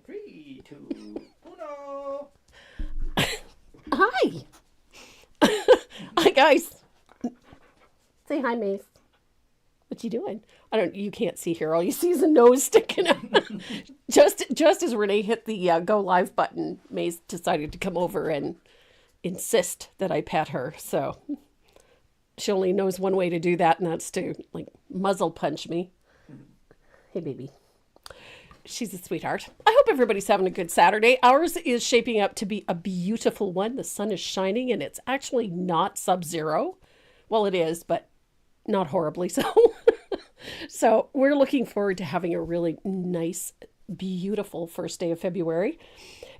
3, 2, 1. Hi. Hi, guys. Say hi, Mace. What you doing? You can't see here. All you see is a nose sticking out. just as Renee hit the go live button, Mace decided to come over and insist that I pet her. So she only knows one way to do that, and that's to muzzle punch me. Hey, baby. She's a sweetheart. I hope everybody's having a good Saturday. Ours is shaping up to be a beautiful one. The sun is shining, and it's actually not sub-zero. Well, it is, but not horribly so. So we're looking forward to having a really nice, beautiful first day of February.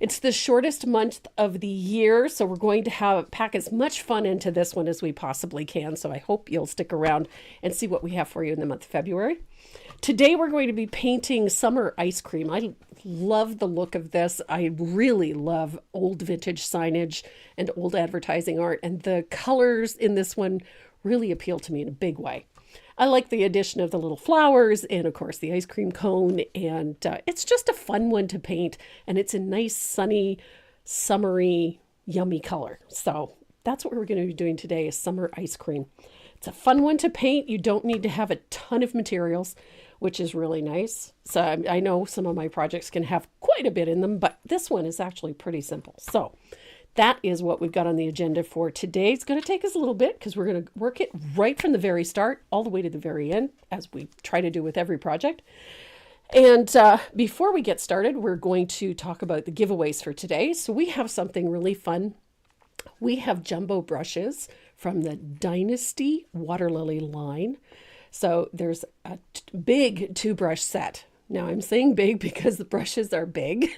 It's the shortest month of the year, so we're going to pack as much fun into this one as we possibly can. So I hope you'll stick around and see what we have for you in the month of February. Today we're going to be painting summer ice cream. I love the look of this. I really love old vintage signage and old advertising art, and the colors in this one really appeal to me in a big way. I like the addition of the little flowers and, of course, the ice cream cone, and it's just a fun one to paint, and it's a nice, sunny, summery, yummy color. So that's what we're going to be doing today is summer ice cream. It's a fun one to paint. You don't need to have a ton of materials, which is really nice. So I know some of my projects can have quite a bit in them, but this one is actually pretty simple. So that is what we've got on the agenda for today. It's going to take us a little bit because we're going to work it right from the very start all the way to the very end, as we try to do with every project. And before we get started, we're going to talk about the giveaways for today. So we have something really fun. We have jumbo brushes from the Dynasty Water Lily line. So there's a big 2-brush set. Now I'm saying big because the brushes are big.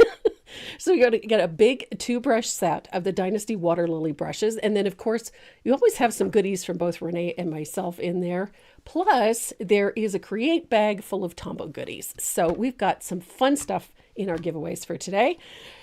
So you got to get a big 2-brush set of the Dynasty Water Lily brushes. And then, of course, you always have some goodies from both Renee and myself in there. Plus, there is a Create bag full of Tombow goodies. So we've got some fun stuff in our giveaways for today.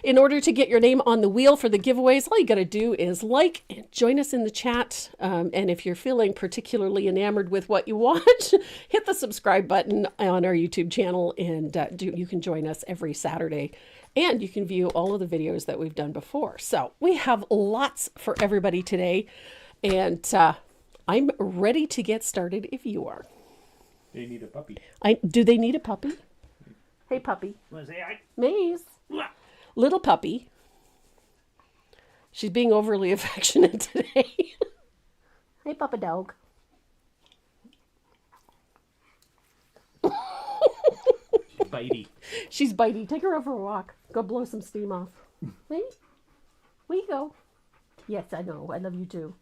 In order to get your name on the wheel for the giveaways, all you got to do is like and join us in the chat. And if you're feeling particularly enamored with what you watch, hit the subscribe button on our YouTube channel, and you can join us every Saturday. And you can view all of the videos that we've done before. So we have lots for everybody today. And I'm ready to get started if you are. They need a puppy. Do they need a puppy? Hey, puppy. Want to say hi? Maze. Little puppy. She's being overly affectionate today. Hey, Papa Dog. Bitey. She's bitey. Take her over a walk. Go blow some steam off. Hey, where you go? Yes, I know. I love you too.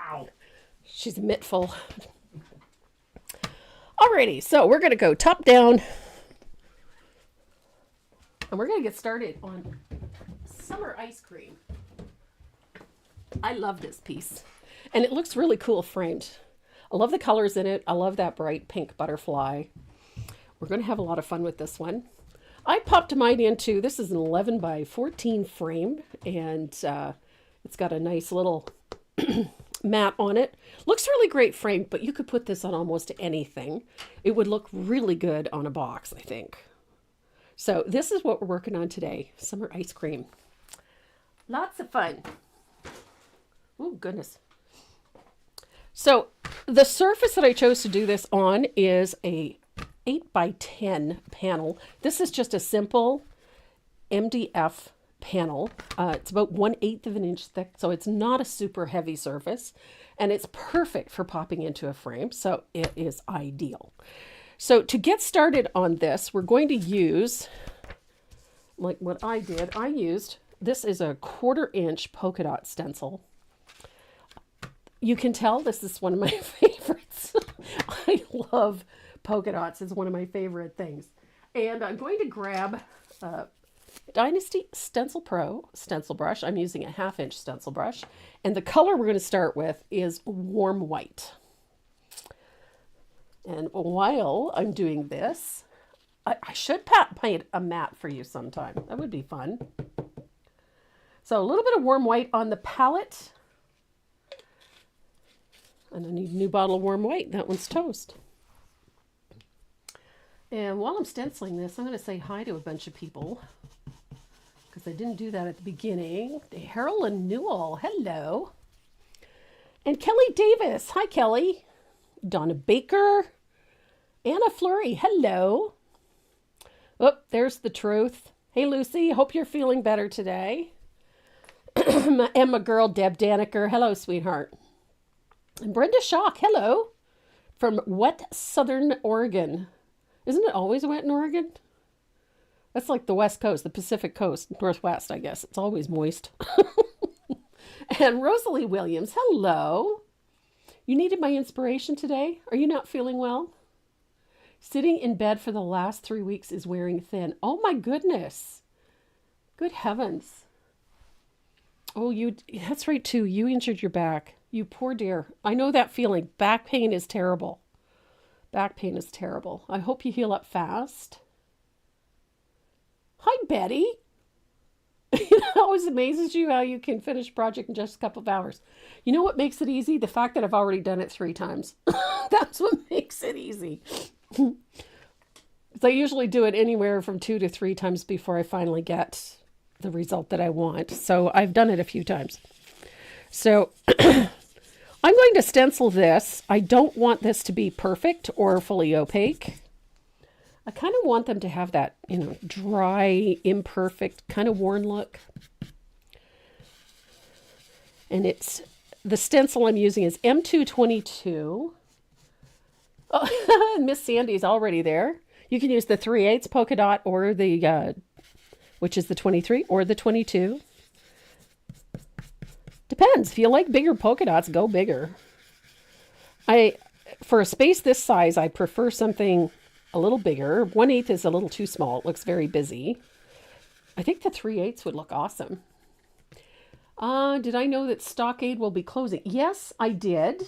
Ow. She's a mittful. Alrighty, so we're going to go top down. And we're going to get started on summer ice cream. I love this piece. And it looks really cool framed. I love the colors in it. I love that bright pink butterfly. We're going to have a lot of fun with this one. I popped mine into, this is an 11 by 14 frame, and it's got a nice little mat on it. Looks really great framed, but you could put this on almost anything. It would look really good on a box, I think. So this is what we're working on today, summer ice cream. Lots of fun. Oh, goodness. So the surface that I chose to do this on is a 8 by 10 panel. This is just a simple MDF panel. It's about 1/8 of an inch thick, so it's not a super heavy surface, and it's perfect for popping into a frame, so it is ideal. So to get started on this, we're going to use, like what I did, this is a 1/4 inch polka dot stencil. You can tell this is one of my favorites. I love polka dots. It's one of my favorite things. And I'm going to grab Dynasty Stencil Pro stencil brush. I'm using a 1/2 inch stencil brush. And the color we're going to start with is warm white. And while I'm doing this, I should paint a mat for you sometime. That would be fun. So a little bit of warm white on the palette. And I need a new bottle of warm white. That one's toast. And while I'm stenciling this, I'm going to say hi to a bunch of people because I didn't do that at the beginning. Carolyn Newell, hello. And Kelly Davis, hi Kelly. Donna Baker, Anna Fleury, hello. Oh, there's the truth. Hey Lucy, hope you're feeling better today. Emma girl, Deb Daniker, hello sweetheart. And Brenda Shock, hello. From wet southern Oregon. Isn't it always wet in Oregon? That's like the West Coast, the Pacific Coast, Northwest, I guess. It's always moist. And Rosalie Williams, hello. You needed my inspiration today? Are you not feeling well? Sitting in bed for the last 3 weeks is wearing thin. Oh my goodness. Good heavens. Oh, that's right too. You injured your back. You poor dear. I know that feeling. Back pain is terrible. Back pain is terrible. I hope you heal up fast. Hi, Betty. It always amazes you how you can finish a project in just a couple of hours. You know what makes it easy? The fact that I've already done it 3 times. That's what makes it easy. So I usually do it anywhere from 2 to 3 times before I finally get the result that I want. So I've done it a few times. So I'm going to stencil this. I don't want this to be perfect or fully opaque. I kind of want them to have that, dry, imperfect, kind of worn look. And the stencil I'm using is M222. Oh, Miss Sandy's already there. You can use the 3/8 polka dot or the, which is the 23 or the 22. Depends. If you like bigger polka dots, go bigger. For a space this size, I prefer something a little bigger. 1/8 is a little too small. It looks very busy. I think the 3/8 would look awesome. Did I know that Stockade will be closing? Yes, I did.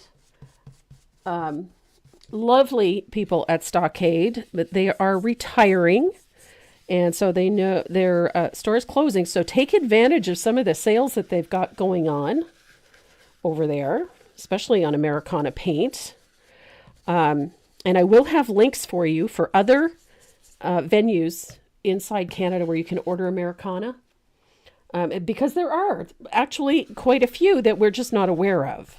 Lovely people at Stockade, but they are retiring. And so they know their store is closing. So take advantage of some of the sales that they've got going on over there, especially on Americana paint. And I will have links for you for other venues inside Canada where you can order Americana. Because there are actually quite a few that we're just not aware of.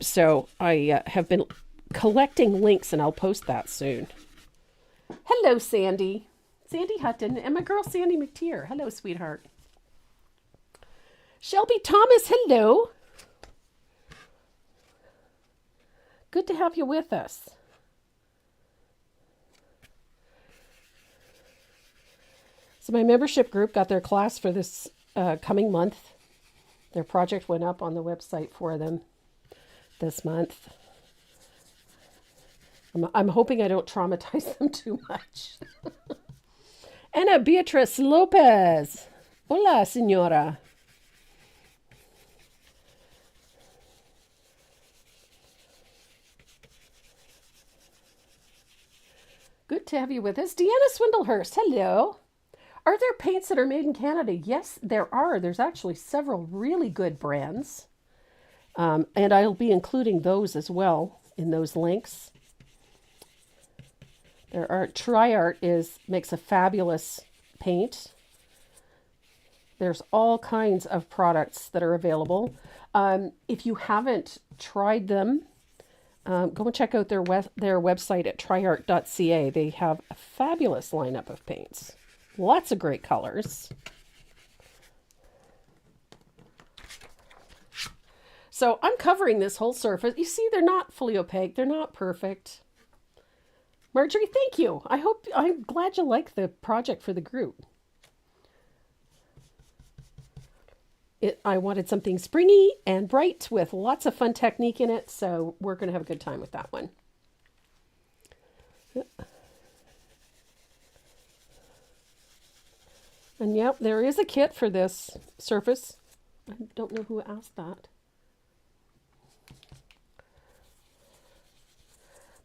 So I have been collecting links and I'll post that soon. Hello, Sandy. Sandy Hutton and my girl Sandy McTeer. Hello, sweetheart. Shelby Thomas, hello. Good to have you with us. So my membership group got their class for this coming month. Their project went up on the website for them this month. I'm hoping I don't traumatize them too much. Ana Beatriz Lopez. Hola, señora. Good to have you with us. Deanna Swindlehurst, hello. Are there paints that are made in Canada? Yes, there are. There's actually several really good brands. And I'll be including those as well in those links. There are TriArt makes a fabulous paint. There's all kinds of products that are available. If you haven't tried them, go and check out their website at triart.ca. They have a fabulous lineup of paints. Lots of great colors. So I'm covering this whole surface. You see, they're not fully opaque. They're not perfect. Marjorie, thank you. I'm glad you like the project for the group. I wanted something springy and bright with lots of fun technique in it, so we're going to have a good time with that one. And yep, there is a kit for this surface. I don't know who asked that.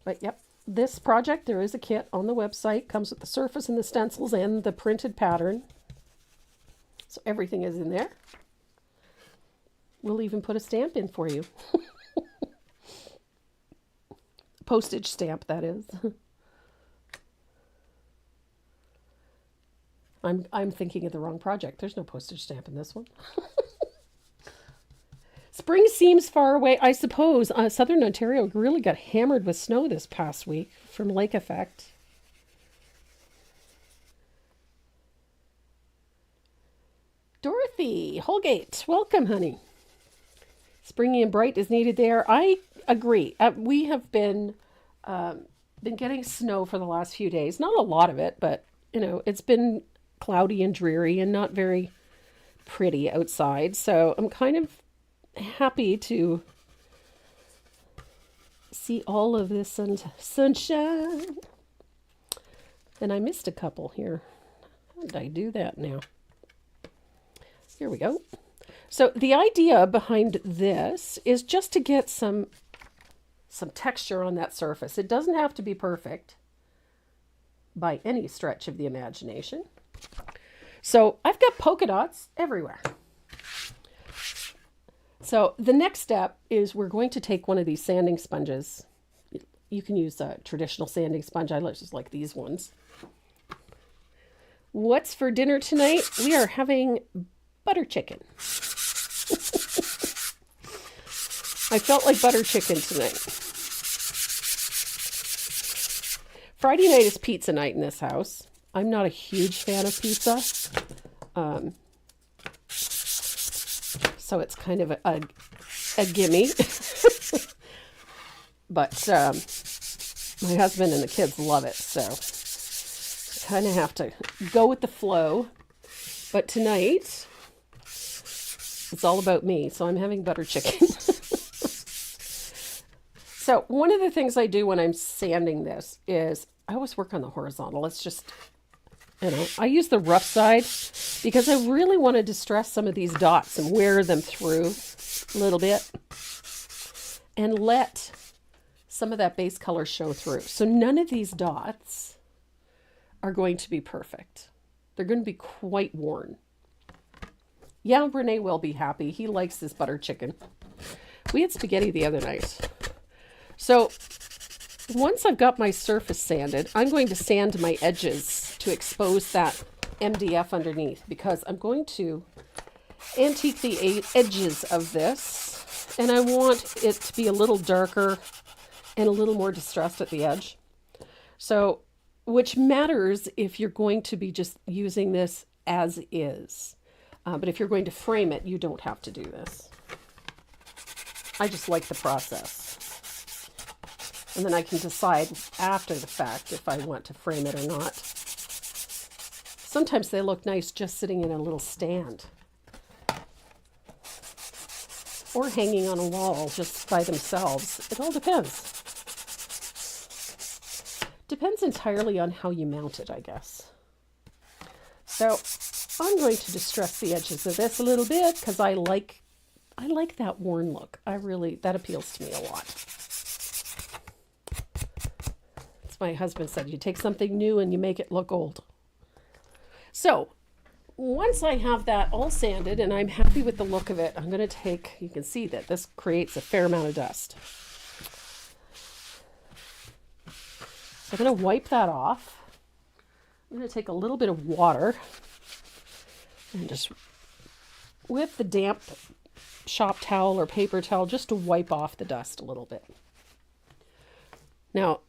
But yep, this project, there is a kit on the website. Comes with the surface and the stencils and the printed pattern. So everything is in there. We'll even put a stamp in for you. Postage stamp, that is. I'm thinking of the wrong project. There's no postage stamp in this one. Spring seems far away, I suppose. Southern Ontario really got hammered with snow this past week from lake effect. Dorothy Holgate, welcome, honey. Springy and bright is needed there. I agree. We have been getting snow for the last few days. Not a lot of it, but it's been cloudy and dreary and not very pretty outside. So I'm kind of happy to see all of this sunshine. And I missed a couple here. How did I do that now? Here we go. So the idea behind this is just to get some texture on that surface. It doesn't have to be perfect by any stretch of the imagination. So I've got polka dots everywhere. So the next step is we're going to take one of these sanding sponges. You can use a traditional sanding sponge. I just like these ones. What's for dinner tonight? We are having butter chicken. I felt like butter chicken tonight. Friday night is pizza night in this house. I'm not a huge fan of pizza. So it's kind of a gimme. But my husband and the kids love it, so kind of have to go with the flow. But tonight, it's all about me, so I'm having butter chicken. So one of the things I do when I'm sanding this is I always work on the horizontal. It's just, I use the rough side because I really want to distress some of these dots and wear them through a little bit and let some of that base color show through. So none of these dots are going to be perfect. They're going to be quite worn. Yeah, Renee will be happy. He likes this butter chicken. We had spaghetti the other night. So once I've got my surface sanded, I'm going to sand my edges to expose that MDF underneath because I'm going to antique the edges of this, and I want it to be a little darker and a little more distressed at the edge. So, which matters if you're going to be just using this as is. But if you're going to frame it, you don't have to do this. I just like the process. And then I can decide after the fact if I want to frame it or not. Sometimes they look nice just sitting in a little stand. Or hanging on a wall just by themselves. It all depends. Depends entirely on how you mount it, I guess. So I'm going to distress the edges of this a little bit because I like that worn look. That appeals to me a lot. My husband said, you take something new and you make it look old. So once I have that all sanded and I'm happy with the look of it, I'm going to take, you can see that this creates a fair amount of dust. So I'm going to wipe that off. I'm going to take a little bit of water and just with the damp shop towel or paper towel just to wipe off the dust a little bit. Now,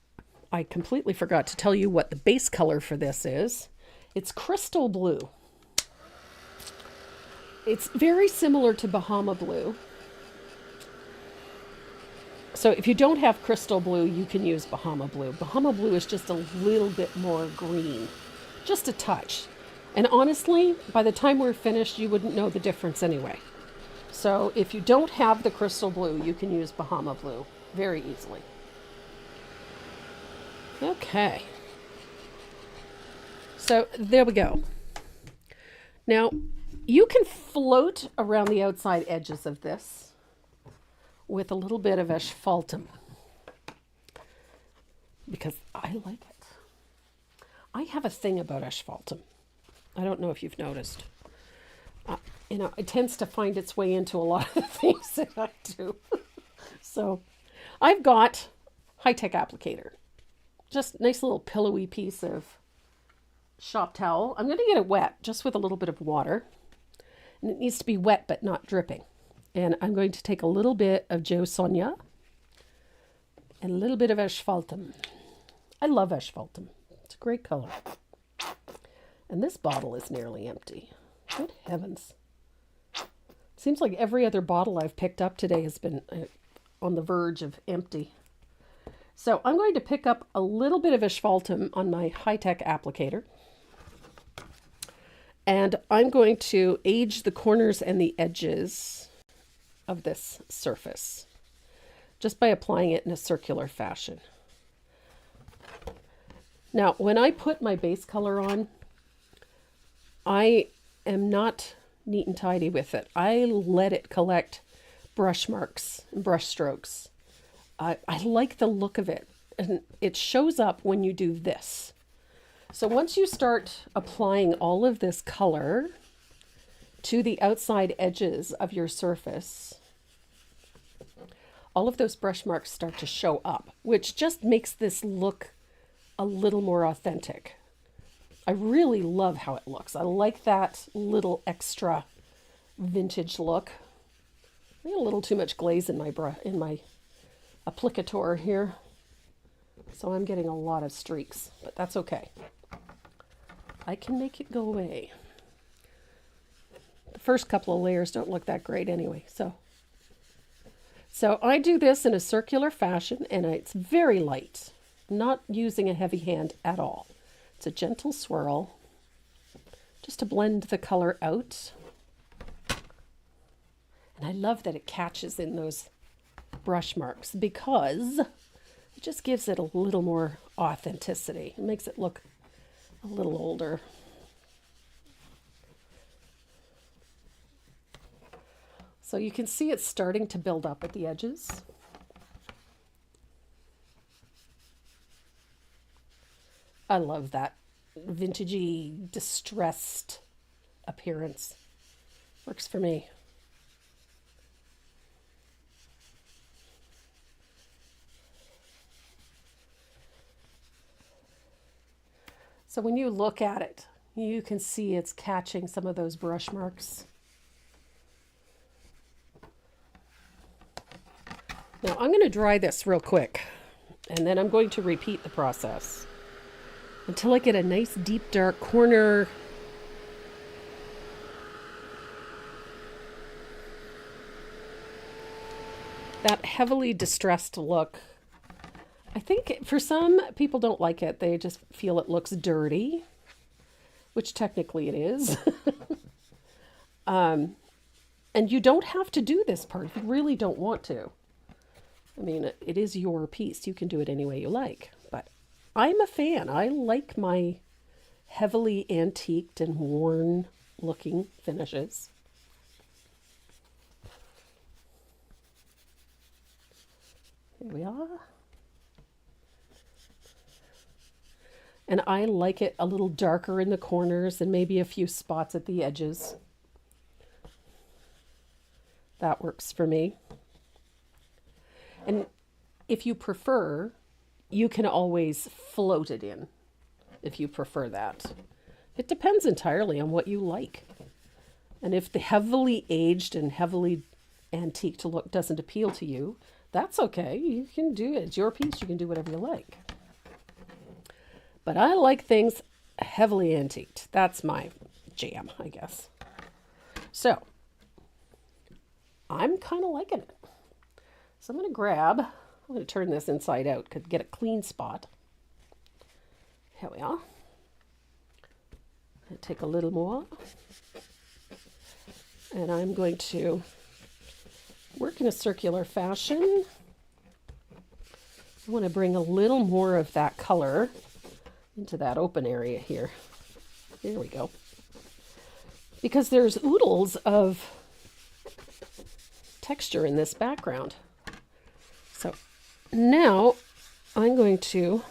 I completely forgot to tell you what the base color for this is. It's crystal blue. It's very similar to Bahama blue. So if you don't have crystal blue, you can use Bahama blue. Bahama blue is just a little bit more green, just a touch. And honestly, by the time we're finished, you wouldn't know the difference anyway. So if you don't have the crystal blue, you can use Bahama blue very easily. Okay, so there we go. Now, you can float around the outside edges of this with a little bit of asphaltum because I like it. I have a thing about asphaltum. I don't know if you've noticed. It tends to find its way into a lot of the things that I do. So I've got high-tech applicator. Just nice little pillowy piece of shop towel. I'm going to get it wet just with a little bit of water. And it needs to be wet but not dripping. And I'm going to take a little bit of Joe Sonia and a little bit of asphaltum. I love asphaltum. It's a great color. And this bottle is nearly empty. Good heavens. Seems like every other bottle I've picked up today has been on the verge of empty. So I'm going to pick up a little bit of asphaltum on my high-tech applicator. And I'm going to age the corners and the edges of this surface just by applying it in a circular fashion. Now, when I put my base color on, I am not neat and tidy with it. I let it collect brush marks and brush strokes. I like the look of it, and it shows up when you do this. So once you start applying all of this color to the outside edges of your surface, all of those brush marks start to show up, which just makes this look a little more authentic. I really love how it looks. I like that little extra vintage look. I got a little too much glaze in my applicator here, so I'm getting a lot of streaks, but that's okay. I can make it go away. The first couple of layers don't look that great anyway, so I do this in a circular fashion, and it's very light, not using a heavy hand at all. It's a gentle swirl just to blend the color out. And I love that it catches in those brush marks because it just gives it a little more authenticity. It makes it look a little older. So you can see it's starting to build up at the edges. I love that vintagey, distressed appearance. Works for me. So when you look at it, you can see it's catching some of those brush marks. Now I'm going to dry this real quick, and then I'm going to repeat the process until I get a nice deep dark corner. That heavily distressed look. I think for some people don't like it. They just feel it looks dirty, which technically it is. And you don't have to do this part if you really don't want to. I mean, it is your piece. You can do it any way you like. But I'm a fan. I like my heavily antiqued and worn looking finishes. Here we are. And I like it a little darker in the corners and maybe a few spots at the edges. That works for me. And if you prefer, you can always float it in if you prefer that. It depends entirely on what you like. And if the heavily aged and heavily antiqued look doesn't appeal to you, that's okay. You can do it. It's your piece. You can do whatever you like. But I like things heavily antiqued. That's my jam, I guess. So, I'm kind of liking it. So I'm going to turn this inside out to get a clean spot. Here we are. I'll take a little more. And I'm going to work in a circular fashion. I want to bring a little more of that color into that open area here. There we go. Because there's oodles of texture in this background. So now I'm going to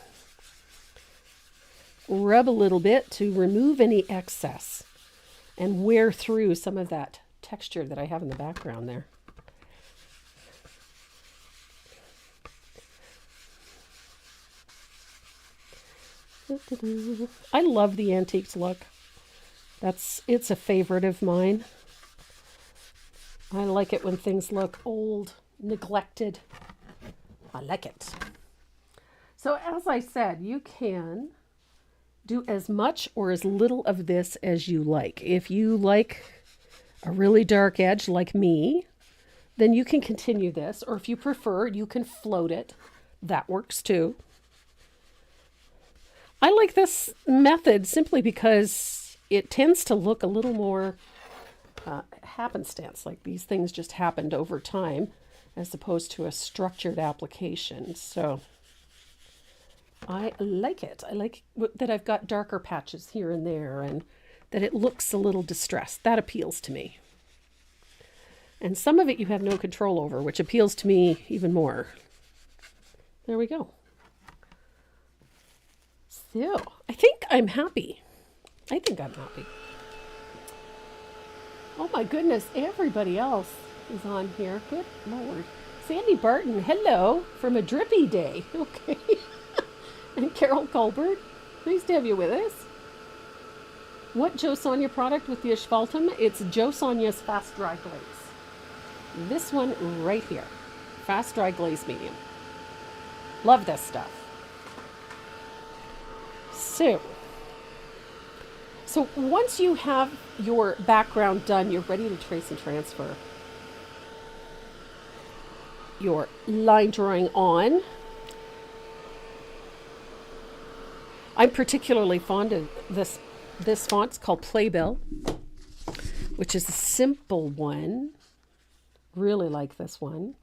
rub a little bit to remove any excess and wear through some of that texture that I have in the background there. I love the antiques look. It's a favorite of mine. I like it when things look old, neglected. I like it. So as I said, you can do as much or as little of this as you like. If you like a really dark edge like me, then you can continue this. Or if you prefer, you can float it. That works too. I like this method simply because it tends to look a little more happenstance, like these things just happened over time, as opposed to a structured application. So I like it. I like that I've got darker patches here and there, and that it looks a little distressed. That appeals to me. And some of it you have no control over, which appeals to me even more. There we go. So, I think I'm happy. I think I'm happy. Oh my goodness, everybody else is on here. Good Lord. Sandy Barton, hello, from a drippy day. Okay. And Carol Colbert, nice to have you with us. What Joe Sonia product with the asphaltum? It's Joe Sonia's Fast Dry Glaze. This one right here. Fast Dry Glaze Medium. Love this stuff. So once you have your background done, you're ready to trace and transfer your line drawing on. I'm particularly fond of this font. It's called Playbill, which is a simple one. Really like this one.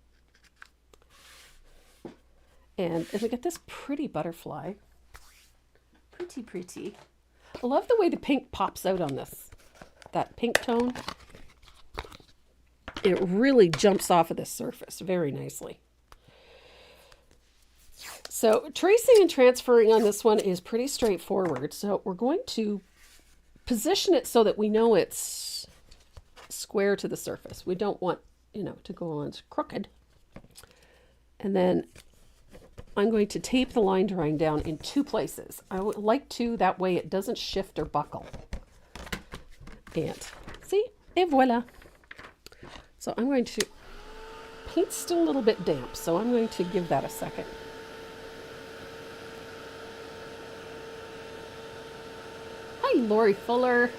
And we got this pretty butterfly. Pretty. I love the way the pink pops out on this. That pink tone. It really jumps off of this surface very nicely. So tracing and transferring on this one is pretty straightforward. So we're going to position it so that we know it's square to the surface. We don't want, to go on crooked. And then I'm going to tape the line drawing down in 2 places. I would like to, that way it doesn't shift or buckle. And see, et voila. So I'm going to, paint's still a little bit damp, so I'm going to give that a second. Hi, Lori Fuller.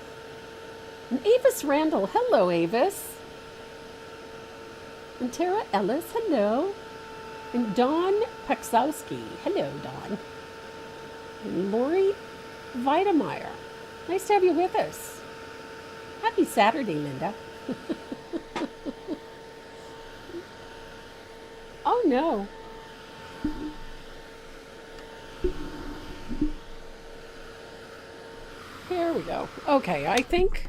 And Avis Randall. Hello, Avis. And Tara Ellis. Hello. And Dawn Paksowski. Hello, Dawn. And Lori Vitameyer. Nice to have you with us. Happy Saturday, Linda. Oh, no. Here we go. Okay, I think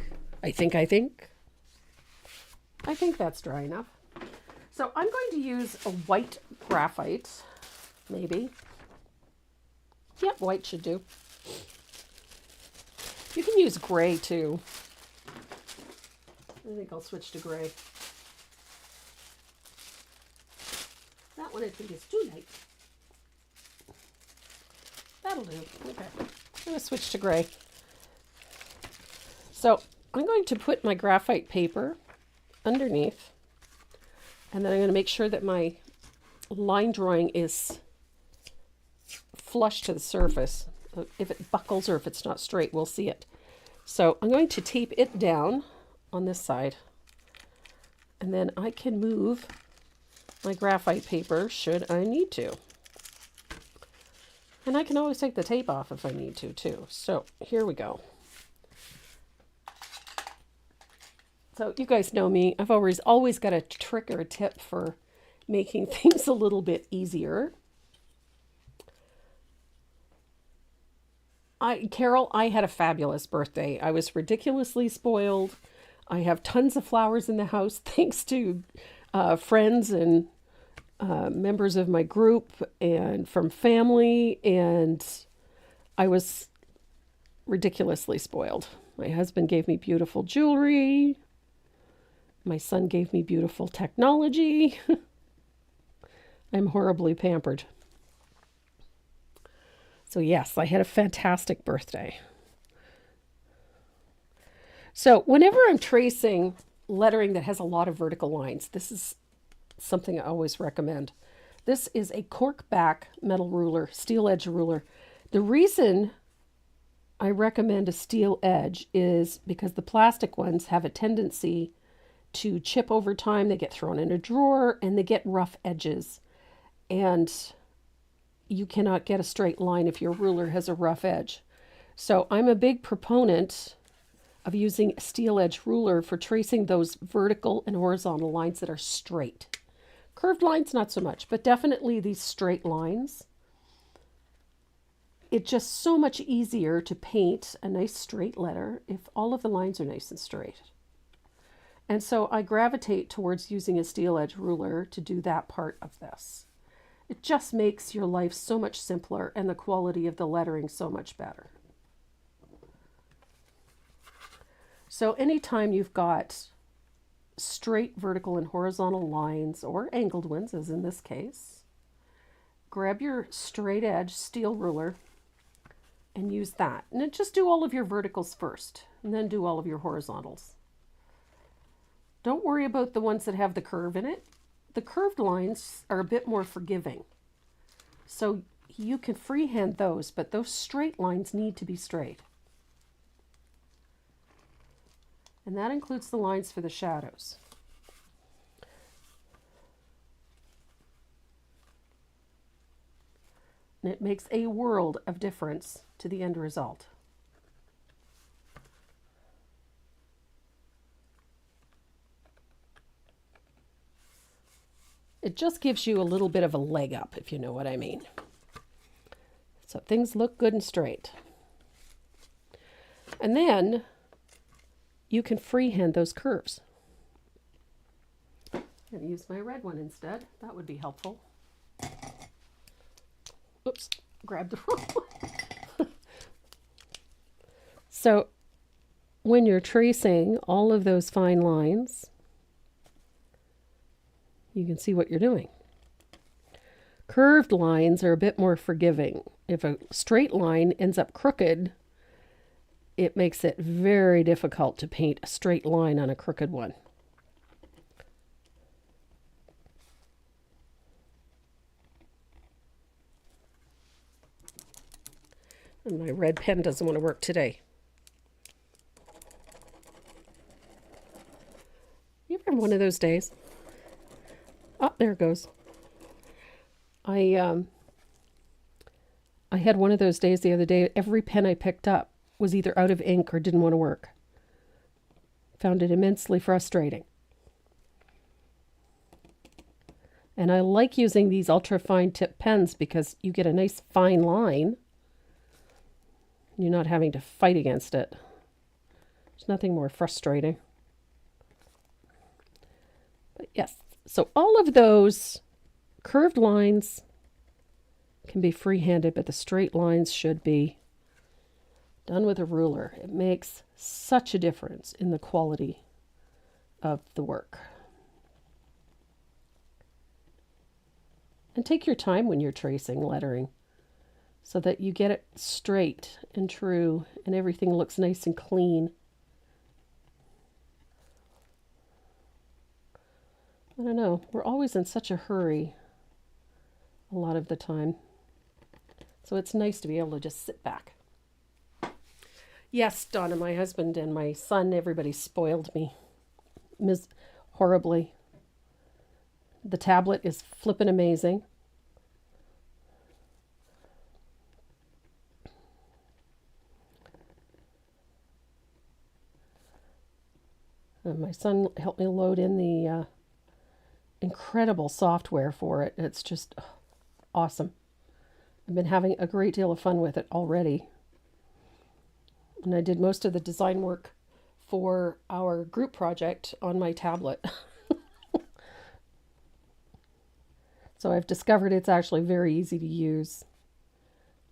that's dry enough. So I'm going to use a white graphite, maybe. Yep, white should do. You can use gray too. I think I'll switch to gray. That one I think is too light. That'll do. Okay. I'm going to switch to gray. So I'm going to put my graphite paper underneath. And then I'm going to make sure that my line drawing is flush to the surface. If it buckles or if it's not straight, we'll see it. So I'm going to tape it down on this side. And then I can move my graphite paper should I need to. And I can always take the tape off if I need to too. So here we go. So you guys know me. I've always got a trick or a tip for making things a little bit easier. Carol, I had a fabulous birthday. I was ridiculously spoiled. I have tons of flowers in the house thanks to friends and members of my group and from family, and I was ridiculously spoiled. My husband gave me beautiful jewelry. My son gave me beautiful technology. I'm horribly pampered. So yes, I had a fantastic birthday. So whenever I'm tracing lettering that has a lot of vertical lines, this is something I always recommend. This is a cork back metal ruler, steel edge ruler. The reason I recommend a steel edge is because the plastic ones have a tendency to chip over time. They get thrown in a drawer and they get rough edges. And you cannot get a straight line if your ruler has a rough edge. So I'm a big proponent of using a steel edge ruler for tracing those vertical and horizontal lines that are straight. Curved lines, not so much, but definitely these straight lines. It's just so much easier to paint a nice straight letter if all of the lines are nice and straight. And so I gravitate towards using a steel edge ruler to do that part of this. It just makes your life so much simpler and the quality of the lettering so much better. So anytime you've got straight vertical and horizontal lines, or angled ones, as in this case, grab your straight edge steel ruler and use that. And then just do all of your verticals first, and then do all of your horizontals. Don't worry about the ones that have the curve in it. The curved lines are a bit more forgiving. So you can freehand those, but those straight lines need to be straight. And that includes the lines for the shadows. And it makes a world of difference to the end result. It just gives you a little bit of a leg up, if you know what I mean. So things look good and straight. And then you can freehand those curves. I'm going to use my red one instead. That would be helpful. Oops, grabbed the wrong one. So when you're tracing all of those fine lines, you can see what you're doing. Curved lines are a bit more forgiving. If a straight line ends up crooked, it makes it very difficult to paint a straight line on a crooked one. And my red pen doesn't want to work today. You ever have one of those days? Oh, there it goes. I had one of those days the other day. Every pen I picked up was either out of ink or didn't want to work. Found it immensely frustrating. And I like using these ultra fine tip pens because you get a nice fine line. You're not having to fight against it. There's nothing more frustrating. But yes, so all of those curved lines can be freehanded, but the straight lines should be done with a ruler. It makes such a difference in the quality of the work. And take your time when you're tracing lettering so that you get it straight and true and everything looks nice and clean. I don't know, we're always in such a hurry a lot of the time. So it's nice to be able to just sit back. Yes, Donna, my husband and my son, everybody spoiled me horribly. The tablet is flippin' amazing. And my son helped me load in the incredible software for it. It's just awesome. I've been having a great deal of fun with it already. And I did most of the design work for our group project on my tablet. So I've discovered it's actually very easy to use.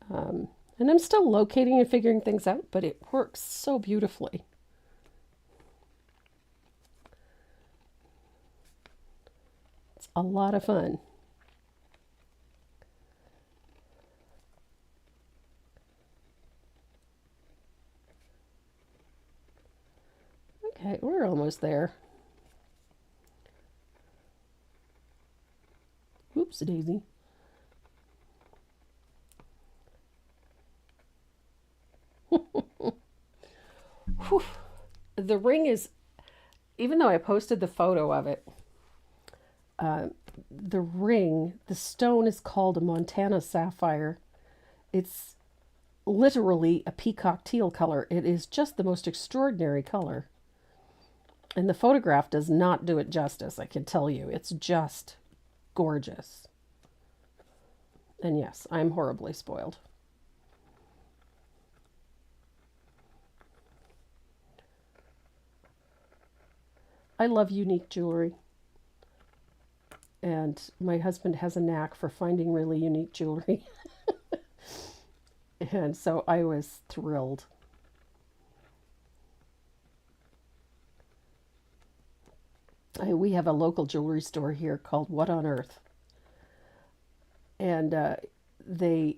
And I'm still locating and figuring things out, but it works so beautifully. It's a lot of fun. flowers there. Oops, daisy. Whew. The ring is, even though I posted the photo of it, the ring, the stone is called a Montana sapphire. It's literally a peacock teal color. It is just the most extraordinary color. And the photograph does not do it justice, I can tell you. It's just gorgeous. And yes, I'm horribly spoiled. I love unique jewelry. And my husband has a knack for finding really unique jewelry. And so I was thrilled. We have a local jewelry store here called What on Earth. And they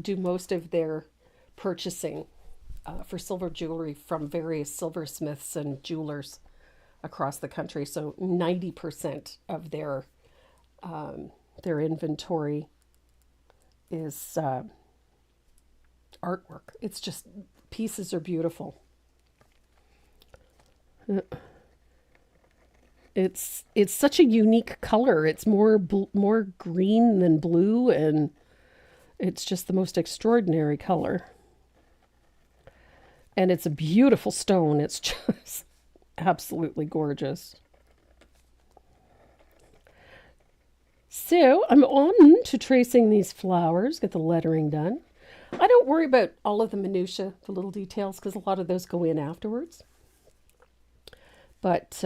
do most of their purchasing for silver jewelry from various silversmiths and jewelers across the country. So 90% of their inventory is artwork. It's just, pieces are beautiful. It's such a unique color. It's more green than blue, and it's just the most extraordinary color. And it's a beautiful stone. It's just absolutely gorgeous. So I'm on to tracing these flowers, get the lettering done. I don't worry about all of the minutiae, the little details, because a lot of those go in afterwards. But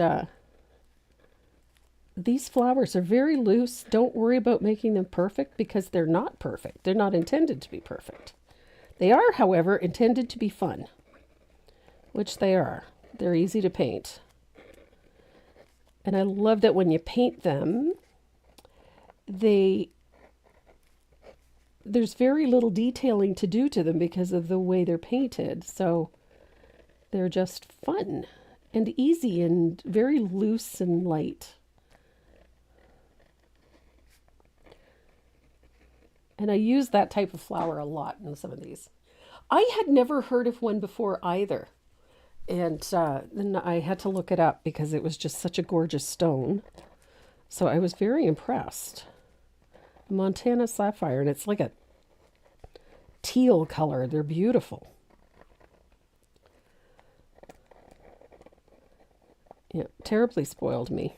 these flowers are very loose. Don't worry about making them perfect, because they're not perfect. They're not intended to be perfect. They are, however, intended to be fun, which they are. They're easy to paint. And I love that when you paint them, there's very little detailing to do to them because of the way they're painted. So they're just fun and easy and very loose and light. And I use that type of flower a lot in some of these. I had never heard of one before either. And then I had to look it up because it was just such a gorgeous stone. So I was very impressed. Montana sapphire, and it's like a teal color. They're beautiful. Yeah, terribly spoiled me.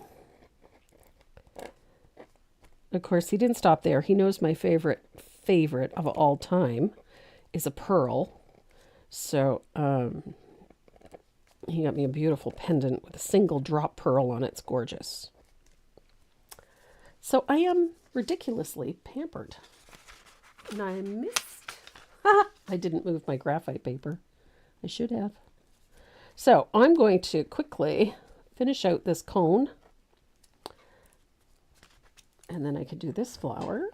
Of course, he didn't stop there. He knows my favorite of all time is a pearl. So he got me a beautiful pendant with a single drop pearl on it. It's gorgeous. So I am ridiculously pampered. And I missed. I didn't move my graphite paper. I should have. So I'm going to quickly finish out this cone. And then I could do this flower.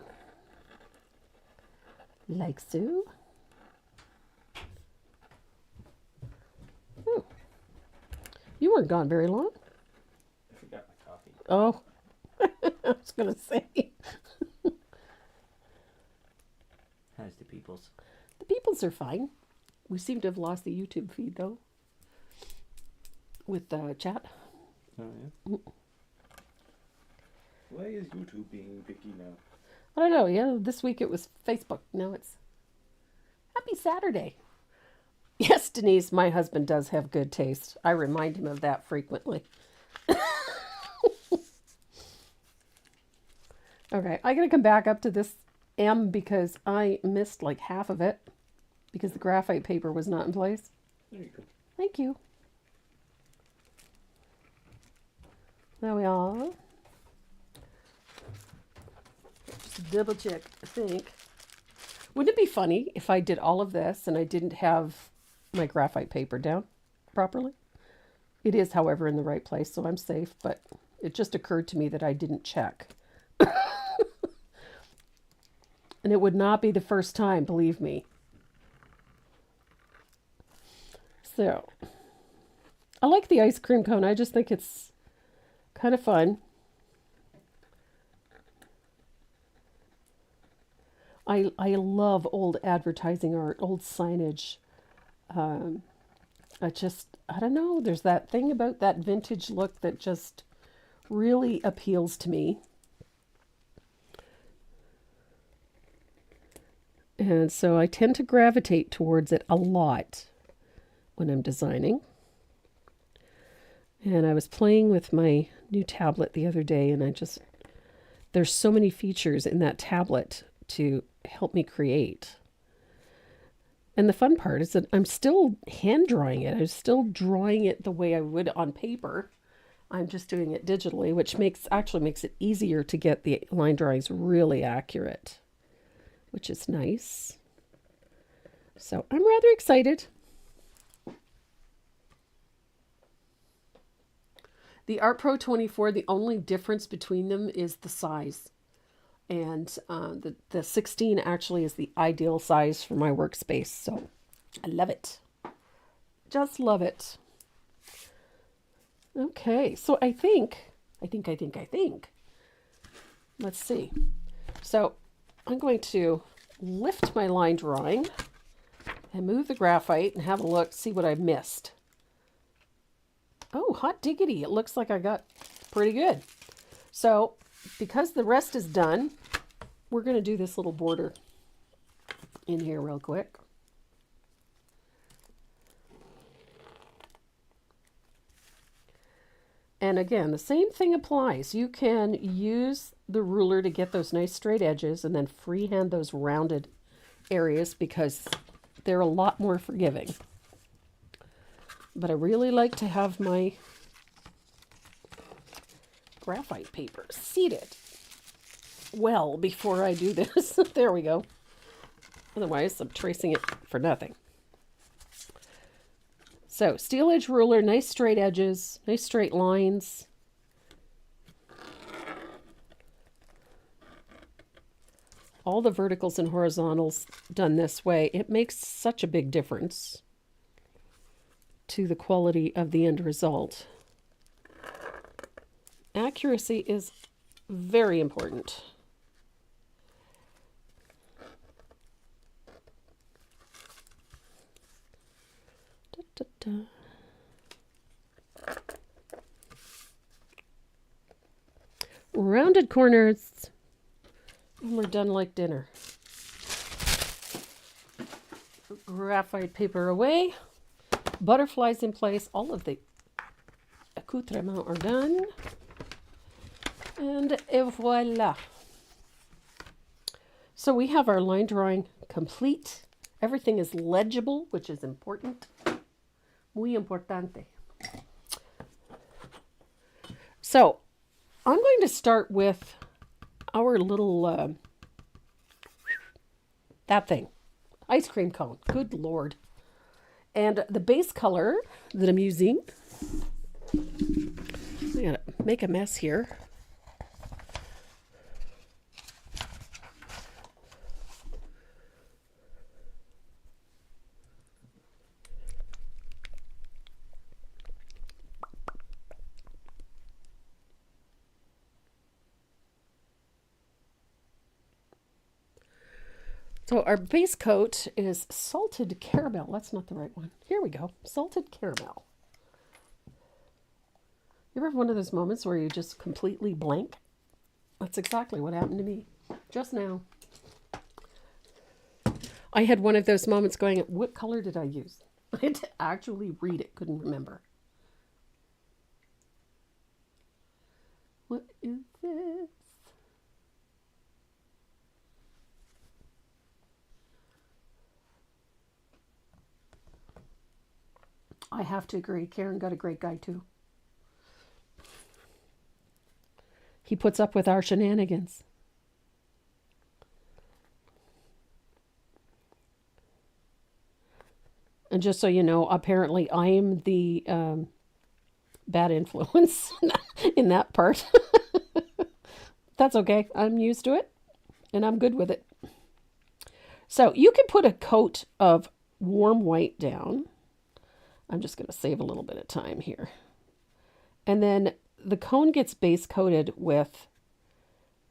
Like so. Oh. You weren't gone very long. I forgot my coffee. Oh. I was going to say. How's the peoples? The peoples are fine. We seem to have lost the YouTube feed, though. With chat. Oh, yeah? Why is YouTube being picky now? I don't know. Yeah, this week it was Facebook. Now it's Happy Saturday. Yes, Denise, my husband does have good taste. I remind him of that frequently. Okay, I gotta come back up to this M because I missed like half of it because the graphite paper was not in place. There you go. Thank you. There we are. Just double check, I think. Wouldn't it be funny if I did all of this and I didn't have my graphite paper down properly? It is, however, in the right place, so I'm safe, but it just occurred to me that I didn't check. And it would not be the first time, believe me. So, I like the ice cream cone. I just think it's kind of fun. I love old advertising art, old signage. I don't know, there's that thing about that vintage look that just really appeals to me. And so I tend to gravitate towards it a lot when I'm designing. And I was playing with my new tablet the other day, and there's so many features in that tablet to help me create. And the fun part is that I'm still hand drawing it. I'm still drawing it the way I would on paper. I'm just doing it digitally, which actually makes it easier to get the line drawings really accurate, which is nice. So I'm rather excited. The Art Pro 24, the only difference between them is the size. And the 16 actually is the ideal size for my workspace. So I love it. Just love it. Okay, so I think. Let's see. So I'm going to lift my line drawing and move the graphite and have a look, see what I missed. Oh, hot diggity. It looks like I got pretty good. So because the rest is done, we're going to do this little border in here real quick. And again, the same thing applies. You can use the ruler to get those nice straight edges and then freehand those rounded areas because they're a lot more forgiving. But I really like to have my graphite paper seated well before I do this. There we go. Otherwise, I'm tracing it for nothing. So, steel edge ruler, nice straight edges, nice straight lines. All the verticals and horizontals done this way, it makes such a big difference to the quality of the end result. Accuracy is very important. Da, da, da. Rounded corners, and we're done like dinner. Graphite paper away. Butterflies in place. All of the accoutrements are done. And voila. So we have our line drawing complete. Everything is legible, which is important. Muy importante. So I'm going to start with our little, that thing. Ice cream cone. Good Lord. And the base color that I'm using, I gotta make a mess here. So our base coat is salted caramel. That's not the right one. Here we go. Salted caramel. You ever have one of those moments where you just completely blank? That's exactly what happened to me just now. I had one of those moments going, what color did I use? I had to actually read it. Couldn't remember. What is this? I have to agree. Karen got a great guy too. He puts up with our shenanigans. And just so you know, apparently I am the bad influence in that part. That's okay. I'm used to it and I'm good with it. So you can put a coat of warm white down. I'm just going to save a little bit of time here. And then the cone gets base coated with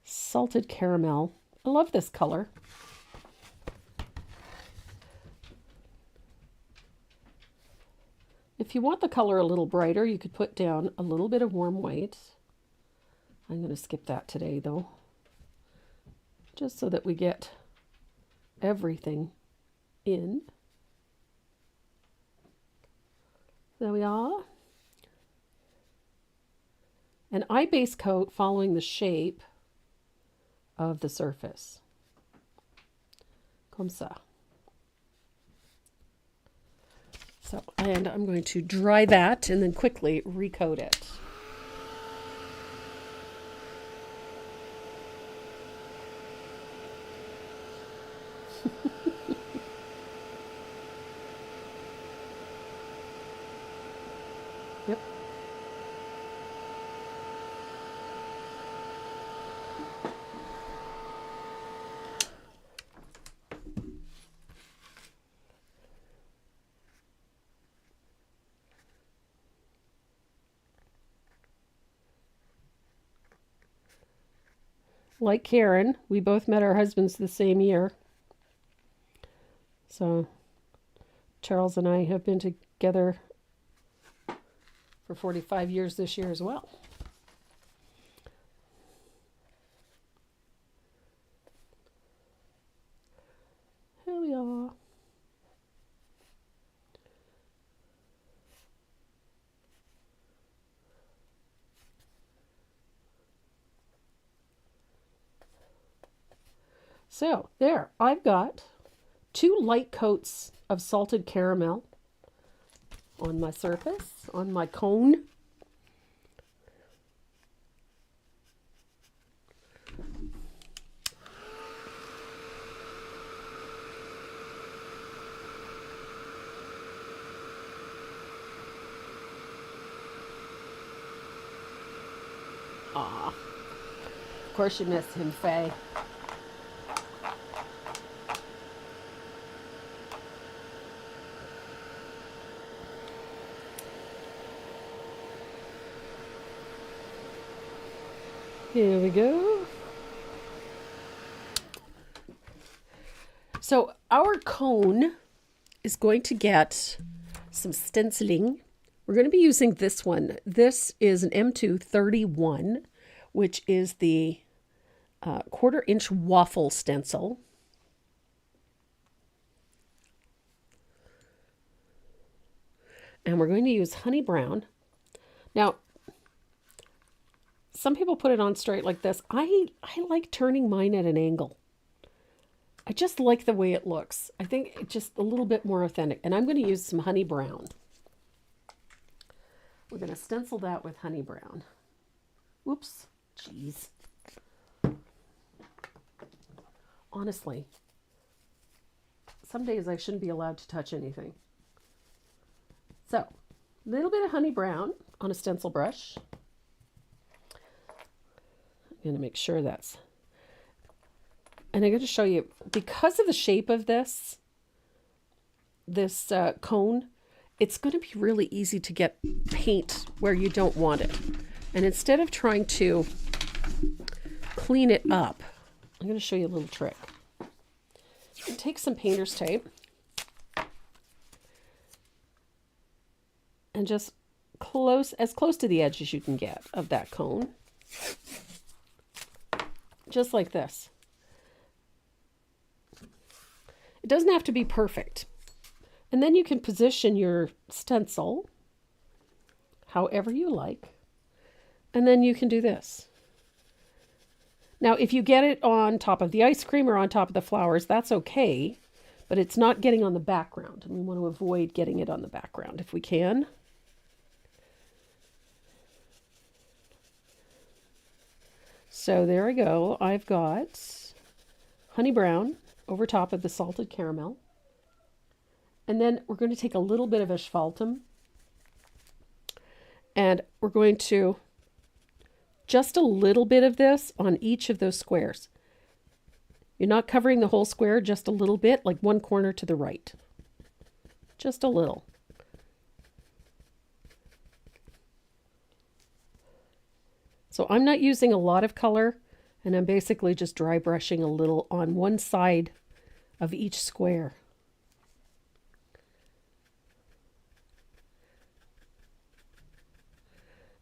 salted caramel. I love this color. If you want the color a little brighter, you could put down a little bit of warm white. I'm going to skip that today, though, just so that we get everything in. There we are. And I base coat following the shape of the surface. Comme ça. So, and I'm going to dry that and then quickly recoat it. Yep. Like Karen, we both met our husbands the same year. So Charles and I have been together for 45 years this year as well. Here we are. So there, I've got 2 light coats of salted caramel on my surface, on my cone. Ah, of course you miss him, Faye. Here we go. So our cone is going to get some stenciling. We're going to be using this one. This is an M231, which is the 1/4-inch waffle stencil. And we're going to use honey brown. Now, some people put it on straight like this. I like turning mine at an angle. I just like the way it looks. I think it's just a little bit more authentic. And I'm going to use some honey brown. We're going to stencil that with honey brown. Whoops. Jeez. Honestly, some days I shouldn't be allowed to touch anything. So, a little bit of honey brown on a stencil brush. I'm going to make sure that's... And I'm going to show you, because of the shape of this cone, it's going to be really easy to get paint where you don't want it. And instead of trying to clean it up, I'm going to show you a little trick. You take some painter's tape and just as close to the edge as you can get of that cone. Just like this. It doesn't have to be perfect. And then you can position your stencil however you like. And then you can do this. Now, if you get it on top of the ice cream or on top of the flowers, that's okay. But it's not getting on the background. And we want to avoid getting it on the background if we can. So there we go. I've got honey brown over top of the salted caramel. And then we're going to take a little bit of asphaltum. And we're going to just a little bit of this on each of those squares. You're not covering the whole square, just a little bit, like one corner to the right. Just a little. So I'm not using a lot of color, and I'm basically just dry brushing a little on one side of each square.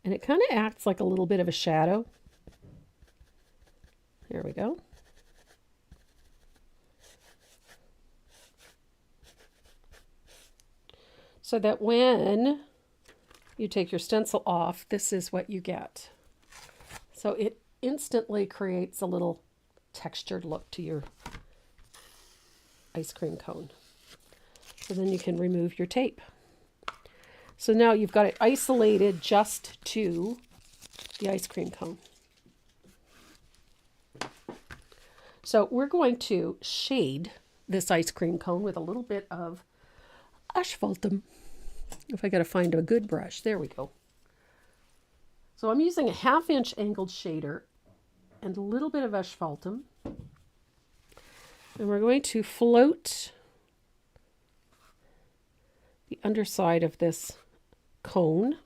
And it kind of acts like a little bit of a shadow. There we go. So that when you take your stencil off, this is what you get. So it instantly creates a little textured look to your ice cream cone. So then you can remove your tape. So now you've got it isolated just to the ice cream cone. So we're going to shade this ice cream cone with a little bit of asphaltum. If I got to find a good brush, there we go. So I'm using a 1/2 inch angled shader and a little bit of asphaltum. And we're going to float the underside of this cone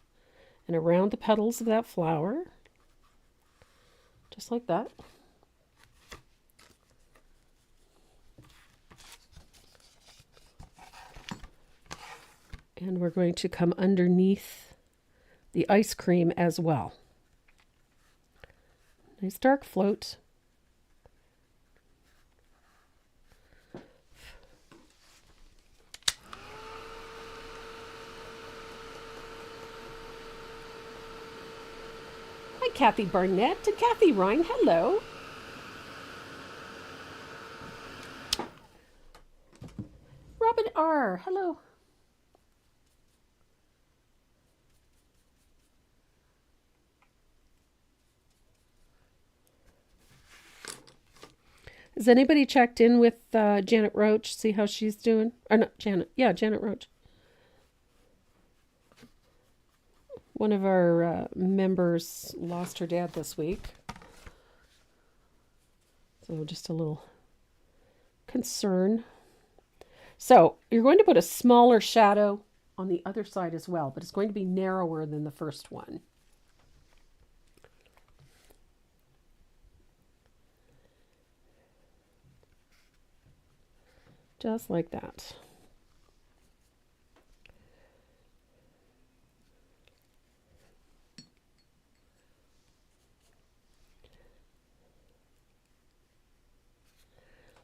and around the petals of that flower, just like that. And we're going to come underneath the ice cream as well. Nice dark float. Hi, Kathy Barnett and Kathy Ryan. Hello. Robin R. Hello. Has anybody checked in with Janet Roach? See how she's doing? Or not Janet. Yeah, Janet Roach. One of our members lost her dad this week. So just a little concern. So you're going to put a smaller shadow on the other side as well, but it's going to be narrower than the first one. Just like that.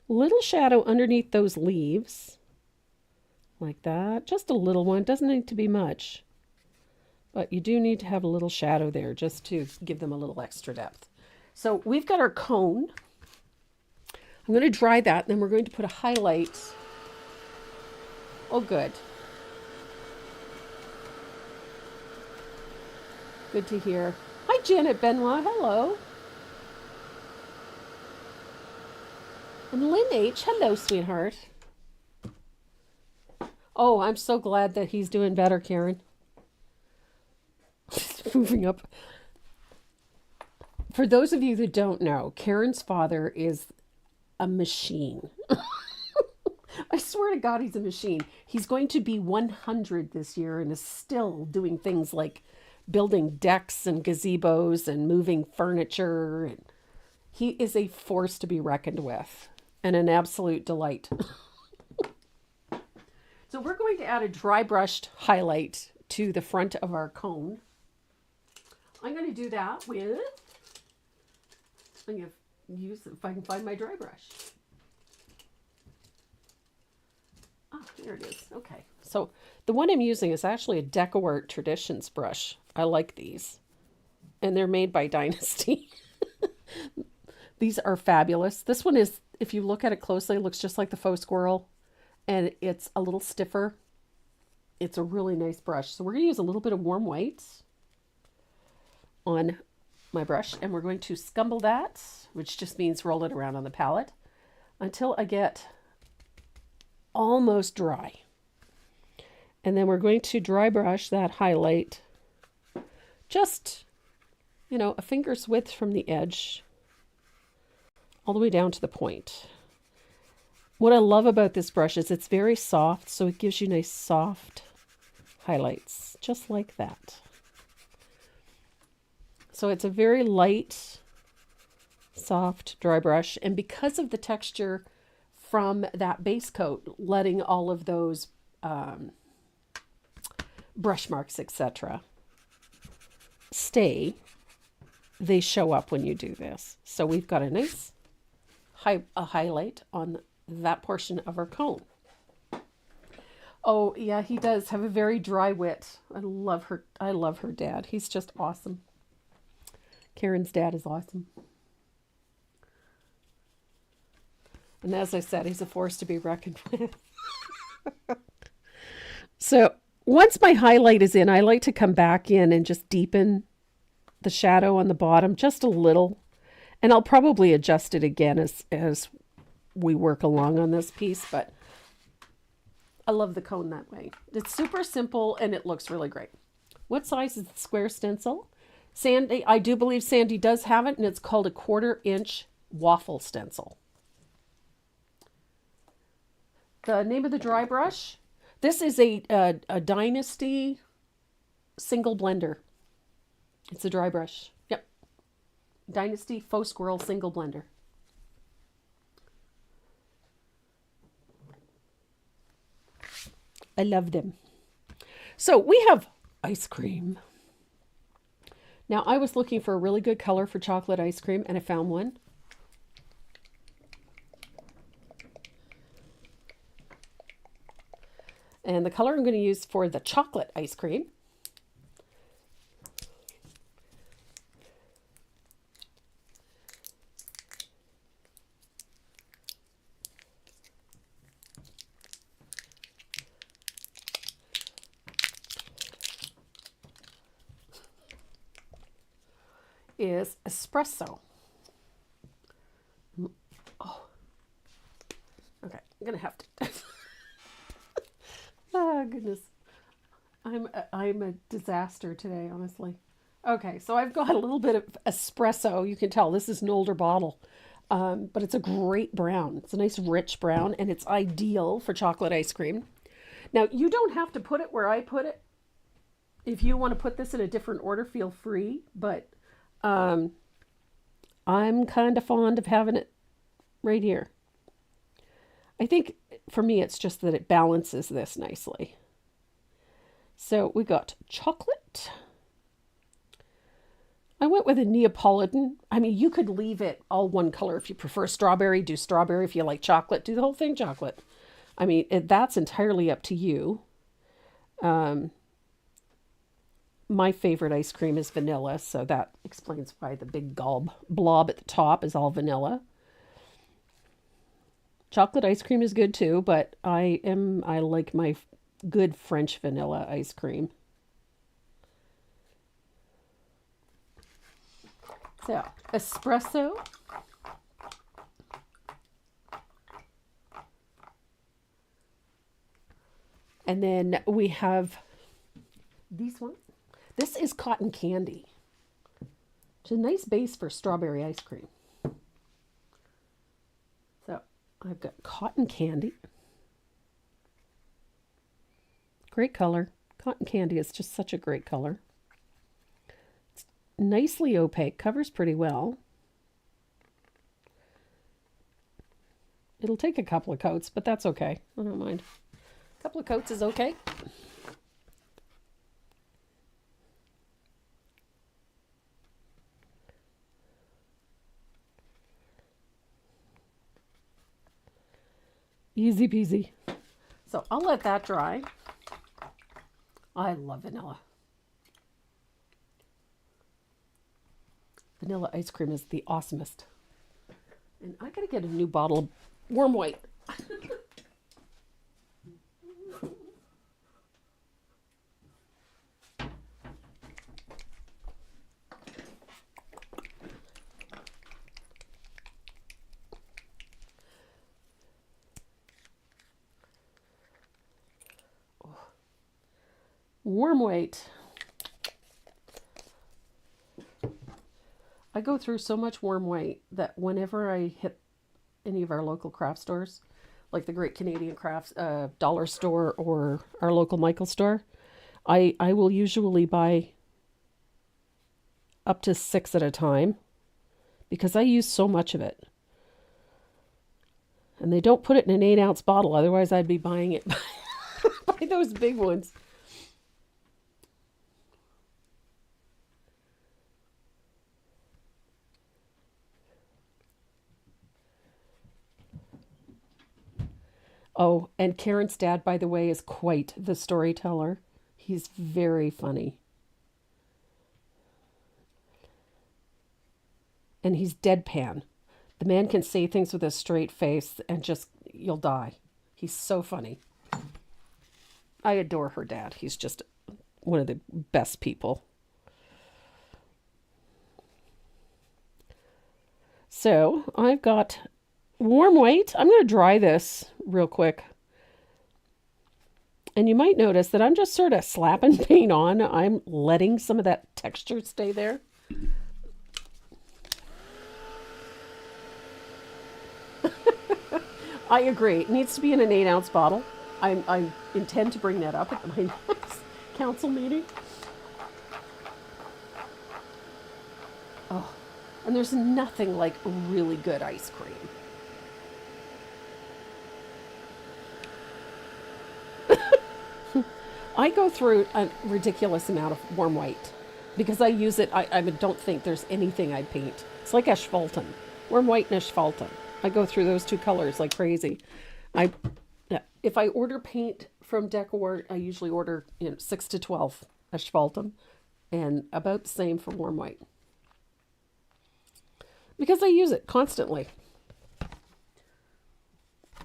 Little shadow underneath those leaves. Like that. Just a little one. Doesn't need to be much. But you do need to have a little shadow there just to give them a little extra depth. So we've got our cone. I'm going to dry that, and then we're going to put a highlight. Oh, good. Good to hear. Hi, Janet Benoit. Hello. And Lynn H. Hello, sweetheart. Oh, I'm so glad that he's doing better, Karen. Moving up. For those of you that don't know, Karen's father is a machine. I swear to God, he's a machine. He's going to be 100 this year and is still doing things like building decks and gazebos and moving furniture. And he is a force to be reckoned with and an absolute delight. So we're going to add a dry brushed highlight to the front of our cone. I'm going to do that with, I'm going to use, if I can find my dry brush. Ah, there it is. Okay. So the one I'm using is actually a DecoArt Traditions brush. I like these. And they're made by Dynasty. These are fabulous. This one is, if you look at it closely, it looks just like the faux squirrel. And it's a little stiffer. It's a really nice brush. So we're going to use a little bit of warm whites on my brush. And we're going to scumble that, which just means roll it around on the palette, until I get almost dry. And then we're going to dry brush that highlight just, a finger's width from the edge all the way down to the point. What I love about this brush is it's very soft, so it gives you nice soft highlights, just like that. So it's a very light, soft dry brush. And because of the texture from that base coat, letting all of those brush marks, etc., stay, they show up when you do this. So we've got a nice highlight on that portion of our cone. Oh yeah, he does have a very dry wit. I love her dad. He's just awesome. Karen's dad is awesome. And as I said, he's a force to be reckoned with. So once my highlight is in, I like to come back in and just deepen the shadow on the bottom just a little. And I'll probably adjust it again as we work along on this piece, but I love the cone that way. It's super simple and it looks really great. What size is the square stencil? Sandy, I do believe Sandy does have it, and it's called a 1/4 inch waffle stencil. The name of the dry brush, this is a Dynasty single blender. It's a dry brush. Yep. Dynasty Faux Squirrel single blender. I love them. So we have ice cream. Now I was looking for a really good color for chocolate ice cream, and I found one. And the color I'm going to use for the chocolate ice cream is espresso. Oh, okay. I'm gonna have to. Oh goodness, I'm a disaster today, honestly. Okay, so I've got a little bit of espresso. You can tell this is an older bottle, but it's a great brown. It's a nice rich brown, and it's ideal for chocolate ice cream. Now you don't have to put it where I put it. If you want to put this in a different order, feel free. But I'm kind of fond of having it right here. I think for me, it's just that it balances this nicely. So we got chocolate. I went with a Neapolitan. I mean, you could leave it all one color. If you prefer strawberry, do strawberry. If you like chocolate, do the whole thing chocolate. I mean, that's entirely up to you. My favorite ice cream is vanilla, so that explains why the big blob at the top is all vanilla. Chocolate ice cream is good too, but I like my good French vanilla ice cream. So, espresso. And then we have these ones. This is cotton candy. It's a nice base for strawberry ice cream. So I've got cotton candy. Great color. Cotton candy is just such a great color. It's nicely opaque, covers pretty well. It'll take a couple of coats, but that's okay. I don't mind. A couple of coats is okay. Easy peasy. So I'll let that dry. I love vanilla. Vanilla ice cream is the awesomest. And I gotta get a new bottle of warm white. Warm white. I go through so much warm white that whenever I hit any of our local craft stores, like the Great Canadian Crafts Dollar Store or our local Michael store, I will usually buy up to 6 at a time because I use so much of it. And they don't put it in an 8-ounce bottle. Otherwise, I'd be buying it by those big ones. Oh, and Karen's dad, by the way, is quite the storyteller. He's very funny. And he's deadpan. The man can say things with a straight face and just, you'll die. He's so funny. I adore her dad. He's just one of the best people. So I've got warm white. I'm going to dry this real quick. And you might notice that I'm just sort of slapping paint on. I'm letting some of that texture stay there. I agree. It needs to be in an 8-ounce bottle. I intend to bring that up at my next council meeting. Oh, and there's nothing like really good ice cream. I go through a ridiculous amount of warm white because I use it. I don't think there's anything I'd paint. It's like asphaltum, warm white and asphaltum. I go through those two colors like crazy. If I order paint from Decor, I usually order 6 to 12 asphaltum and about the same for warm white because I use it constantly.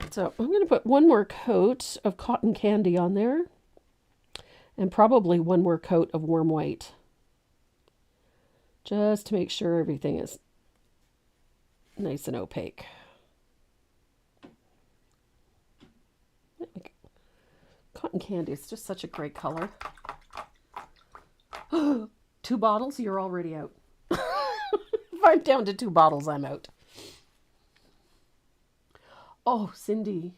So I'm going to put one more coat of cotton candy on there and probably one more coat of warm white just to make sure everything is nice and opaque. Cotton candy is just such a great color. 2 bottles, you're already out. If I'm down to 2 bottles, I'm out. Oh, Cindy.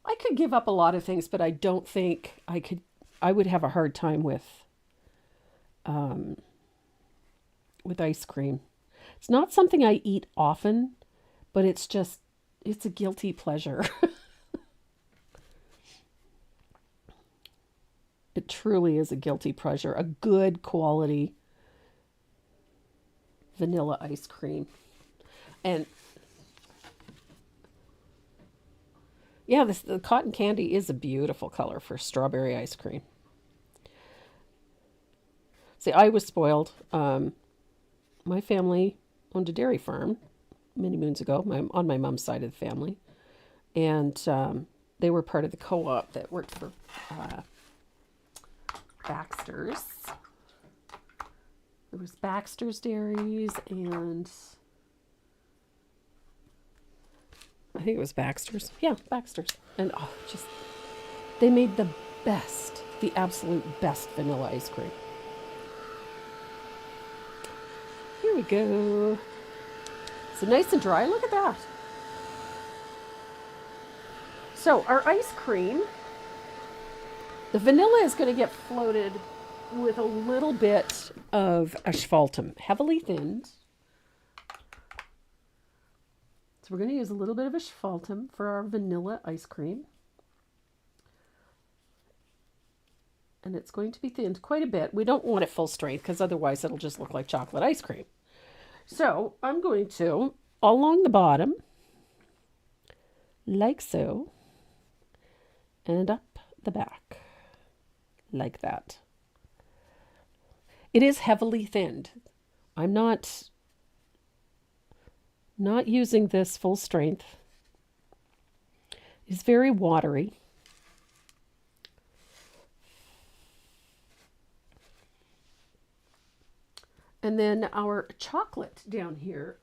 I could give up a lot of things, but I don't think I could. I would have a hard time with ice cream. It's not something I eat often, but it's a guilty pleasure. It truly is a guilty pleasure. A good quality vanilla ice cream. And yeah, the cotton candy is a beautiful color for strawberry ice cream. See, I was spoiled. My family owned a dairy farm many moons ago, on my mom's side of the family. And they were part of the co-op that worked for Baxter's. There was Baxter's Dairies and I think it was Baxter's. Yeah, Baxter's. And they made the absolute best vanilla ice cream. Here we go. So nice and dry. Look at that. So our ice cream, the vanilla is going to get floated with a little bit of asphaltum, heavily thinned. So we're going to use a little bit of asphaltum for our vanilla ice cream. And it's going to be thinned quite a bit. We don't want it full strength because otherwise it'll just look like chocolate ice cream. So I'm going to, along the bottom, like so, and up the back, like that. It is heavily thinned. I'm not using this full strength. It's very watery. And then our chocolate down here,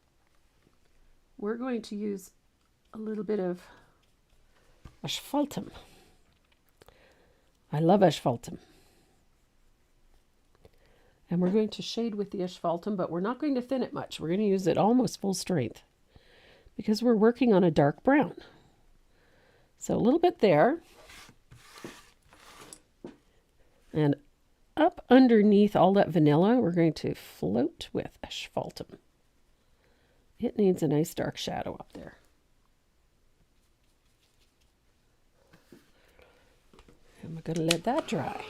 we're going to use a little bit of asphaltum. I love asphaltum. And we're going to shade with the asphaltum, but we're not going to thin it much. We're going to use it almost full strength because we're working on a dark brown. So a little bit there. And up underneath all that vanilla, we're going to float with asphaltum. It needs a nice dark shadow up there. And we're going to let that dry.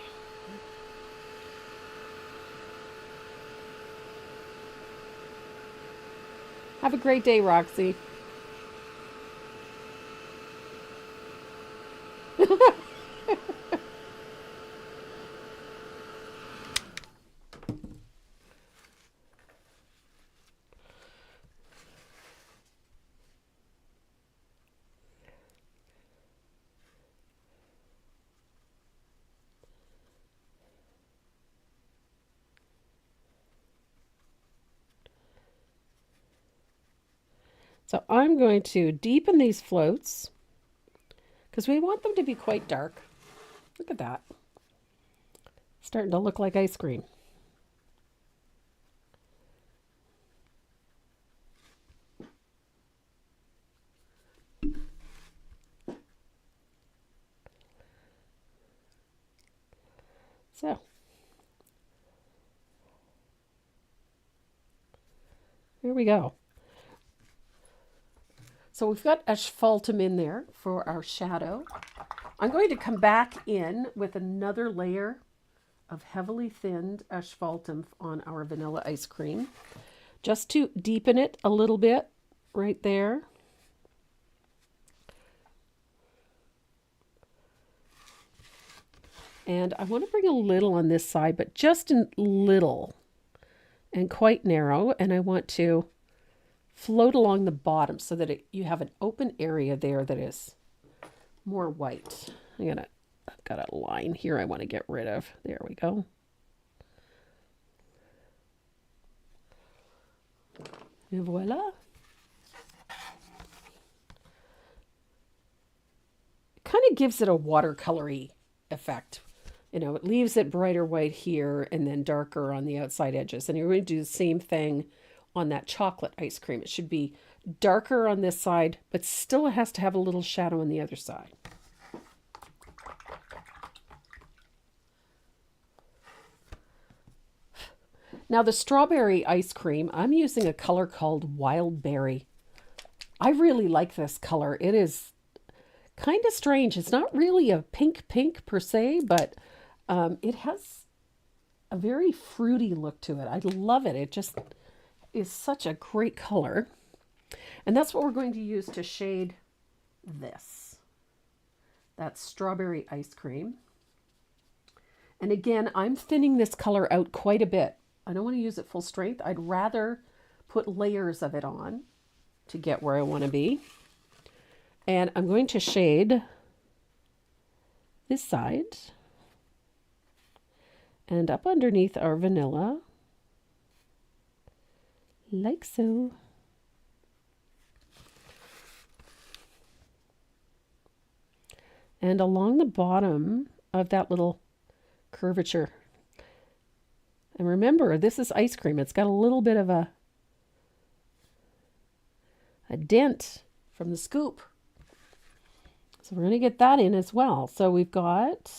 Have a great day, Roxy. So I'm going to deepen these floats because we want them to be quite dark. Look at that. Starting to look like ice cream. So here we go. So we've got asphaltum in there for our shadow. I'm going to come back in with another layer of heavily thinned asphaltum on our vanilla ice cream, just to deepen it a little bit right there. And I want to bring a little on this side, but just a little and quite narrow. And I want to float along the bottom so that you have an open area there that is more white. I've got a line here I want to get rid of. There we go. And voila. It kind of gives it a watercolory effect. You know, it leaves it brighter white here and then darker on the outside edges. And you're going to do the same thing on that chocolate ice cream. It should be darker on this side, but still it has to have a little shadow on the other side. Now the strawberry ice cream, I'm using a color called Wild Berry. I really like this color. It is kind of strange. It's not really a pink per se, but it has a very fruity look to it. I love it. It just is such a great color. And that's what we're going to use to shade this. That's strawberry ice cream. And again, I'm thinning this color out quite a bit. I don't want to use it full strength. I'd rather put layers of it on to get where I want to be. And I'm going to shade this side and up underneath our vanilla, like so. And along the bottom of that little curvature. And remember, this is ice cream. It's got a little bit of a dent from the scoop. So we're going to get that in as well. So we've got,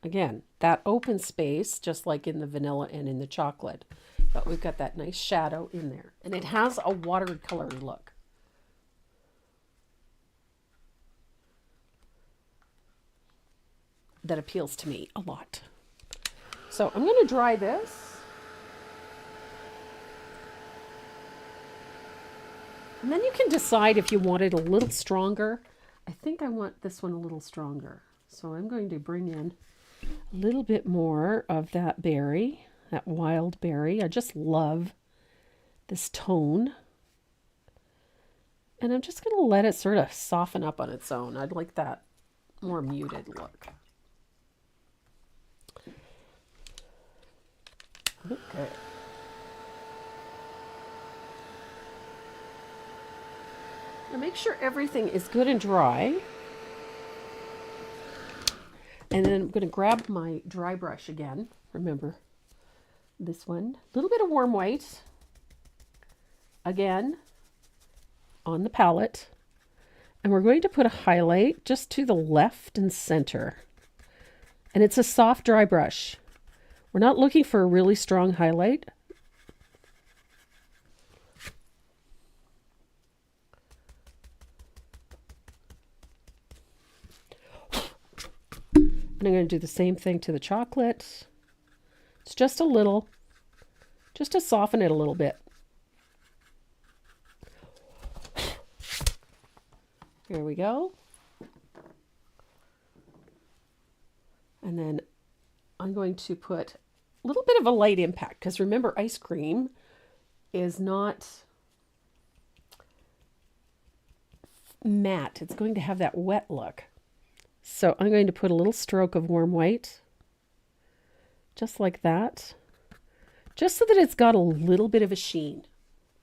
again, that open space, just like in the vanilla and in the chocolate. But we've got that nice shadow in there. And it has a watercolor look. That appeals to me a lot. So I'm going to dry this. And then you can decide if you want it a little stronger. I think I want this one a little stronger. So I'm going to bring in a little bit more of that berry, that wild berry. I just love this tone. And I'm just going to let it sort of soften up on its own. I'd like that more muted look. Okay. Now make sure everything is good and dry. And then I'm going to grab my dry brush again. Remember this one. A little bit of warm white. Again, on the palette. And we're going to put a highlight just to the left and center And it's a soft, dry brush. We're not looking for a really strong highlight. And I'm going to do the same thing to the chocolate. It's just a little, just to soften it a little bit. Here we go. And then I'm going to put a little bit of a light impact, because remember, ice cream is not matte. It's going to have that wet look. So I'm going to put a little stroke of warm white, just like that, just so that it's got a little bit of a sheen,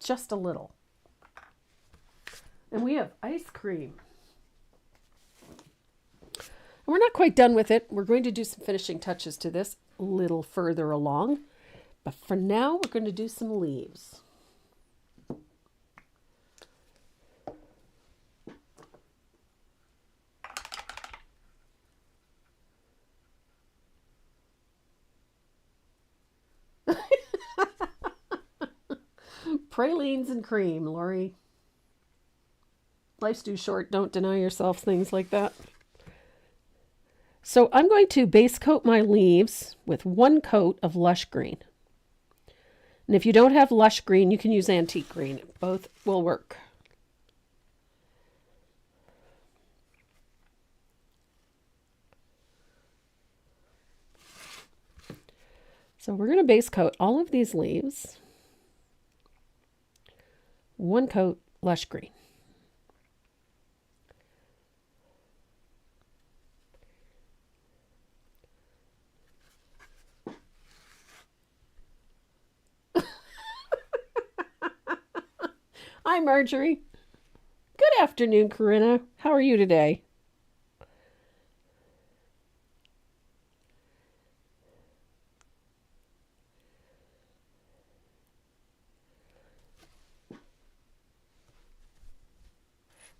just a little. And we have ice cream. And we're not quite done with it. We're going to do some finishing touches to this a little further along. But for now, we're going to do some leaves. Pralines and cream, Lori. Life's too short. Don't deny yourself things like that. So I'm going to base coat my leaves with 1 coat of lush green. And if you don't have lush green, you can use antique green. Both will work. So we're going to base coat all of these leaves. 1 coat lush green. Hi, Marjorie. Good afternoon, Corinna. How are you today?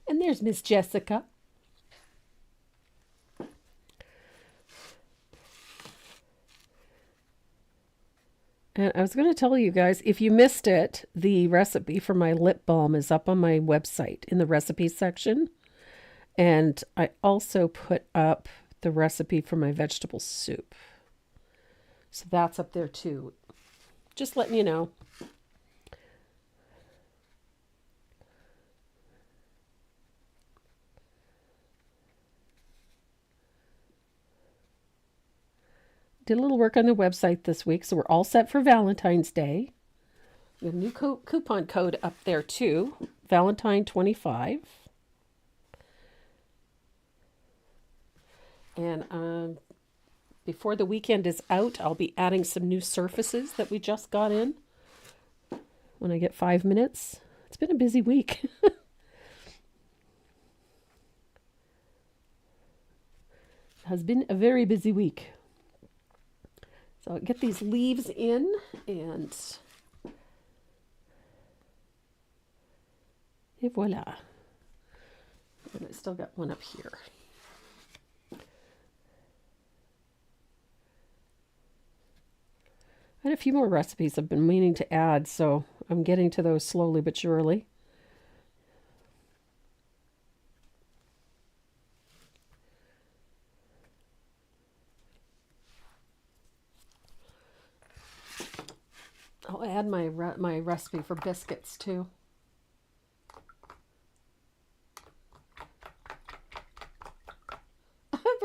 And there's Miss Jessica. And I was going to tell you guys, if you missed it, the recipe for my lip balm is up on my website in the recipe section. And I also put up the recipe for my vegetable soup. So that's up there too. Just letting you know. Did a little work on the website this week, so we're all set for Valentine's Day. We have a new coupon code up there too, Valentine25. And before the weekend is out, I'll be adding some new surfaces that we just got in when I get 5 minutes. It's been a busy week. Has been a very busy week. So I'll get these leaves in, and voila. And I still got one up here. I had a few more recipes I've been meaning to add, so I'm getting to those slowly but surely. I'll add my recipe for biscuits too.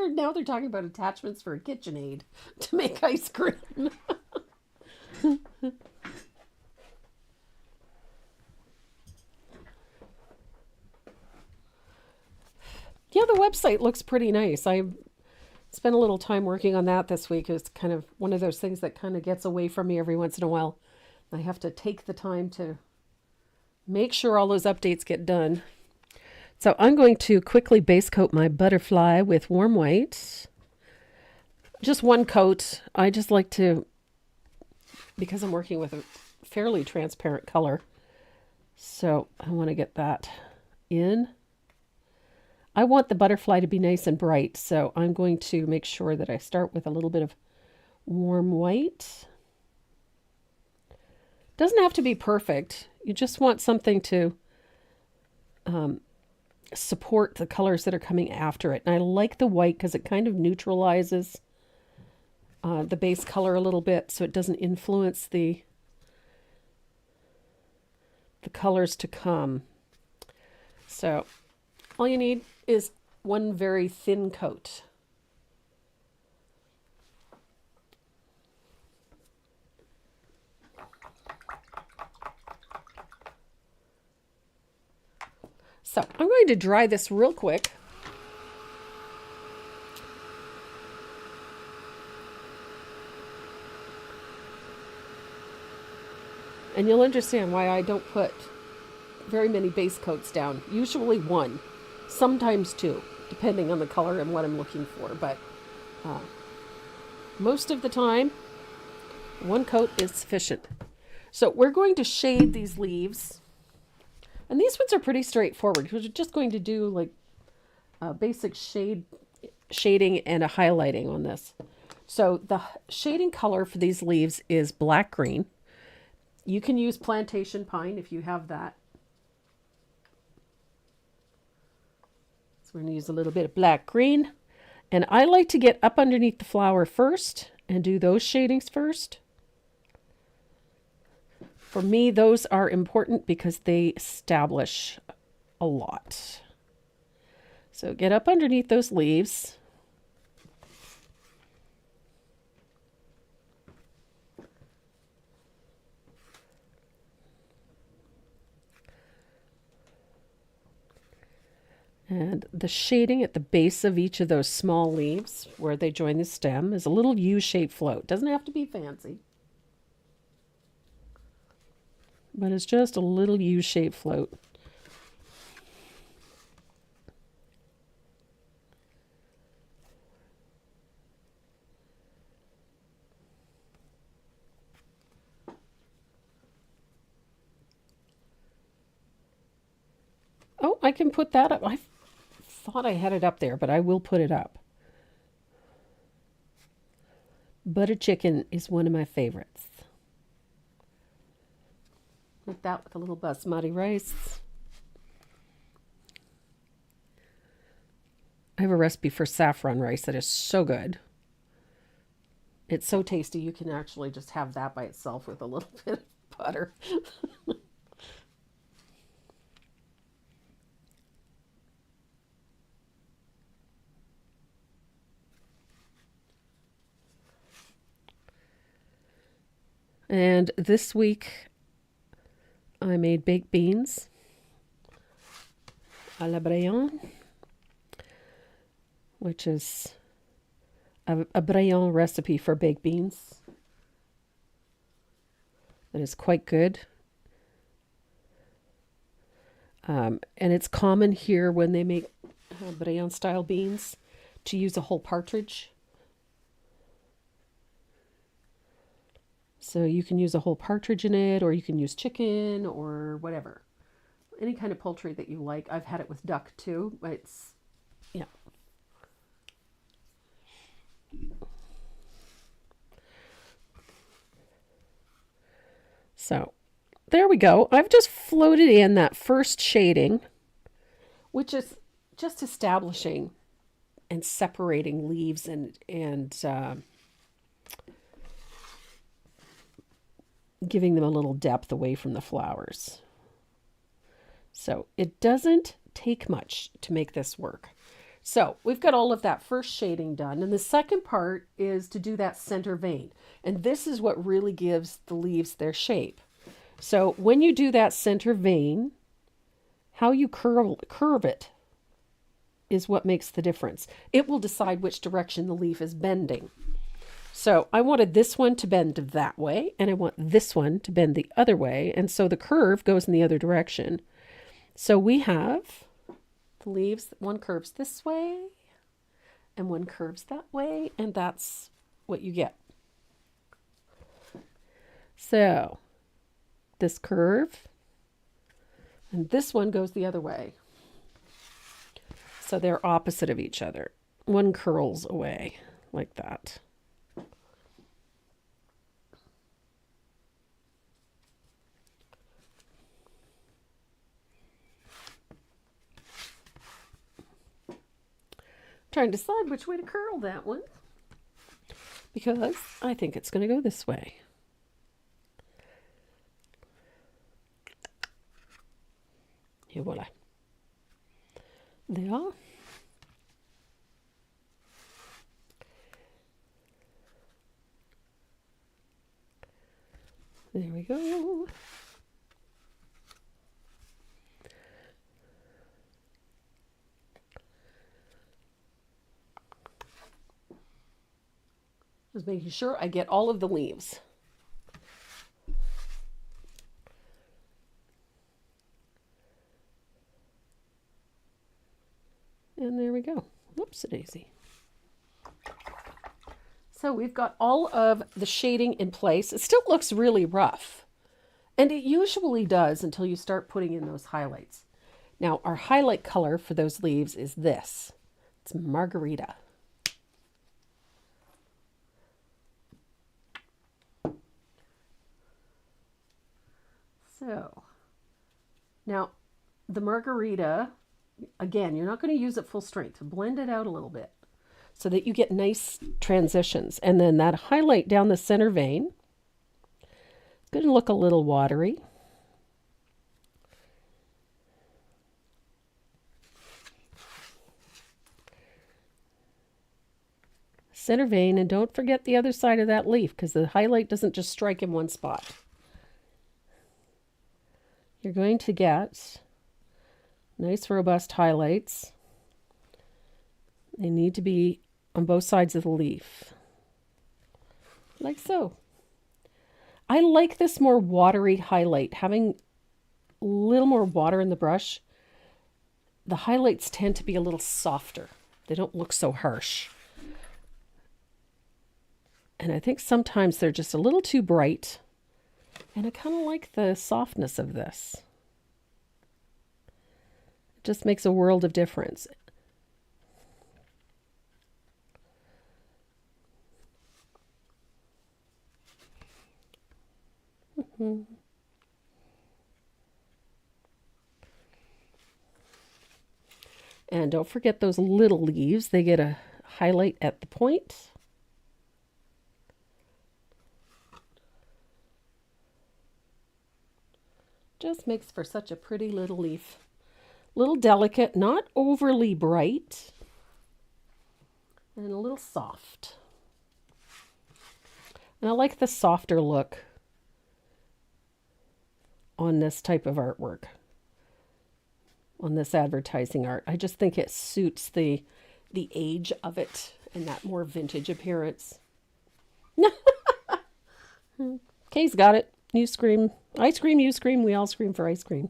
Now they're talking about attachments for a KitchenAid to make ice cream. Yeah, the website looks pretty nice. I spent a little time working on that this week. It's kind of one of those things that kind of gets away from me every once in a while. I have to take the time to make sure all those updates get done. So I'm going to quickly base coat my butterfly with warm white. Just 1 coat. I just like to, because I'm working with a fairly transparent color, so I want to get that in. I want the butterfly to be nice and bright, so I'm going to make sure that I start with a little bit of warm white. Doesn't have to be perfect. You just want something to support the colors that are coming after it. And I like the white because it kind of neutralizes the base color a little bit, so it doesn't influence the colors to come. So all you need is one very thin coat. So I'm going to dry this real quick. And you'll understand why I don't put very many base coats down. Usually one, sometimes two, depending on the color and what I'm looking for. But most of the time, one coat is sufficient. So we're going to shade these leaves. And these ones are pretty straightforward. We're just going to do like a basic shading and a highlighting on this. So the shading color for these leaves is black green. You can use plantation pine if you have that. So we're going to use a little bit of black green. And I like to get up underneath the flower first and do those shadings first. For me, those are important because they establish a lot. So get up underneath those leaves. And the shading at the base of each of those small leaves where they join the stem is a little U-shaped float. Doesn't have to be fancy, but it's just a little U-shaped float. Oh, I can put that up. I thought I had it up there, but I will put it up. Butter chicken is one of my favorites. Like that with a little basmati rice. I have a recipe for saffron rice that is so good. It's so tasty you can actually just have that by itself with a little bit of butter. And this week I made baked beans à la Braillon, which is a Braillon recipe for baked beans that is quite good. And it's common here when they make Braillon style beans to use a whole partridge. So you can use a whole partridge in it, or you can use chicken or whatever. Any kind of poultry that you like. I've had it with duck too, but it's, yeah. So there we go. I've just floated in that first shading, which is just establishing and separating leaves and giving them a little depth away from the flowers. So it doesn't take much to make this work. So we've got all of that first shading done. And the second part is to do that center vein. And this is what really gives the leaves their shape. So when you do that center vein, how you curve it is what makes the difference. It will decide which direction the leaf is bending. So I wanted this one to bend that way, and I want this one to bend the other way. And so the curve goes in the other direction. So we have the leaves, one curves this way, and one curves that way, and that's what you get. So this curve, and this one goes the other way. So they're opposite of each other. One curls away like that. Trying to decide which way to curl that one, because I think it's going to go this way. Et voila. There. There we go. Just making sure I get all of the leaves. And there we go. Whoops-a-daisy. So we've got all of the shading in place. It still looks really rough. And it usually does until you start putting in those highlights. Now, our highlight color for those leaves is this. It's Margarita. So, now the Margarita, again, you're not going to use it full strength. Blend it out a little bit so that you get nice transitions. And then that highlight down the center vein, it's going to look a little watery. Center vein, and don't forget the other side of that leaf, because the highlight doesn't just strike in one spot. You're going to get nice robust highlights. They need to be on both sides of the leaf, like so. I like this more watery highlight. Having a little more water in the brush, the highlights tend to be a little softer. They don't look so harsh. And I think sometimes they're just a little too bright. And I kind of like the softness of this. It just makes a world of difference. And don't forget those little leaves. They get a highlight at the point. Just makes for such a pretty little leaf. Little delicate, not overly bright, and a little soft. And I like the softer look on this type of artwork, on this advertising art. I just think it suits the age of it and that more vintage appearance. Kay's got it. You scream. I scream, you scream, we all scream for ice cream.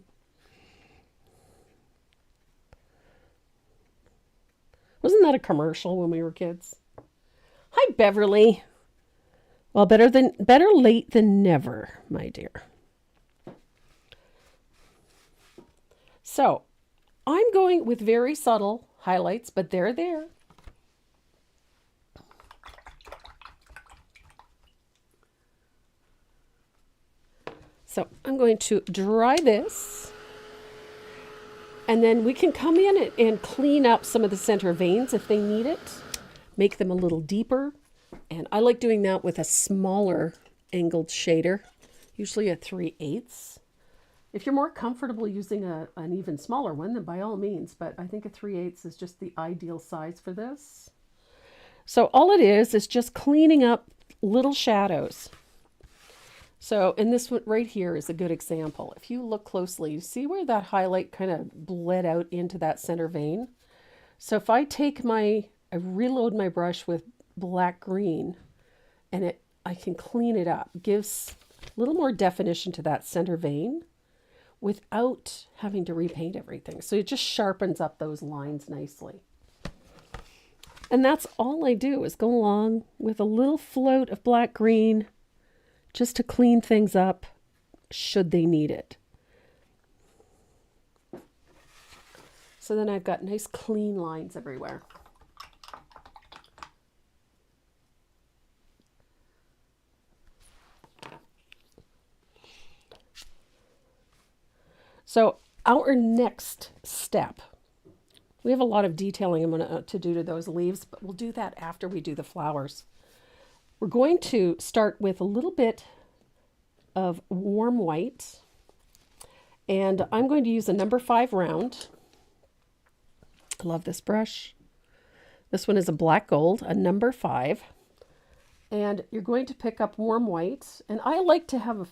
Wasn't that a commercial when we were kids? Hi, Beverly. Well, better late than never, my dear. So, I'm going with very subtle highlights, but they're there. So I'm going to dry this, and then we can come in and clean up some of the center veins if they need it, make them a little deeper. And I like doing that with a smaller angled shader, usually a 3/8. If you're more comfortable using an even smaller one, then by all means, but I think a 3/8 is just the ideal size for this. So all it is just cleaning up little shadows. So, and this one right here is a good example. If you look closely, you see where that highlight kind of bled out into that center vein. So if I reload my brush with black green, and I can clean it up, gives a little more definition to that center vein without having to repaint everything. So it just sharpens up those lines nicely. And that's all I do, is go along with a little float of black green, just to clean things up should they need it. So then I've got nice clean lines everywhere. So our next step, we have a lot of detailing I'm going to do to those leaves, but we'll do that after we do the flowers. We're going to start with a little bit of warm white, and I'm going to use a number 5 round. I love this brush. This one is a black gold, a number 5. And you're going to pick up warm white, and I like to have a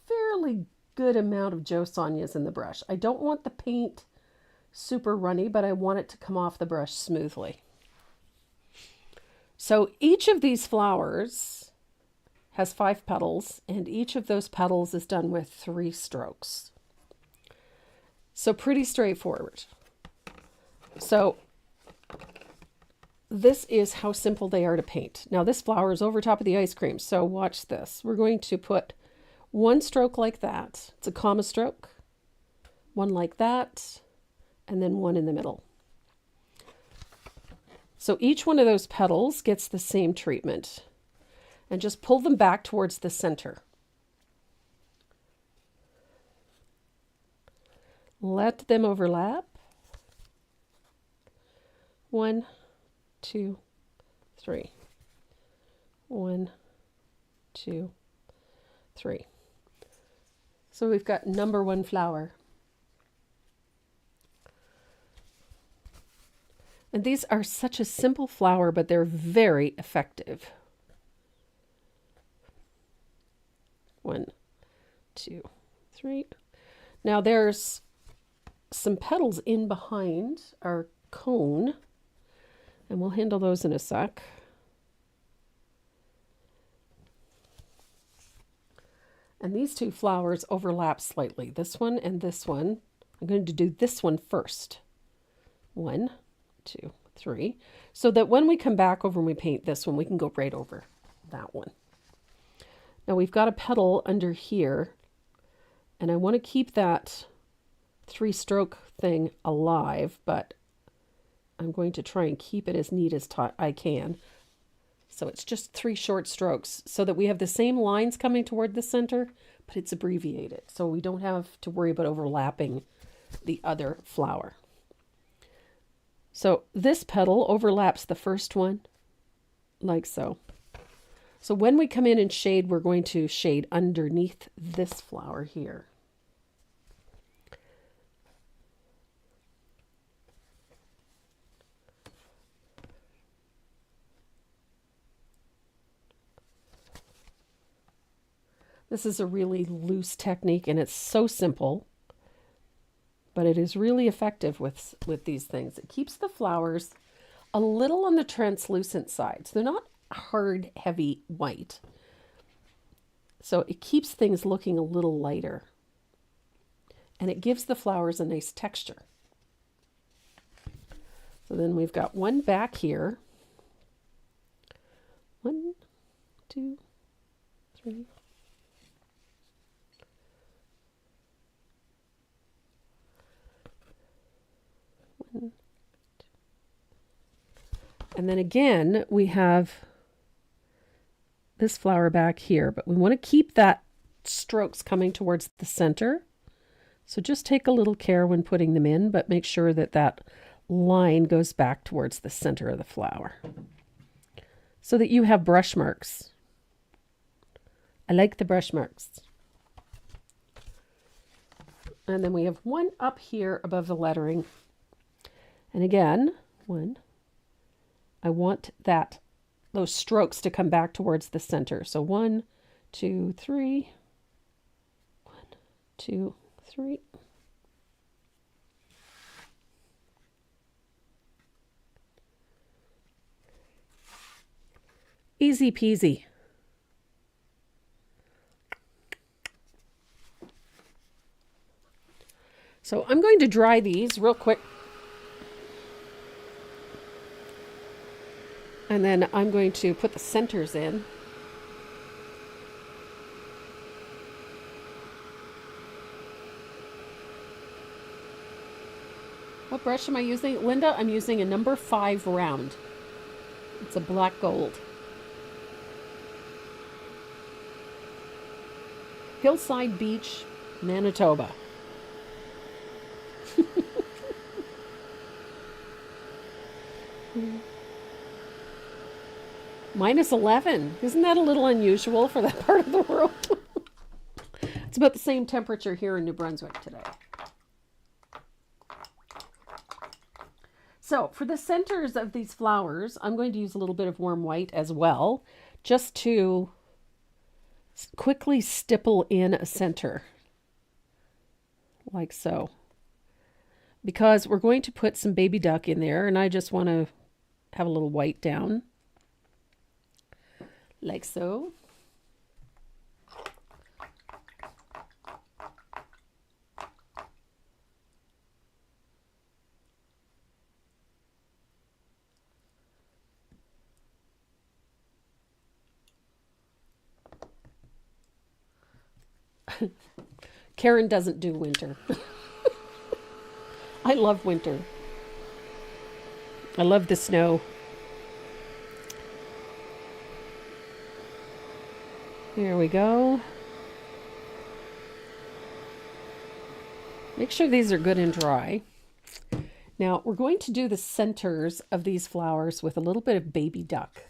fairly good amount of Jo Sonja's in the brush. I don't want the paint super runny, but I want it to come off the brush smoothly. So each of these flowers has 5 petals, and each of those petals is done with 3 strokes. So pretty straightforward. So this is how simple they are to paint. Now this flower is over top of the ice cream, so watch this. We're going to put 1 stroke like that. It's a comma stroke. 1 like that, and then 1 in the middle. So each one of those petals gets the same treatment. And just pull them back towards the center. Let them overlap. 1, 2, 3. 1, 2, 3. So we've got number 1 flower. And these are such a simple flower, but they're very effective. 1, 2, 3. Now there's some petals in behind our cone, and we'll handle those in a sec. And these 2 flowers overlap slightly. This one and this one. I'm going to do this one first. 1, 2, 3. So that when we come back over and we paint this one, we can go right over that one. Now we've got a petal under here, and I want to keep that 3-stroke thing alive, but I'm going to try and keep it as neat as I can. So it's just 3 short strokes so that we have the same lines coming toward the center, but it's abbreviated, so we don't have to worry about overlapping the other flower. So this petal overlaps the first one, like so. So when we come in and shade, we're going to shade underneath this flower here. This is a really loose technique, and it's so simple, but it is really effective with these things. It keeps the flowers a little on the translucent side. So they're not hard, heavy white. So it keeps things looking a little lighter. And it gives the flowers a nice texture. So then we've got one back here. 1, 2, 3. And then again, we have this flower back here, but we want to keep that strokes coming towards the center. So just take a little care when putting them in, but make sure that that line goes back towards the center of the flower so that you have brush marks. I like the brush marks. And then we have one up here above the lettering. And again, 1. I want those strokes to come back towards the center. So 1, 2, 3. 1, 2, 3. Easy peasy. So I'm going to dry these real quick. And then I'm going to put the centers in. What brush am I using? Linda, I'm using a number 5 round. It's a black gold. Hillside Beach, Manitoba. -11. Isn't that a little unusual for that part of the world? It's about the same temperature here in New Brunswick today. So for the centers of these flowers, I'm going to use a little bit of warm white as well, just to quickly stipple in a center, like so. Because we're going to put some baby duck in there, and I just want to have a little white down, like so. Karen doesn't do winter. I love winter. I love the snow. There we go. Make sure these are good and dry. Now we're going to do the centers of these flowers with a little bit of baby duck.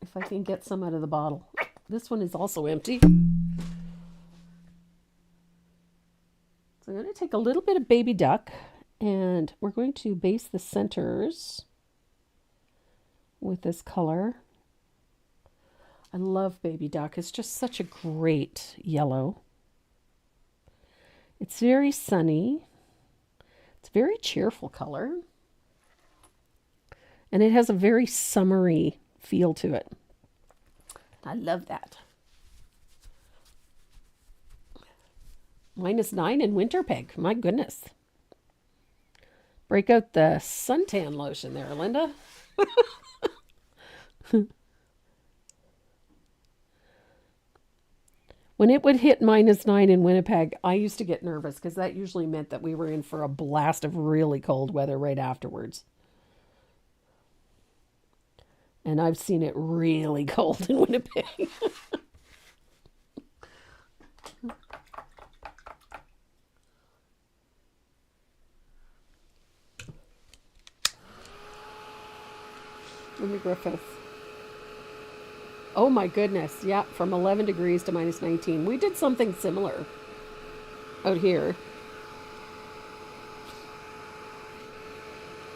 If I can get some out of the bottle. This one is also empty. So I'm going to take a little bit of baby duck, and we're going to base the centers with this color. I love baby duck. It's just such a great yellow. It's very sunny. It's a very cheerful color. And it has a very summery feel to it. I love that. -9 in winter peg. My goodness. Break out the suntan lotion there, Linda. When it would hit -9 in Winnipeg, I used to get nervous because that usually meant that we were in for a blast of really cold weather right afterwards. And I've seen it really cold in Winnipeg. Linda Griffith. Oh my goodness. Yeah, from 11 degrees to -19. We did something similar out here.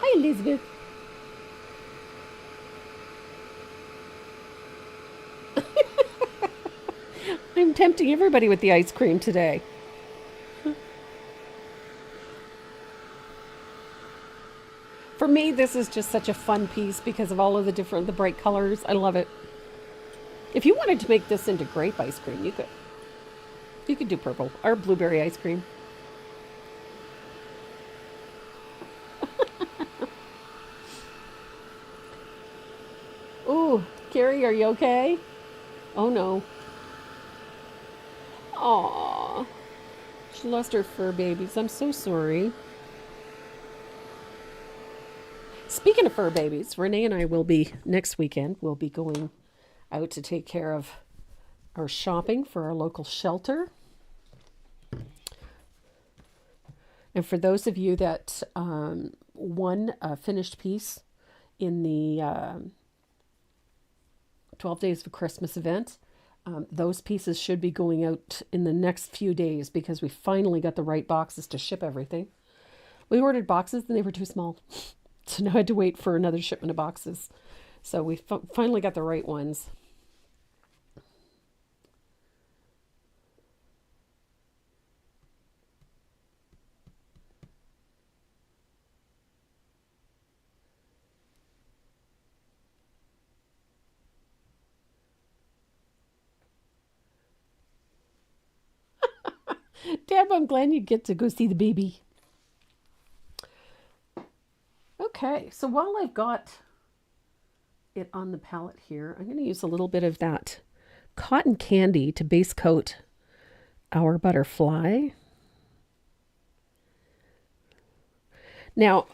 Hi, Elizabeth. I'm tempting everybody with the ice cream today. For me, this is just such a fun piece because of all of the bright colors. I love it. If you wanted to make this into grape ice cream, you could. You could do purple or blueberry ice cream. Ooh, Carrie, are you okay? Oh no. Aw. She lost her fur babies. I'm so sorry. Speaking of fur babies, Renee and I will be, next weekend, we'll be going out to take care of our shopping for our local shelter. And for those of you that won a finished piece in the 12 Days of Christmas event, those pieces should be going out in the next few days because we finally got the right boxes to ship everything. We ordered boxes and they were too small. So now I had to wait for another shipment of boxes. So we finally got the right ones. Deb, I'm glad you get to go see the baby. Okay, so while I've got it on the palette here, I'm going to use a little bit of that cotton candy to base coat our butterfly. Now,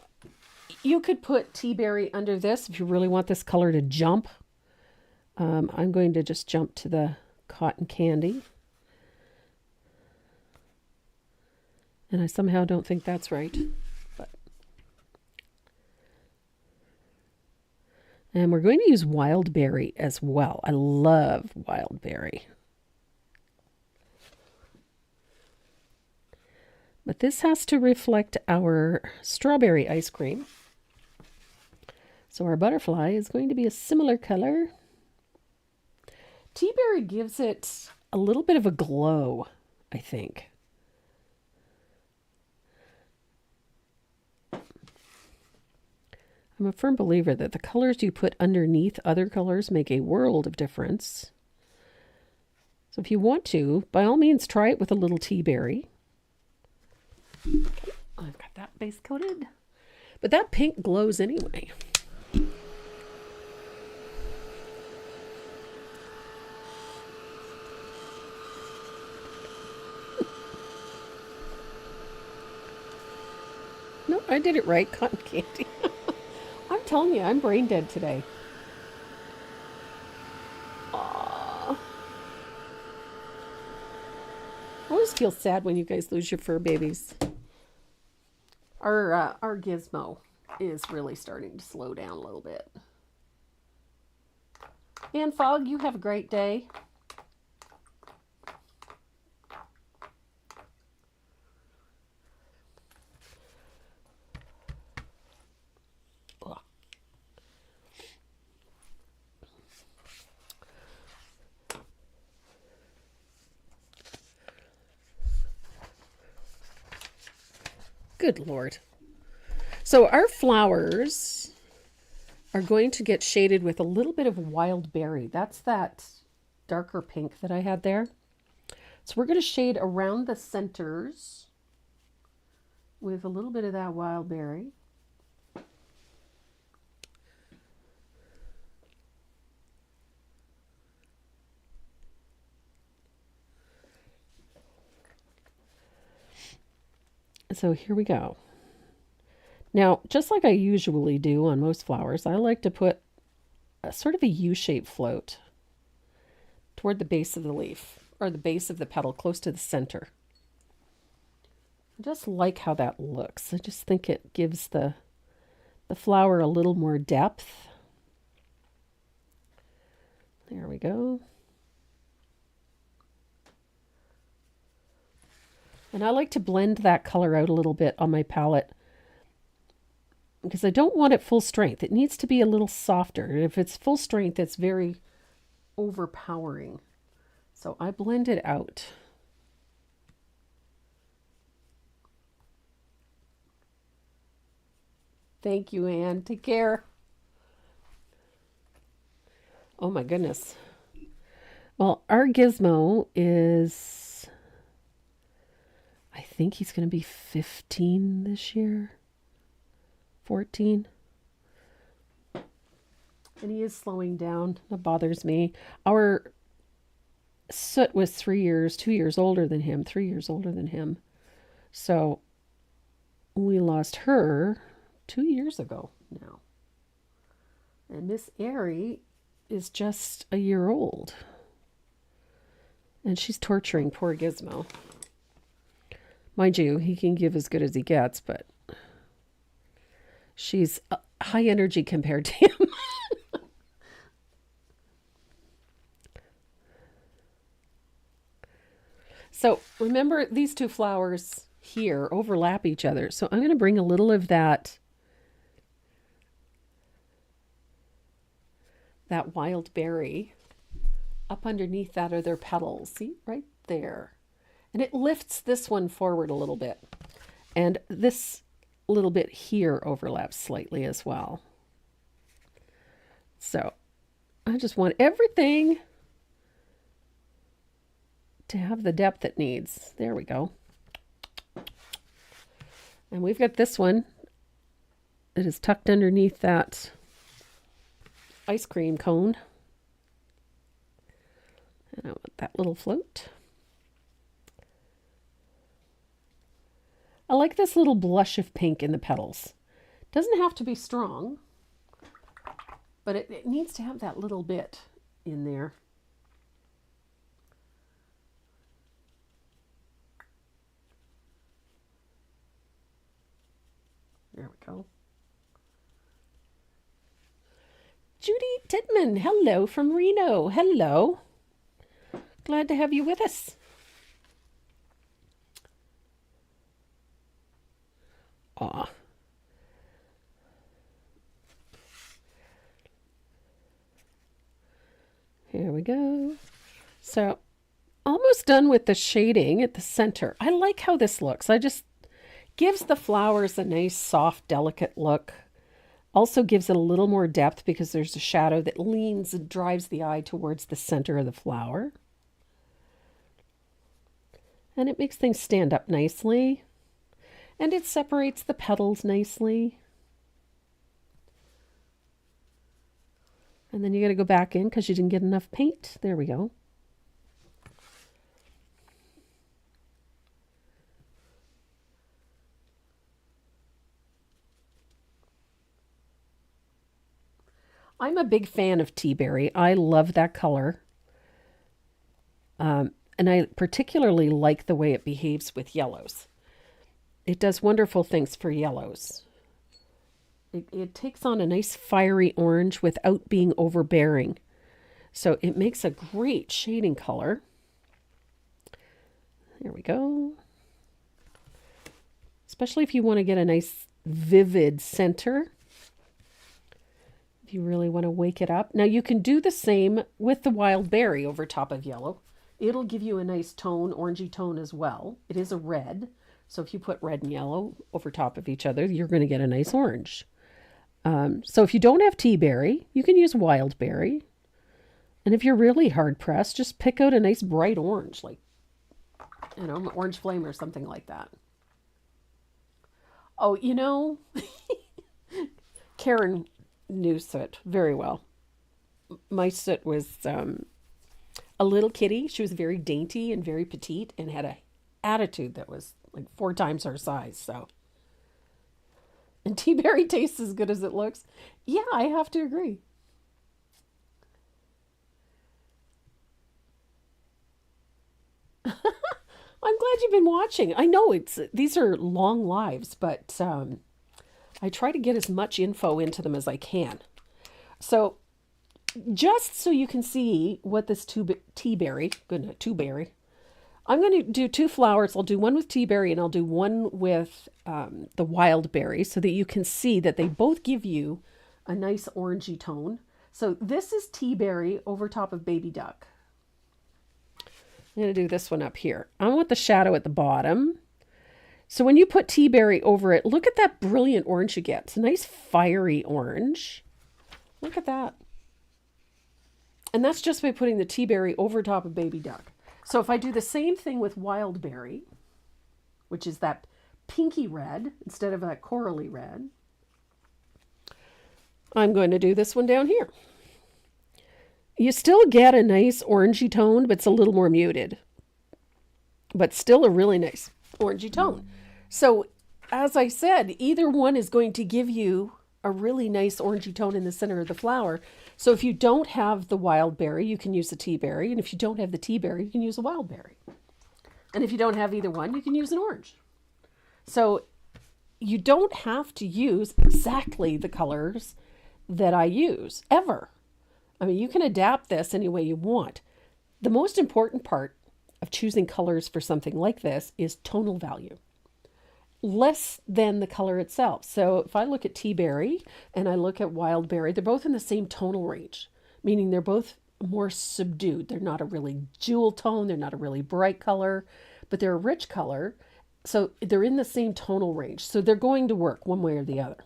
you could put tea berry under this if you really want this color to jump. I'm going to just jump to the cotton candy. And I somehow don't think that's right. And we're going to use wild berry as well. I love wild berry. But this has to reflect our strawberry ice cream. So our butterfly is going to be a similar color. Tea berry gives it a little bit of a glow, I think. I'm a firm believer that the colors you put underneath other colors make a world of difference. So if you want to, by all means, try it with a little tea berry. Okay, I've got that base coated. But that pink glows anyway. No, I did it right. Cotton candy. I'm telling you, I'm brain dead today. Aww. I always feel sad when you guys lose your fur babies. Our gizmo is really starting to slow down a little bit. And Fog, you have a great day. Good Lord. So our flowers are going to get shaded with a little bit of wild berry. That's that darker pink that I had there. So we're going to shade around the centers with a little bit of that wild berry. So here we go. Now, just like I usually do on most flowers, I like to put a sort of a U-shaped float toward the base of the leaf, or the base of the petal, close to the center. I just like how that looks. I just think it gives the flower a little more depth. There we go. And I like to blend that color out a little bit on my palette because I don't want it full strength. It needs to be a little softer. If it's full strength, it's very overpowering. So I blend it out. Thank you, Anne. Take care. Oh my goodness. Well, our gizmo is, I think he's going to be 15 this year. 14. And he is slowing down. That bothers me. Our Soot was 2 years older than him, 3 years older than him. So we lost her 2 years ago now. And Miss Airy is just a year old. And she's torturing poor Gizmo. Mind you, he can give as good as he gets, but she's high energy compared to him. So remember, these two flowers here overlap each other. So I'm going to bring a little of that wild berry up underneath that other petal. See, right there. And it lifts this one forward a little bit. And this little bit here overlaps slightly as well. So I just want everything to have the depth it needs. There we go. And we've got this one that is tucked underneath that ice cream cone. And I want that little float. I like this little blush of pink in the petals. Doesn't have to be strong, but it needs to have that little bit in there. There we go. Judy Titman, hello from Reno. Hello. Glad to have you with us. Aw. Here we go. So, almost done with the shading at the center. I like how this looks. I just gives the flowers a nice, soft, delicate look. Also gives it a little more depth because there's a shadow that leans and drives the eye towards the center of the flower. And it makes things stand up nicely. And it separates the petals nicely. And then you got to go back in because you didn't get enough paint. There we go. I'm a big fan of tea berry. I love that color. And I particularly like the way it behaves with yellows. It does wonderful things for yellows. It takes on a nice fiery orange without being overbearing. So it makes a great shading color. There we go. Especially if you want to get a nice vivid center. If you really want to wake it up. Now you can do the same with the wild berry over top of yellow. It'll give you a nice tone, orangey tone as well. It is a red. So if you put red and yellow over top of each other, you're going to get a nice orange. So if you don't have tea berry, you can use wild berry. And if you're really hard pressed, just pick out a nice bright orange, like, you know, orange flame or something like that. Oh, you know, Karen knew soot very well. My soot was a little kitty. She was very dainty and very petite and had a attitude that was like 4 times her size. So, and tea berry tastes as good as it looks. Yeah, I have to agree. I'm glad you've been watching. I know these are long lives, but I try to get as much info into them as I can. So just so you can see what this tea berry, I'm going to do 2 flowers. I'll do one with tea berry and I'll do one with the wild berry so that you can see that they both give you a nice orangey tone. So this is tea berry over top of baby duck. I'm going to do this one up here. I want the shadow at the bottom. So when you put tea berry over it, look at that brilliant orange you get. It's a nice fiery orange. Look at that. And that's just by putting the tea berry over top of baby duck. So if I do the same thing with wild berry, which is that pinky red instead of that corally red, I'm going to do this one down here. You still get a nice orangey tone, but it's a little more muted. But still a really nice orangey tone. So as I said, either one is going to give you a really nice orangey tone in the center of the flower. So if you don't have the wild berry, you can use the tea berry. And if you don't have the tea berry, you can use a wild berry. And if you don't have either one, you can use an orange. So you don't have to use exactly the colors that I use, ever. I mean, you can adapt this any way you want. The most important part of choosing colors for something like this is tonal value, less than the color itself. So if I look at tea berry and I look at wild berry, they're both in the same tonal range, meaning they're both more subdued. They're not a really jewel tone. They're not a really bright color, but they're a rich color. So they're in the same tonal range. So they're going to work one way or the other.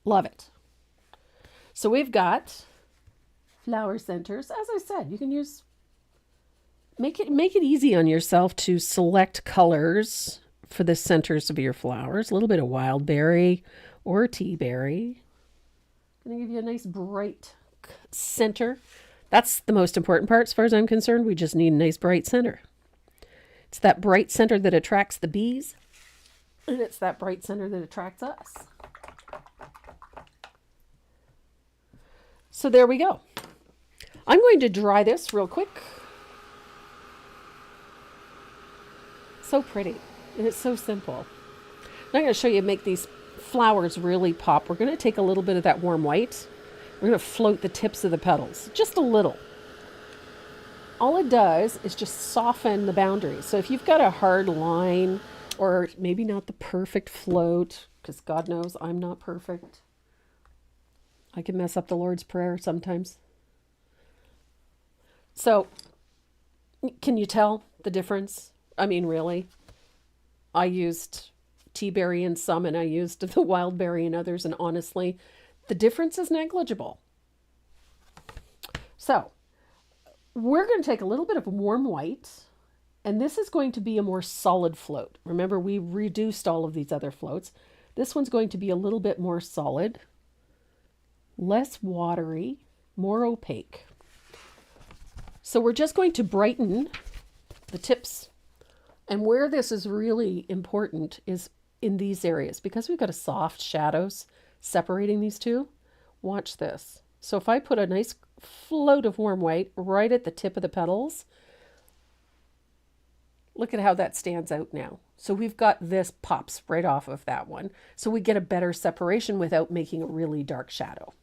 Love it. So we've got flower centers. As I said, you can use, make it easy on yourself to select colors for the centers of your flowers. A little bit of wild berry or tea berry. Going to give you a nice bright center. That's the most important part as far as I'm concerned. We just need a nice bright center. It's that bright center that attracts the bees, and it's that bright center that attracts us. So there we go. I'm going to dry this real quick. So pretty, and it's so simple. Now I'm going to show you make these flowers really pop. We're going to take a little bit of that warm white. We're going to float the tips of the petals, just a little. All it does is just soften the boundaries. So if you've got a hard line, or maybe not the perfect float, because God knows I'm not perfect. I can mess up the Lord's Prayer sometimes. So, can you tell the difference? I mean, really? I used tea berry in some, and I used the wild berry in others, and honestly, the difference is negligible. So, we're going to take a little bit of warm white, and this is going to be a more solid float. Remember, we reduced all of these other floats. This one's going to be a little bit more solid, less watery, more opaque. So we're just going to brighten the tips. And where this is really important is in these areas, because we've got a soft shadows separating these two. Watch this. So if I put a nice float of warm white right at the tip of the petals, look at how that stands out now. So we've got this pops right off of that one. So we get a better separation without making a really dark shadow.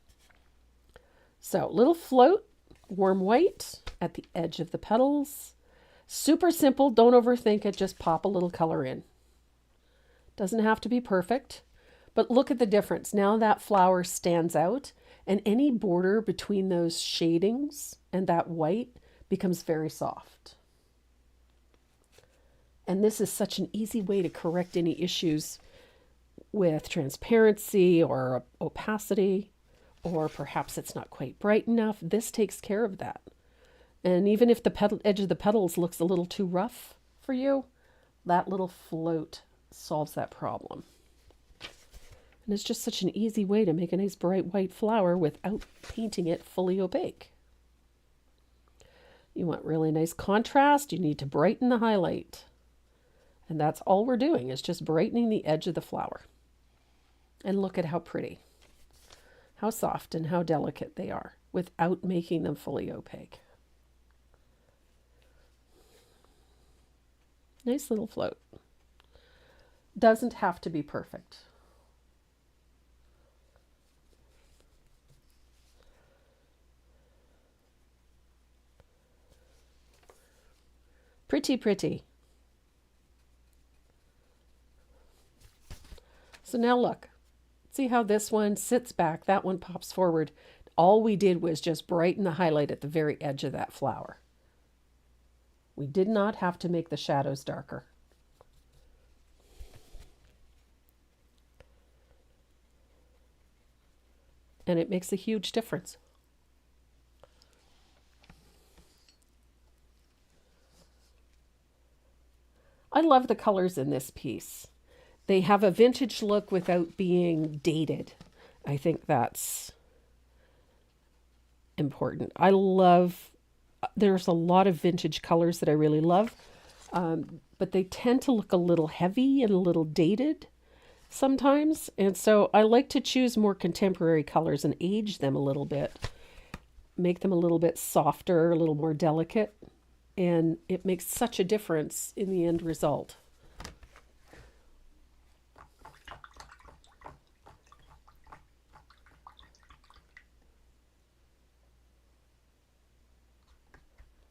So little float, warm white at the edge of the petals. Super simple. Don't overthink it. Just pop a little color in. Doesn't have to be perfect, but look at the difference. Now that flower stands out, and any border between those shadings and that white becomes very soft. And this is such an easy way to correct any issues with transparency or opacity, or perhaps it's not quite bright enough. This takes care of that. And even if the edge of the petals looks a little too rough for you, that little float solves that problem. And it's just such an easy way to make a nice bright white flower without painting it fully opaque. You want really nice contrast, you need to brighten the highlight. And that's all we're doing, is just brightening the edge of the flower. And look at how pretty, how soft and how delicate they are without making them fully opaque. Nice little float. Doesn't have to be perfect. Pretty, pretty. So now look, see how this one sits back, that one pops forward. All we did was just brighten the highlight at the very edge of that flower. We did not have to make the shadows darker. And it makes a huge difference. I love the colors in this piece. They have a vintage look without being dated. I think that's important. There's a lot of vintage colors that I really love, but they tend to look a little heavy and a little dated sometimes. And so I like to choose more contemporary colors and age them a little bit, make them a little bit softer, a little more delicate. And it makes such a difference in the end result.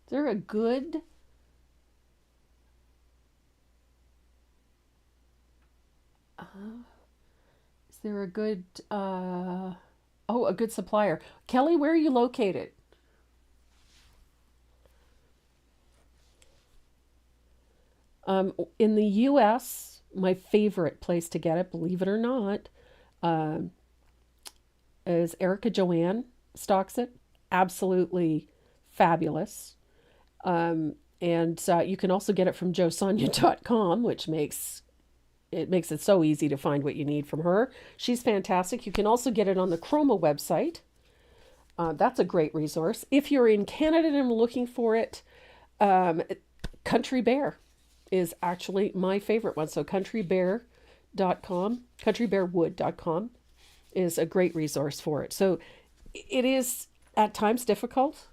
Is there a good a good supplier? Kelly, where are you located? In the U.S., my favorite place to get it, believe it or not, is Erica Joanne stocks it. Absolutely fabulous. And you can also get it from josonia.com, which makes it so easy to find what you need from her. She's fantastic. You can also get it on the Chroma website. That's a great resource. If you're in Canada and looking for it, Country Bear is actually my favorite one. So countrybearwood.com is a great resource for it. So it is at times difficult.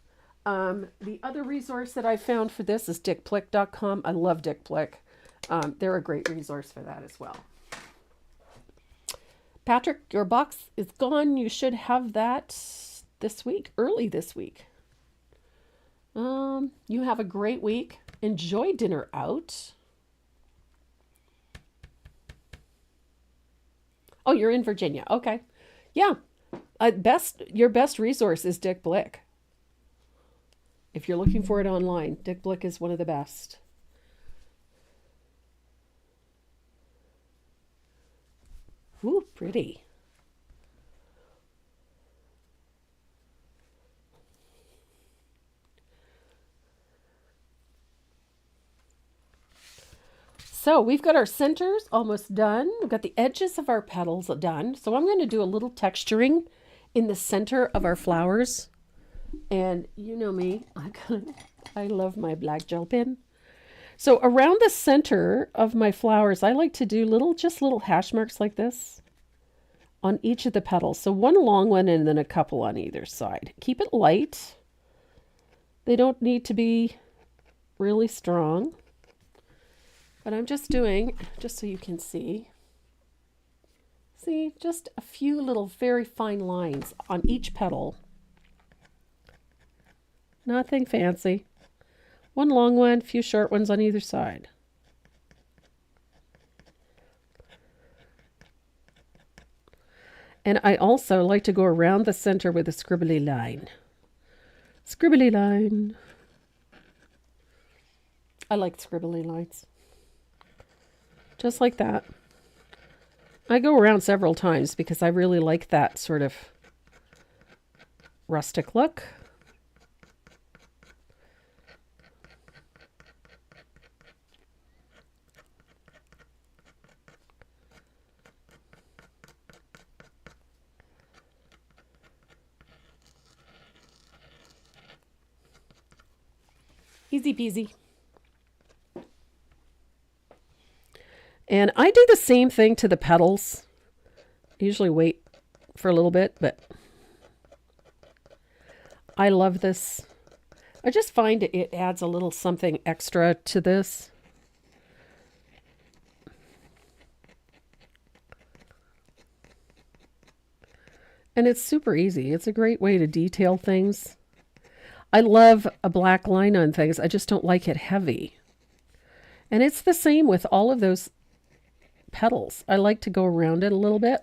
The other resource that I found for this is dickplick.com. I love dickplick. They're a great resource for that as well. Patrick, your box is gone. You should have that this week, early this week. You have a great week. Enjoy dinner out. Oh, you're in Virginia. Okay. Yeah. Your best resource is Dick Blick. If you're looking for it online, Dick Blick is one of the best. Ooh, pretty. So we've got our centers almost done. We've got the edges of our petals done. So I'm going to do a little texturing in the center of our flowers. And you know me, I love my black gel pen. So around the center of my flowers, I like to do just little hash marks like this on each of the petals. So one long one and then a couple on either side. Keep it light. They don't need to be really strong. But I'm just doing, just so you can see, just a few little very fine lines on each petal. Nothing fancy. One long one, a few short ones on either side. And I also like to go around the center with a scribbly line. Scribbly line. I like scribbly lines. Just like that. I go around several times because I really like that sort of rustic look. Easy peasy. And I do the same thing to the petals. I usually wait for a little bit, but I love this. I just find it adds a little something extra to this. And it's super easy. It's a great way to detail things. I love a black line on things. I just don't like it heavy. And it's the same with all of those petals. I like to go around it a little bit.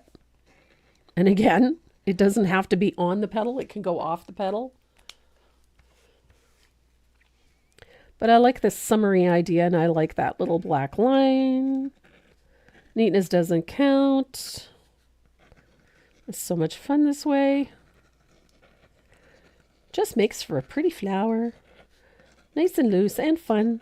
And again, it doesn't have to be on the petal. It can go off the petal. But I like this summery idea, and I like that little black line. Neatness doesn't count. It's so much fun this way. Just makes for a pretty flower. Nice and loose and fun.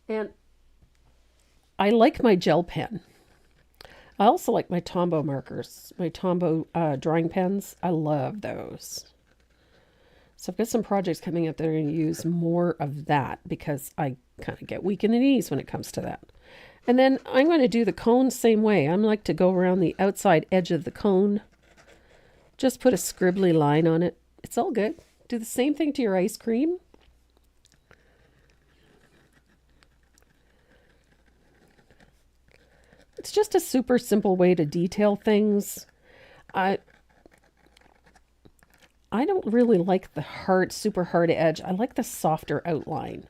And I like my gel pen. I also like my Tombow markers, my Tombow drawing pens. I love those. So I've got some projects coming up that are going to use more of that because I kind of get weak in the knees when it comes to that. And then I'm going to do the cone same way. I like to go around the outside edge of the cone. Just put a scribbly line on it. It's all good. Do the same thing to your ice cream. It's just a super simple way to detail things. I don't really like the super hard edge. I like the softer outline.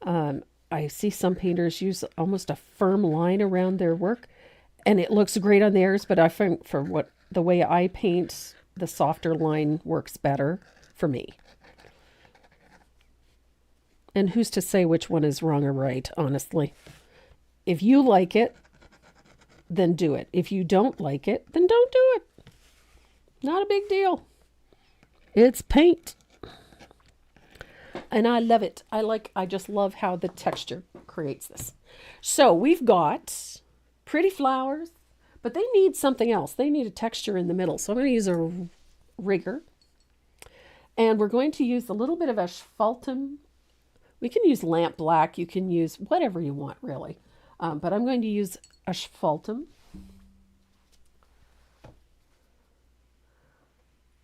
I see some painters use almost a firm line around their work, and it looks great on theirs, but I think for the way I paint, the softer line works better for me. And who's to say which one is wrong or right, honestly? If you like it, then do it. If you don't like it, then don't do it. Not a big deal. It's paint. And I love it. I just love how the texture creates this. So we've got pretty flowers, but they need something else. They need a texture in the middle. So I'm going to use a rigger. And we're going to use a little bit of asphaltum. We can use lamp black. You can use whatever you want, really. But I'm going to use asphaltum.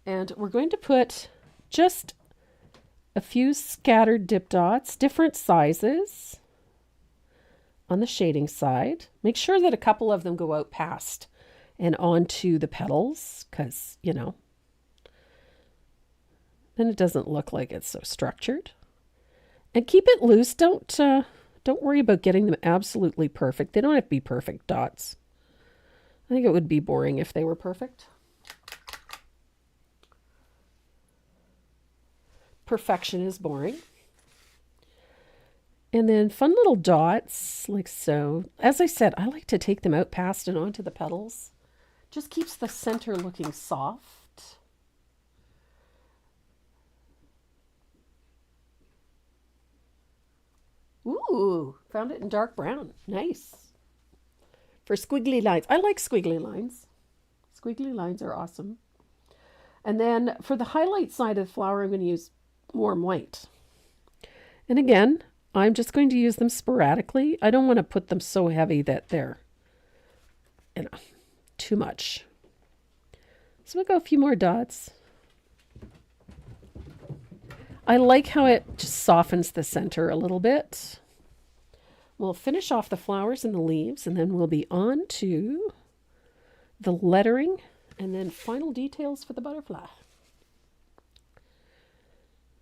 And we're going to put just a few scattered dip dots, different sizes, on the shading side. Make sure that a couple of them go out past and onto the petals, because, you know, then it doesn't look like it's so structured. And keep it loose. Don't worry about getting them absolutely perfect. They don't have to be perfect dots. I think it would be boring if they were perfect. Perfection is boring. And then fun little dots, like so. As I said, I like to take them out past and onto the petals. Just keeps the center looking soft. Ooh, found it in dark brown. Nice. For squiggly lines. I like squiggly lines. Squiggly lines are awesome. And then for the highlight side of the flower, I'm going to use warm white. And again, I'm just going to use them sporadically. I don't want to put them so heavy that they're, you know, too much. So we'll go a few more dots. I like how it just softens the center a little bit. We'll finish off the flowers and the leaves, and then we'll be on to the lettering and then final details for the butterfly.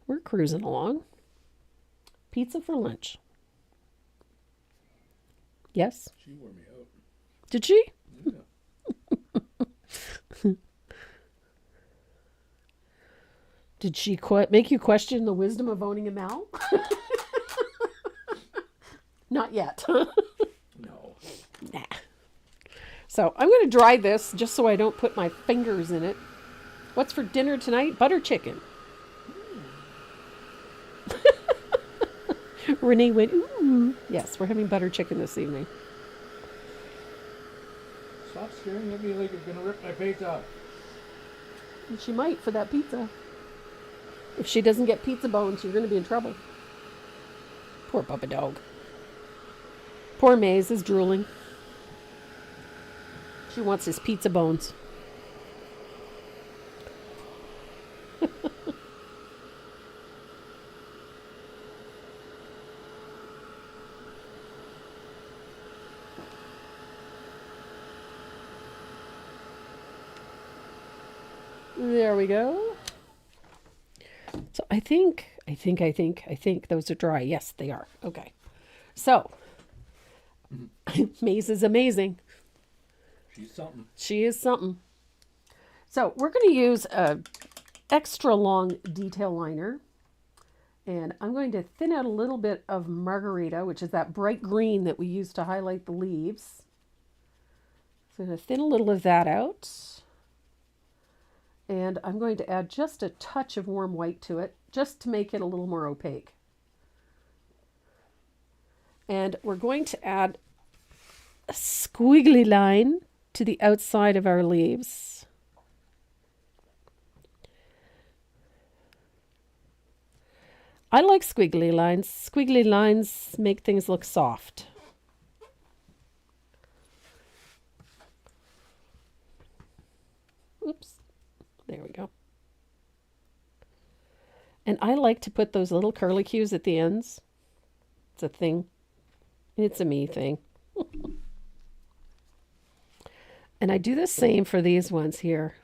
We're cruising along. Pizza for lunch. Yes? She wore me out. Did she? Yeah. Did she make you question the wisdom of owning a Mal? Not yet. No. Nah. So I'm going to dry this just so I don't put my fingers in it. What's for dinner tonight? Butter chicken. Renee went, ooh. Yes, we're having butter chicken this evening. Stop staring at me like you're going to rip my face off. And she might for that pizza. If she doesn't get pizza bones, you're going to be in trouble. Poor Papa Dog. Poor Maze is drooling. She wants his pizza bones. There we go. So I think those are dry. Yes, they are. Okay. So, Maze is amazing. She's something. She is something. So we're going to use a extra long detail liner. And I'm going to thin out a little bit of margarita, which is that bright green that we use to highlight the leaves. So I'm going to thin a little of that out. And I'm going to add just a touch of warm white to it, just to make it a little more opaque. And we're going to add a squiggly line to the outside of our leaves. I like squiggly lines. Squiggly lines make things look soft. Oops. There we go. And I like to put those little curlicues at the ends. It's a thing. It's a me thing. And I do the same for these ones here.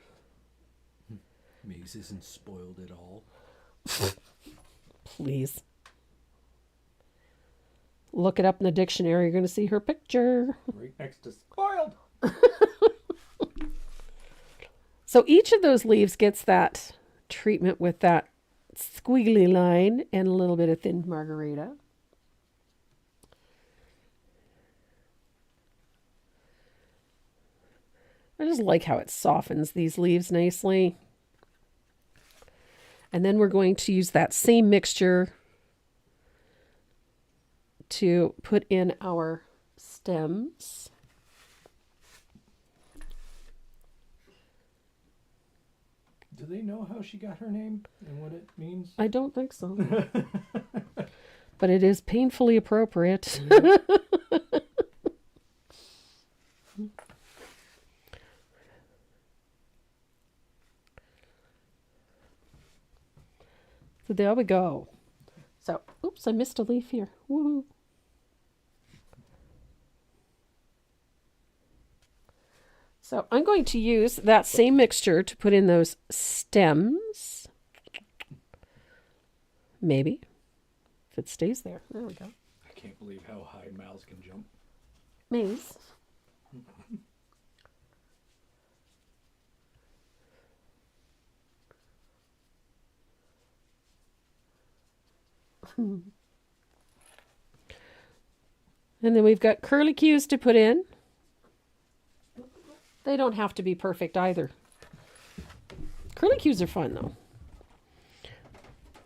Maze isn't spoiled at all. Please. Look it up in the dictionary. You're going to see her picture. Right next to spoiled. So each of those leaves gets that treatment with that squiggly line and a little bit of thin margarita. I just like how it softens these leaves nicely. And then we're going to use that same mixture to put in our stems. Do they know how she got her name and what it means? I don't think so. But it is painfully appropriate. So there we go. So, oops, I missed a leaf here. Woohoo. So I'm going to use that same mixture to put in those stems. Maybe. If it stays there. There we go. I can't believe how high Miles can jump. Maze. And then we've got curlicues to put in. They don't have to be perfect either. Curlicues are fun though.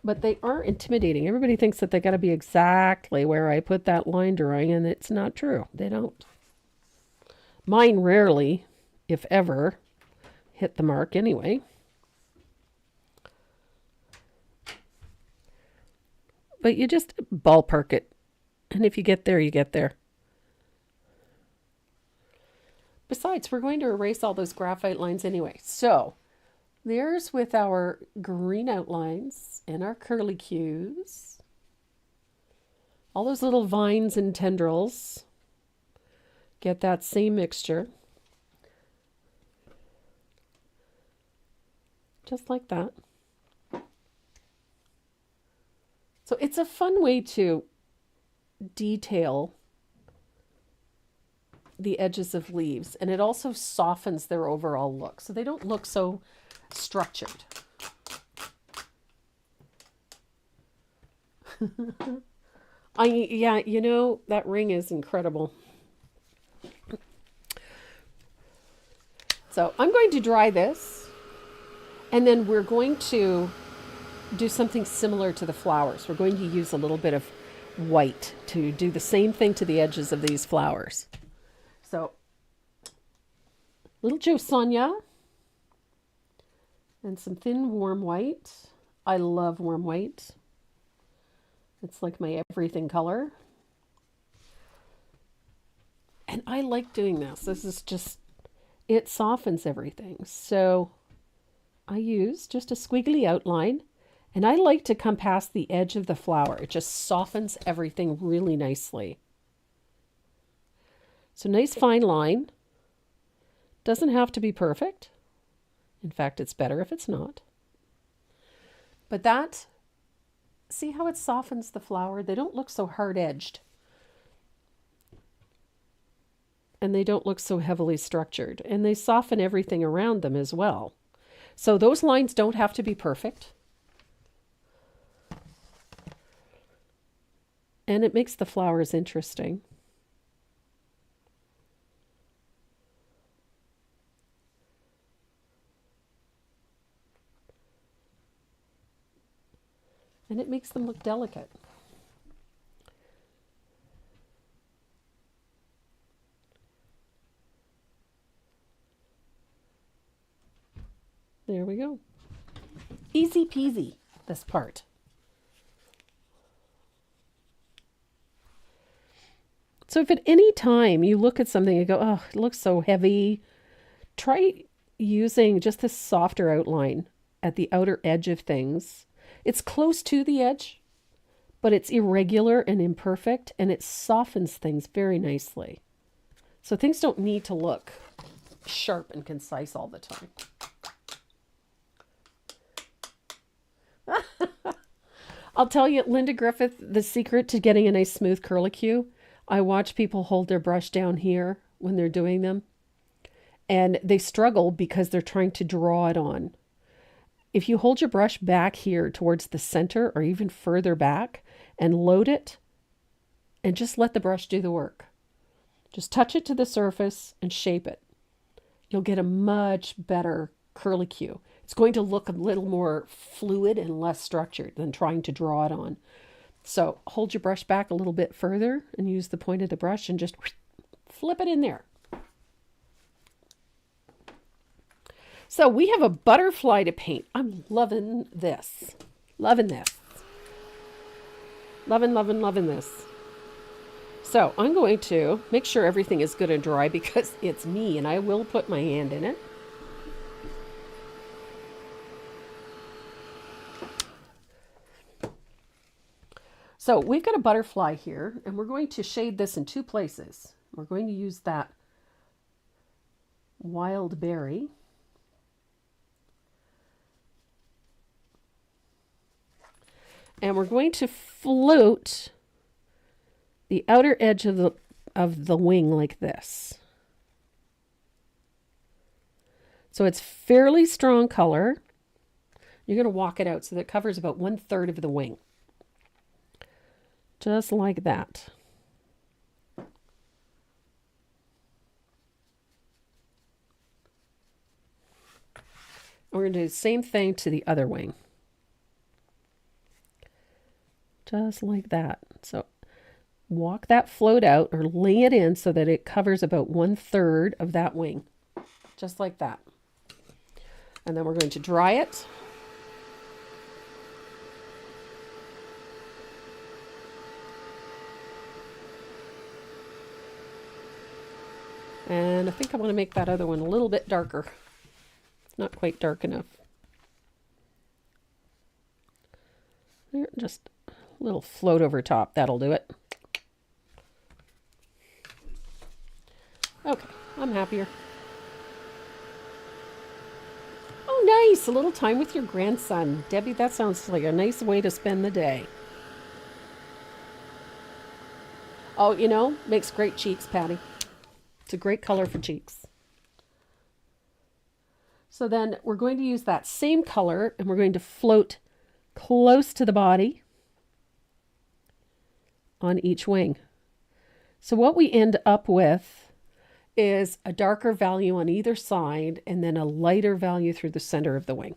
But they are intimidating. Everybody thinks that they got to be exactly where I put that line drawing, and it's not true. They don't. Mine rarely, if ever, hit the mark anyway. But you just ballpark it. And if you get there, you get there. Besides, we're going to erase all those graphite lines anyway. So, there's with our green outlines and our curlicues. All those little vines and tendrils. Get that same mixture. Just like that. So it's a fun way to detail the edges of leaves, and it also softens their overall look, so they don't look so structured. Yeah, you know, that ring is incredible. So I'm going to dry this, and then we're going to do something similar to the flowers. We're going to use a little bit of white to do the same thing to the edges of these flowers. So, little Josanya and some thin warm white. I love warm white. It's like my everything color. And I like doing this. This is just, it softens everything. So, I use just a squiggly outline. And I like to come past the edge of the flower. It just softens everything really nicely. So nice fine line. Doesn't have to be perfect. In fact, it's better if it's not. But that, see how it softens the flower? They don't look so hard-edged. And they don't look so heavily structured. And they soften everything around them as well. So those lines don't have to be perfect. And it makes the flowers interesting. And it makes them look delicate. There we go. Easy peasy, this part. So if at any time you look at something and go, oh, it looks so heavy, try using just this softer outline at the outer edge of things. It's close to the edge, but it's irregular and imperfect, and it softens things very nicely. So things don't need to look sharp and concise all the time. I'll tell you, Linda Griffith, the secret to getting a nice smooth curlicue, I watch people hold their brush down here when they're doing them, and they struggle because they're trying to draw it on. If you hold your brush back here towards the center or even further back and load it and just let the brush do the work. Just touch it to the surface and shape it. You'll get a much better curlicue. It's going to look a little more fluid and less structured than trying to draw it on. So hold your brush back a little bit further and use the point of the brush and just flip it in there. So we have a butterfly to paint. I'm loving this. Loving this. Loving, loving, loving this. So I'm going to make sure everything is good and dry because it's me and I will put my hand in it. So we've got a butterfly here and we're going to shade this in two places. We're going to use that wild berry. And we're going to float the outer edge of the wing like this. So it's fairly strong color. You're going to walk it out so that it covers about 1/3 of the wing. Just like that. We're going to do the same thing to the other wing. Just like that. So walk that float out or lay it in so that it covers about 1/3 of that wing. Just like that. And then we're going to dry it. And I think I want to make that other one a little bit darker. It's not quite dark enough. There, just a little float over top. That'll do it. Okay, I'm happier. Oh, nice. A little time with your grandson. Debbie, that sounds like a nice way to spend the day. Oh, you know, makes great cheeks, Patty. It's a great color for cheeks. So then we're going to use that same color and we're going to float close to the body on each wing. So what we end up with is a darker value on either side and then a lighter value through the center of the wing.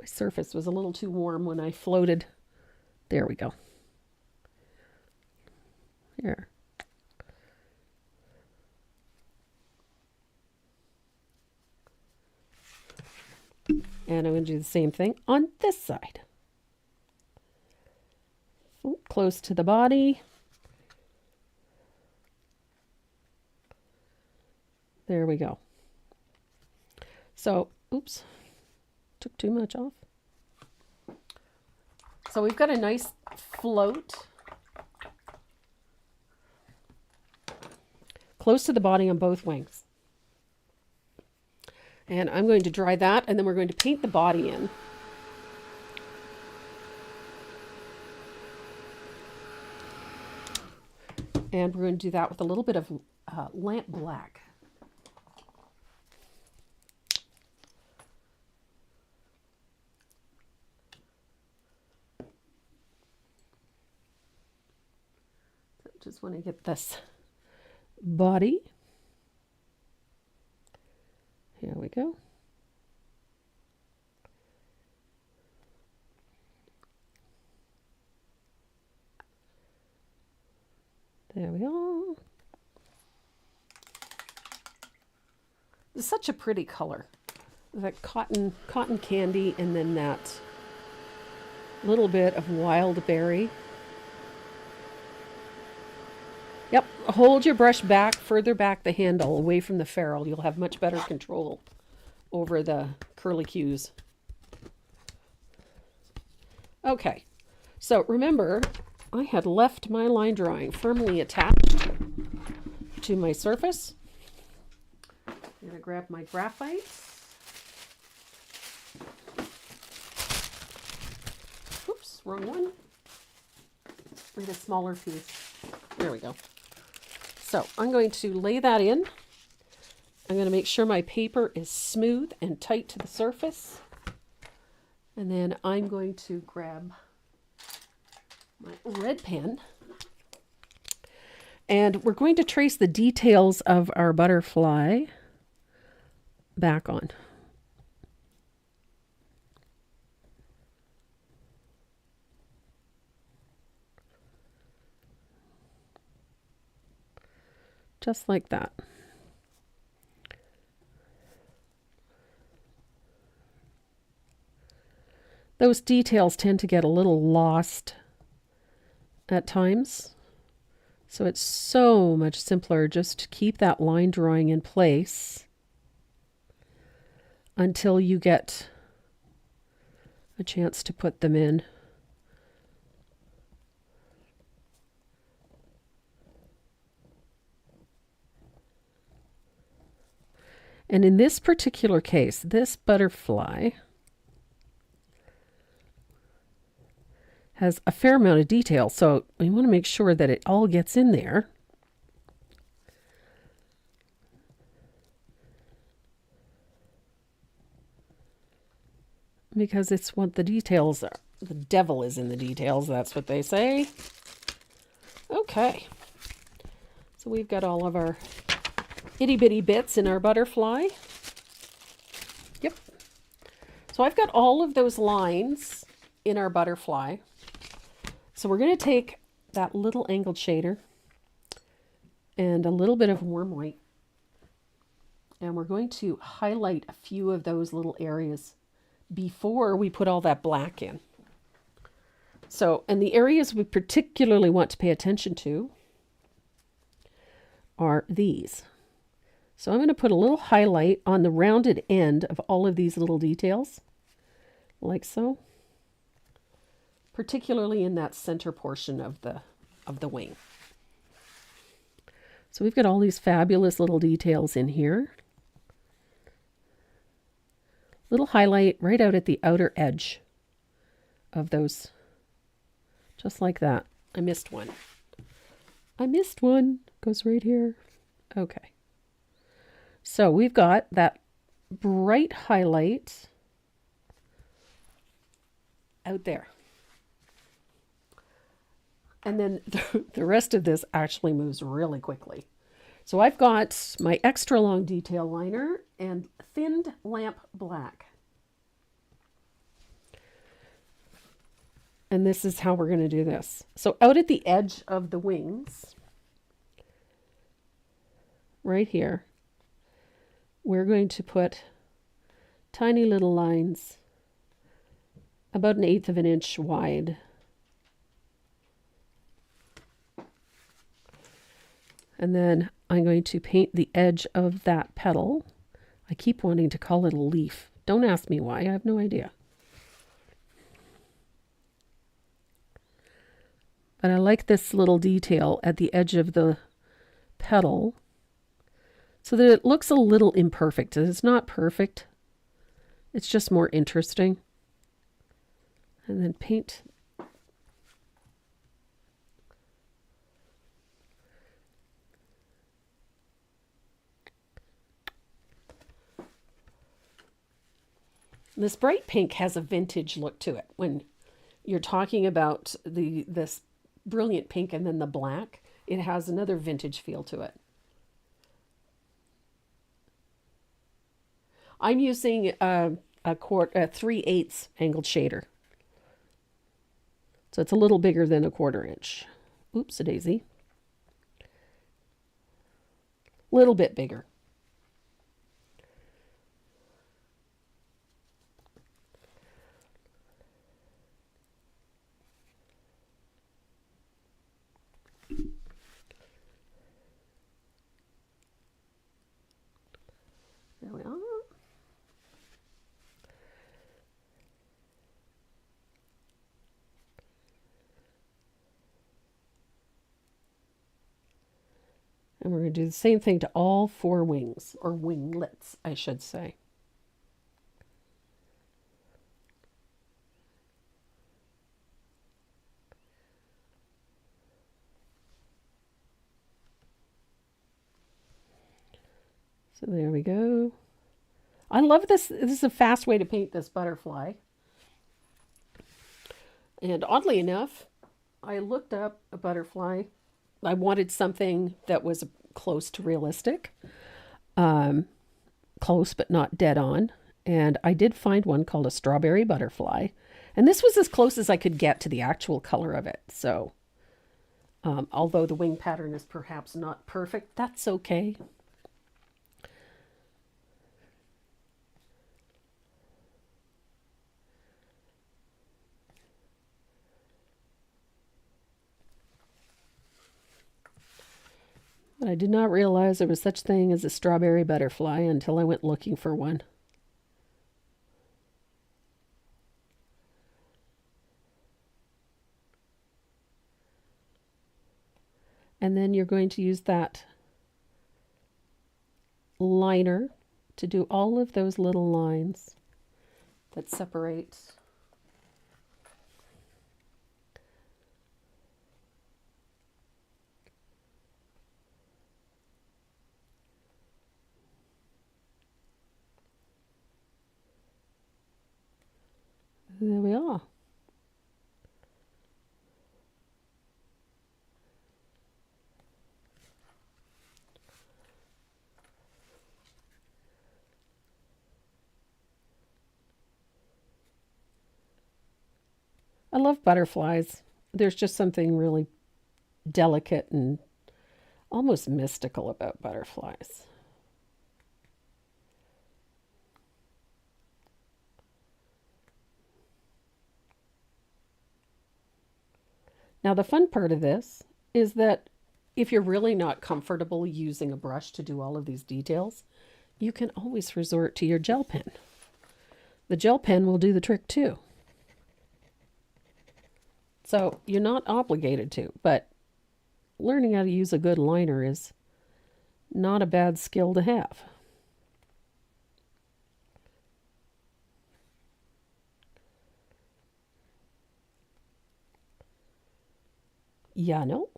My surface was a little too warm when I floated. There we go. Here. And I'm going to do the same thing on this side. Close to the body. There we go. So, oops, took too much off. So we've got a nice float close to the body on both wings. And I'm going to dry that and then we're going to paint the body in. And we're going to do that with a little bit of lamp black. So just want to get this body. Here we go. There we go. It's such a pretty color. That cotton candy and then that little bit of wild berry. Yep, hold your brush back, further back the handle, away from the ferrule. You'll have much better control over the curlicues. Okay, so remember, I had left my line drawing firmly attached to my surface. I'm going to grab my graphite. Oops, wrong one. Need a smaller piece. There we go. So I'm going to lay that in. I'm going to make sure my paper is smooth and tight to the surface. And then I'm going to grab my red pen. And we're going to trace the details of our butterfly back on. Just like that. Those details tend to get a little lost at times. So it's so much simpler just to keep that line drawing in place until you get a chance to put them in. And in this particular case, this butterfly has a fair amount of detail, so we want to make sure that it all gets in there. Because it's what the details are. The devil is in the details, that's what they say. Okay. So we've got all of our itty bitty bits in our butterfly. Yep. So I've got all of those lines in our butterfly. So we're going to take that little angled shader and a little bit of warm white, and we're going to highlight a few of those little areas before we put all that black in. So, and the areas we particularly want to pay attention to are these. So I'm going to put a little highlight on the rounded end of all of these little details, like so. Particularly in that center portion of the wing. So we've got all these fabulous little details in here. Little highlight right out at the outer edge of those, just like that. I missed one. I missed one. Goes right here. Okay. So we've got that bright highlight out there. And then the rest of this actually moves really quickly. So I've got my extra long detail liner and thinned lamp black. And this is how we're going to do this. So out at the edge of the wings, right here, we're going to put tiny little lines about 1/8 of an inch wide. And then I'm going to paint the edge of that petal. I keep wanting to call it a leaf. Don't ask me why. I have no idea. But I like this little detail at the edge of the petal so that it looks a little imperfect. It's not perfect. It's just more interesting. And then paint. This bright pink has a vintage look to it. When you're talking about this brilliant pink and then the black, it has another vintage feel to it. I'm using a 3/8 angled shader. So it's a little bigger than a 1/4 inch. Oops, a daisy. Little bit bigger. There we are. And we're going to do the same thing to all 4 wings, or winglets, I should say. So there we go. I love this. This is a fast way to paint this butterfly. And oddly enough, I looked up a butterfly. I wanted something that was close to realistic. Close but not dead on. And I did find one called a strawberry butterfly. And this was as close as I could get to the actual color of it. So Although the wing pattern is perhaps not perfect, that's okay. But I did not realize there was such thing as a strawberry butterfly until I went looking for one. And then you're going to use that liner to do all of those little lines that separate there we are. I love butterflies. There's just something really delicate and almost mystical about butterflies. Now, the fun part of this is that if you're really not comfortable using a brush to do all of these details, you can always resort to your gel pen. The gel pen will do the trick too. So you're not obligated to, but learning how to use a good liner is not a bad skill to have. Yeah, no.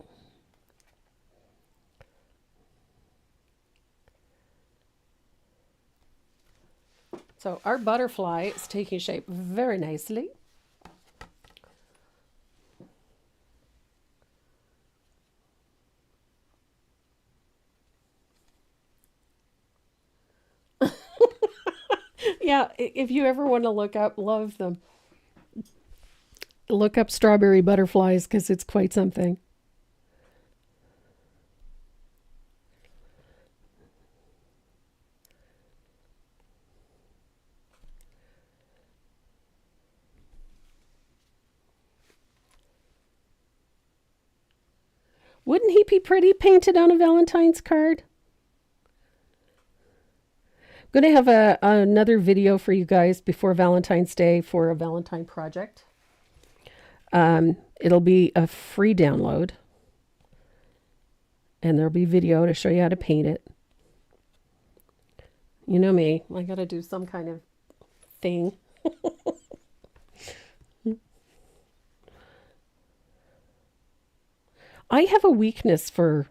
So our butterfly is taking shape very nicely. Yeah, if you ever want to look up, love them. Look up strawberry butterflies because it's quite something. Wouldn't he be pretty painted on a Valentine's card? I'm going to have another video for you guys before Valentine's Day for a Valentine project. It'll be a free download. And there'll be video to show you how to paint it. You know me, I got to do some kind of thing. I have a weakness for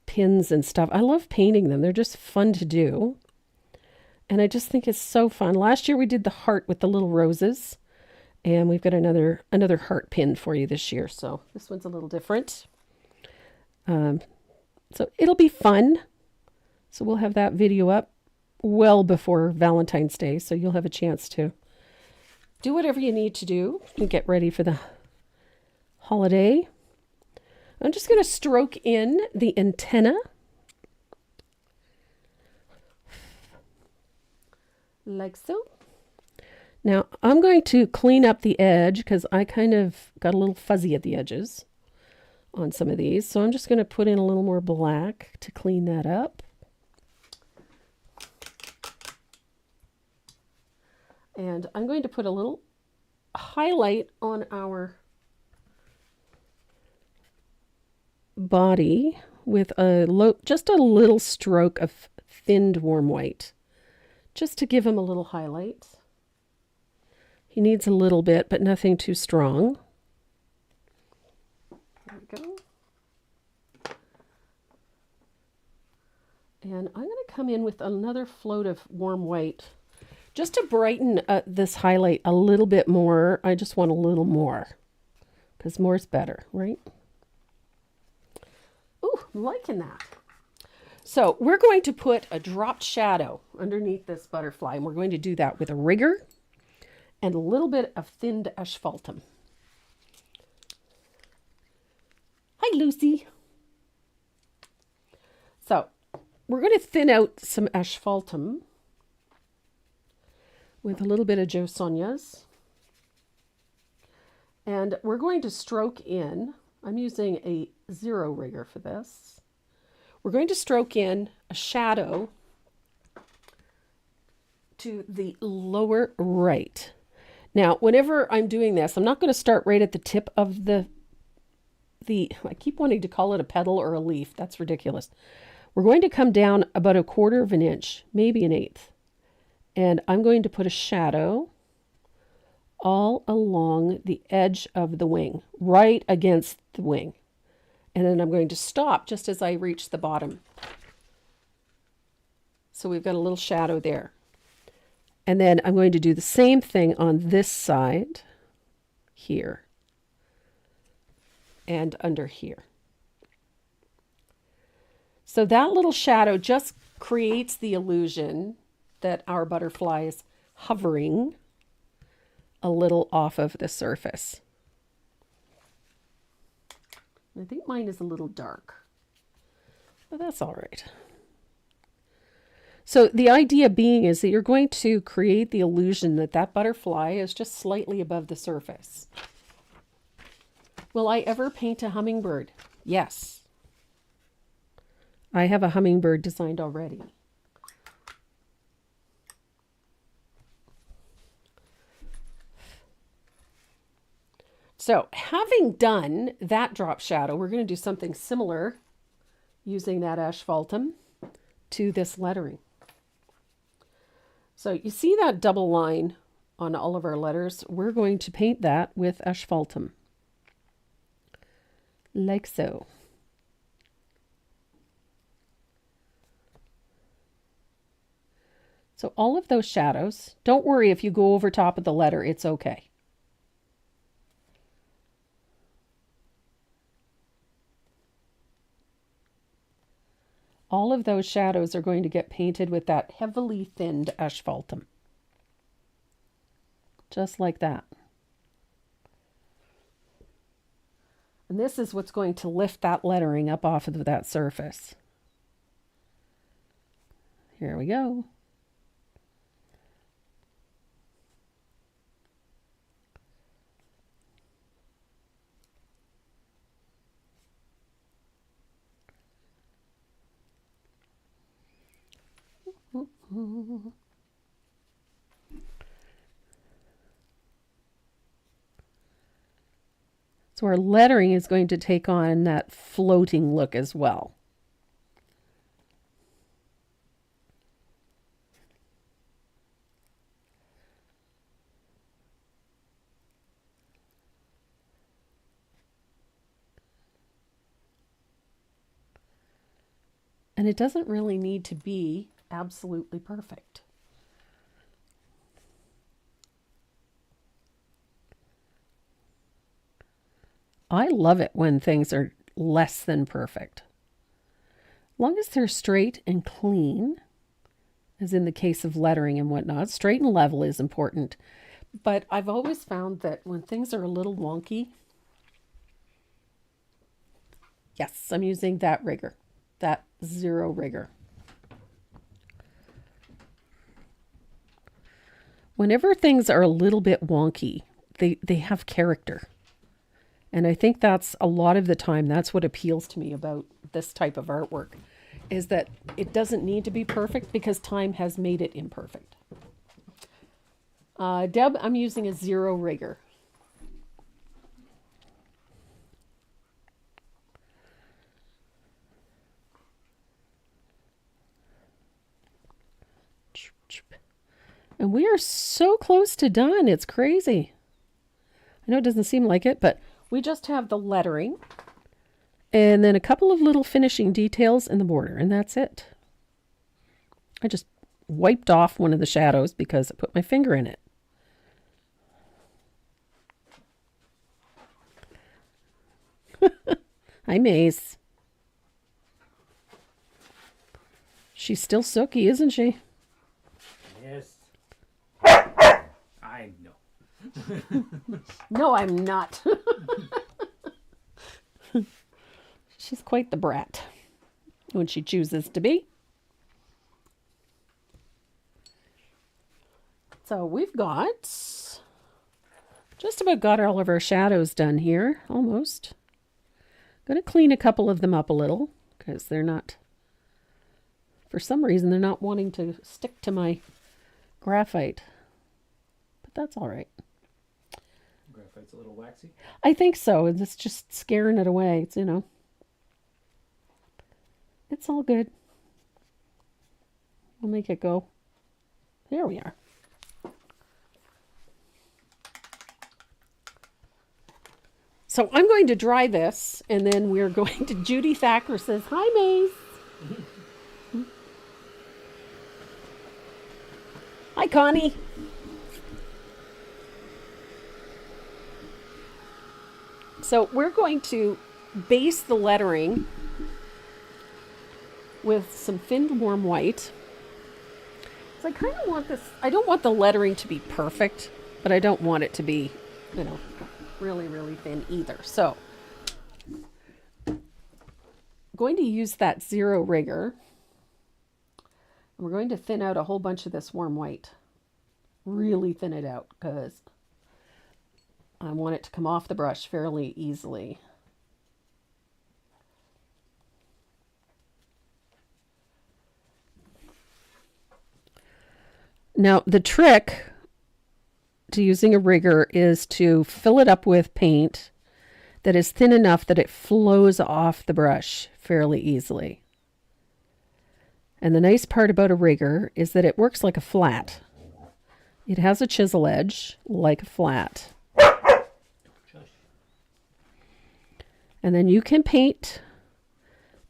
pins and stuff. I love painting them. They're just fun to do. And I just think it's so fun. Last year we did the heart with the little roses. And we've got another heart pin for you this year. So this one's a little different. So it'll be fun. So we'll have that video up well before Valentine's Day. So you'll have a chance to do whatever you need to do and get ready for the holiday. I'm just going to stroke in the antenna. Like so. Now I'm going to clean up the edge because I kind of got a little fuzzy at the edges on some of these. So I'm just going to put in a little more black to clean that up. And I'm going to put a little highlight on our body with just a little stroke of thinned warm white, just to give him a little highlight. He needs a little bit, but nothing too strong. There we go. And I'm going to come in with another float of warm white just to brighten this highlight a little bit more. I just want a little more because more is better, right? Ooh, I'm liking that. So we're going to put a dropped shadow underneath this butterfly, and we're going to do that with a rigger and a little bit of thinned asphaltum. Lucy. So we're going to thin out some asphaltum with a little bit of Jo Sonia's. And we're going to stroke in. I'm using a 0 rigger for this. We're going to stroke in a shadow to the lower right. Now, whenever I'm doing this, I'm not going to start right at the tip of the I keep wanting to call it a petal or a leaf. That's ridiculous. We're going to come down about 1/4 of an inch, maybe 1/8. And I'm going to put a shadow all along the edge of the wing, right against the wing. And then I'm going to stop just as I reach the bottom. So we've got a little shadow there. And then I'm going to do the same thing on this side, here, and under here. So that little shadow just creates the illusion that our butterfly is hovering a little off of the surface. I think mine is a little dark, but that's all right. So the idea being is that you're going to create the illusion that that butterfly is just slightly above the surface. Will I ever paint a hummingbird? Yes. I have a hummingbird designed already. So having done that drop shadow, we're going to do something similar using that asphaltum to this lettering. So you see that double line on all of our letters? We're going to paint that with asphaltum. Like so. So all of those shadows, don't worry if you go over top of the letter, it's okay. All of those shadows are going to get painted with that heavily thinned asphaltum. Just like that. And this is what's going to lift that lettering up off of that surface. Here we go. So our lettering is going to take on that floating look as well. And it doesn't really need to be absolutely perfect. I love it when things are less than perfect. As long as they're straight and clean, as in the case of lettering and whatnot, straight and level is important. But I've always found that when things are a little wonky, yes, I'm using that rigger, that 0 rigger. Whenever things are a little bit wonky, they have character. And I think that's a lot of the time, that's what appeals to me about this type of artwork, is that it doesn't need to be perfect because time has made it imperfect. Deb, I'm using a 0 rigger. And we are so close to done. It's crazy. I know it doesn't seem like it, but we just have the lettering and then a couple of little finishing details in the border, and that's it. I just wiped off one of the shadows because I put my finger in it. Hi, Maze. She's still Sookie, isn't she? Yes. I know. No, I'm not. She's quite the brat when she chooses to be. So we've got just about got all of our shadows done here, almost. Going to clean a couple of them up a little because they're not, for some reason, they're not wanting to stick to my graphite. But that's all right. Graphite's a little waxy. I think so. It's just scaring it away. It's, it's all good. We'll make it go. There we are. So I'm going to dry this, and then we're going to, Judy Thacker says, hi, Mace. Hi, Connie. So we're going to base the lettering with some thinned warm white. So I kind of want this, I don't want the lettering to be perfect, but I don't want it to be, really, really thin either. So I'm going to use that zero rigger. And we're going to thin out a whole bunch of this warm white. Really thin it out because I want it to come off the brush fairly easily. Now, the trick to using a rigger is to fill it up with paint that is thin enough that it flows off the brush fairly easily. And the nice part about a rigger is that it works like a flat. It has a chisel edge like a flat. And then you can paint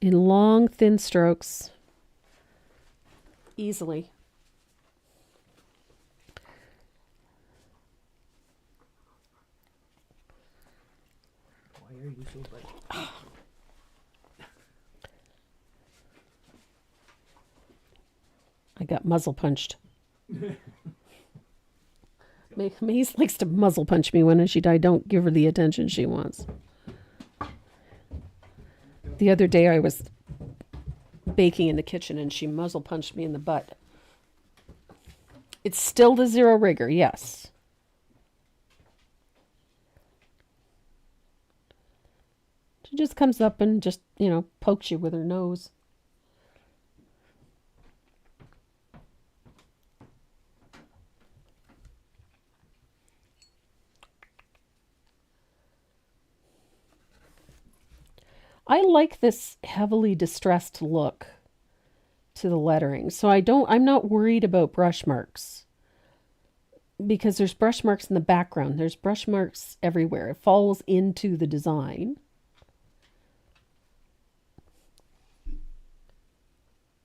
in long, thin strokes easily. Why are you so bright? I got muzzle punched. Maze likes to muzzle punch me when I don't give her the attention she wants. The other day I was baking in the kitchen and she muzzle punched me in the butt. It's still the zero rigger, yes. She just comes up and just, pokes you with her nose. I like this heavily distressed look to the lettering. So I'm not worried about brush marks because there's brush marks in the background. There's brush marks everywhere. It falls into the design.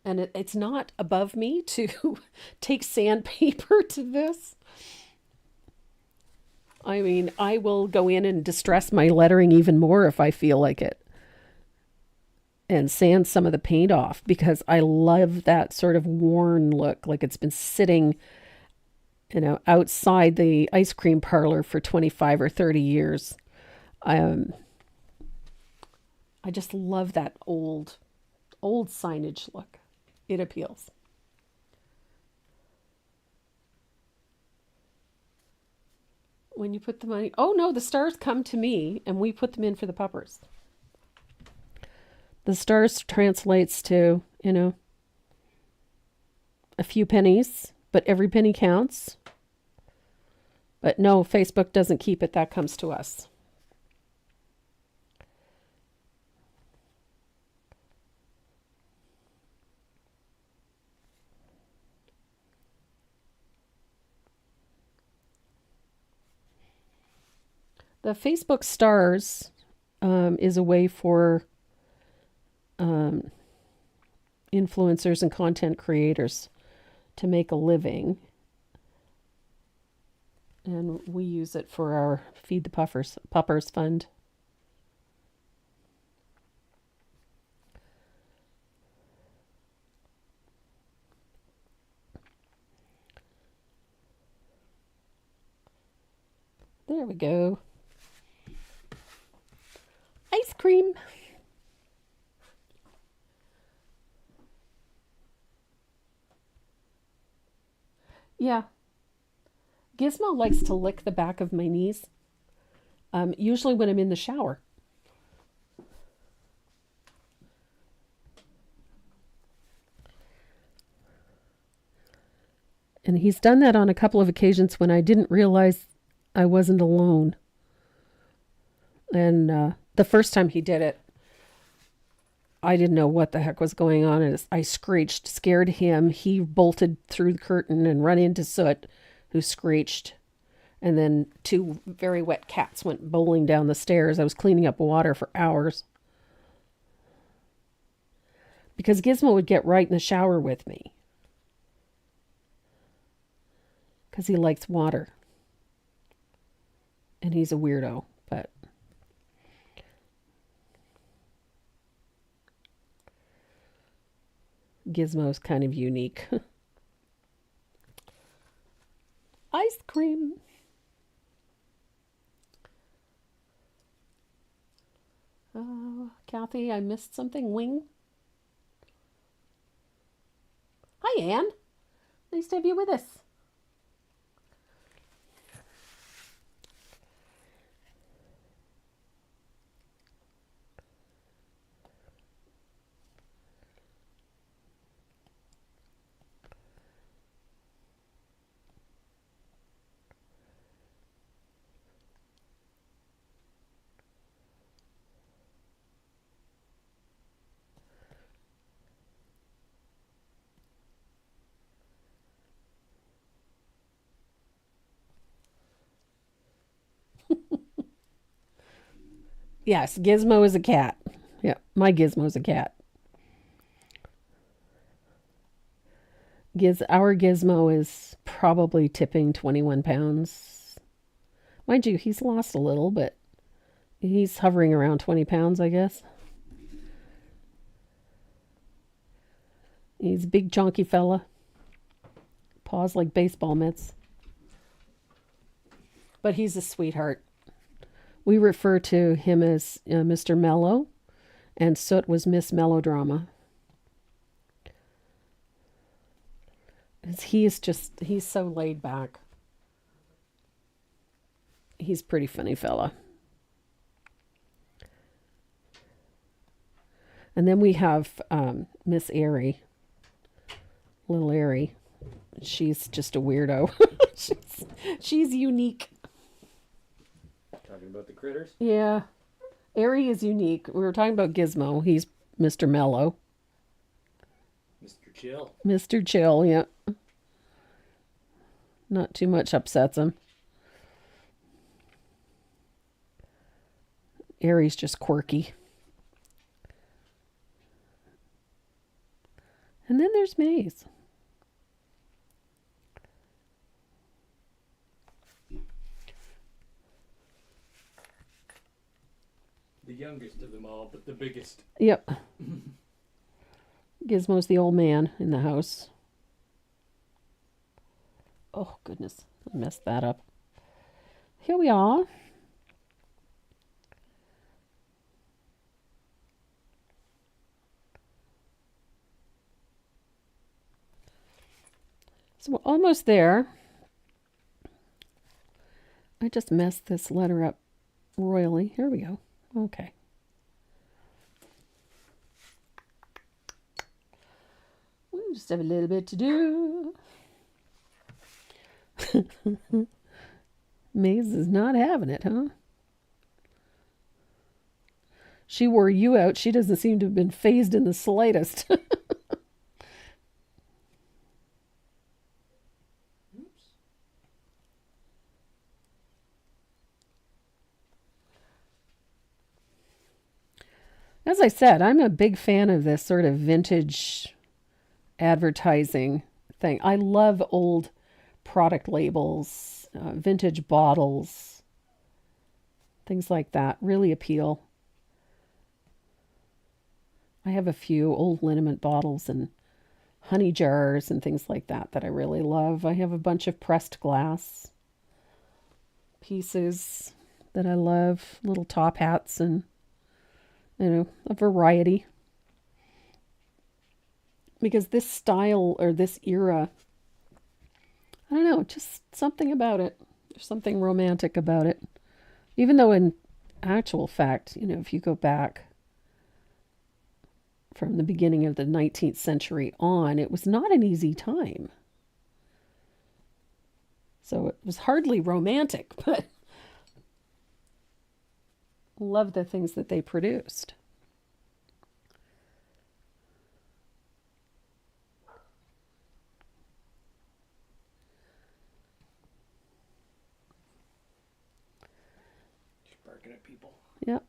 And it's not above me to take sandpaper to this. I mean, I will go in and distress my lettering even more if I feel like it. And sand some of the paint off because I love that sort of worn look, like it's been sitting, outside the ice cream parlor for 25 or 30 years. I just love that old signage look. It appeals. When you put the money, oh no, the stars come to me and we put them in for the puppers. The stars translates to, a few pennies, but every penny counts. But no, Facebook doesn't keep it. That comes to us. The Facebook stars is a way for influencers and content creators to make a living. And we use it for our Feed the Puppers fund. There we go. Ice cream. Yeah. Gizmo likes to lick the back of my knees, usually when I'm in the shower. And he's done that on a couple of occasions when I didn't realize I wasn't alone. And the first time he did it, I didn't know what the heck was going on. And I screeched, scared him. He bolted through the curtain and run into Soot, who screeched. And then 2 very wet cats went bowling down the stairs. I was cleaning up water for hours. Because Gizmo would get right in the shower with me. Because he likes water. And he's a weirdo, but... Gizmo's kind of unique. Ice cream. Kathy, I missed something. Wing. Hi, Anne. Nice to have you with us. Yes, Gizmo is a cat. Yeah, my Gizmo's a cat. Our Gizmo is probably tipping 21 pounds. Mind you, he's lost a little, but he's hovering around 20 pounds, I guess. He's a big, chunky fella. Paws like baseball mitts. But he's a sweetheart. We refer to him as Mr. Mellow, and Soot was Miss Melodrama. He's so laid back. He's a pretty funny fella. And then we have Miss Airy, little Airy. She's just a weirdo. she's unique. Talking about the critters? Yeah. Airy is unique. We were talking about Gizmo. He's Mr. Mellow. Mr. Chill. Mr. Chill, yeah. Not too much upsets him. Airy's just quirky. And then there's Maze. The youngest of them all, but the biggest. Yep. Gizmo's the old man in the house. Oh, goodness. I messed that up. Here we are. So we're almost there. I just messed this letter up royally. Here we go. Okay. We just have a little bit to do. Maze is not having it, huh? She wore you out. She doesn't seem to have been phased in the slightest. As I said, I'm a big fan of this sort of vintage advertising thing. I love old product labels, vintage bottles, things like that really appeal. I have a few old liniment bottles and honey jars and things like that I really love. I have a bunch of pressed glass pieces that I love, little top hats and a variety. Because this style or this era I don't know, just something about it. There's something romantic about it. Even though in actual fact, you know, if you go back from the beginning of the 19th century on, it was not an easy time. So it was hardly romantic, but love the things that they produced. She's barking at people. Yep.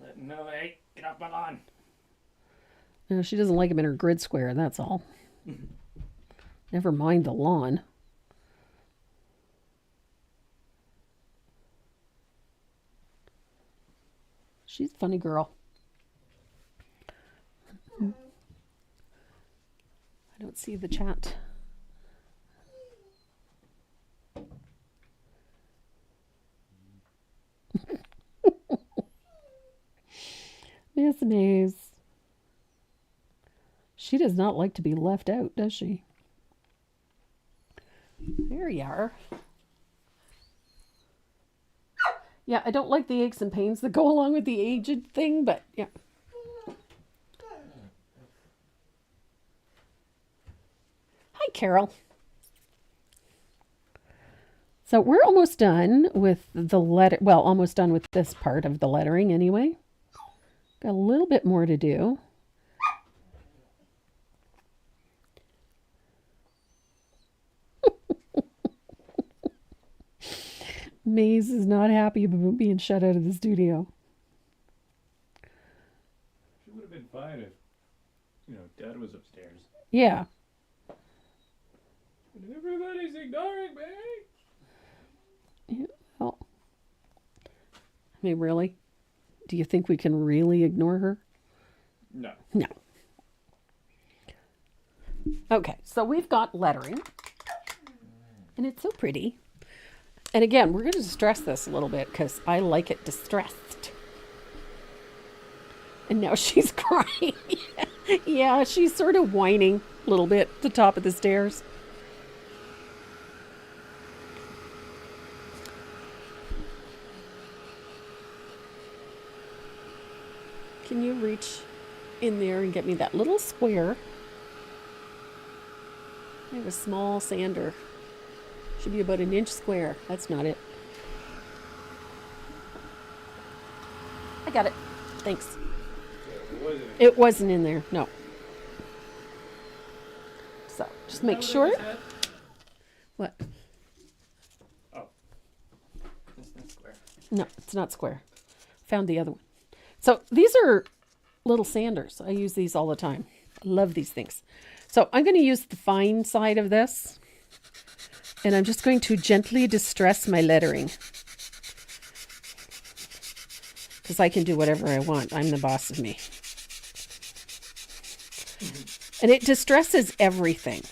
Let them know, hey, get off my lawn. No, she doesn't like him in her grid square, that's all. Never mind the lawn. She's a funny girl. I don't see the chat. Miss Maze. She does not like to be left out, does she? There you are. Yeah, I don't like the aches and pains that go along with the aged thing, but yeah. Hi, Carol. So we're almost done with the letter. Well, almost done with this part of the lettering anyway. Got a little bit more to do. Maze is not happy about being shut out of the studio. She would have been fine if, you know, Dad was upstairs. Yeah. But everybody's ignoring me. Yeah, well, I mean, really? Do you think we can really ignore her? No. No. Okay, so we've got lettering. And it's so pretty. And again, we're going to distress this a little bit because I like it distressed. And now she's crying. Yeah, she's sort of whining a little bit at the top of the stairs. Can you reach in there and get me that little square? I have a small sander. Should be about 1 inch square. That's not it. I got it. Thanks. It wasn't in there. No. So just make sure. What? Oh. It's not square. No, it's not square. Found the other one. So these are little sanders. I use these all the time. I love these things. So I'm going to use the fine side of this. And I'm just going to gently distress my lettering. Because I can do whatever I want. I'm the boss of me. And it distresses everything.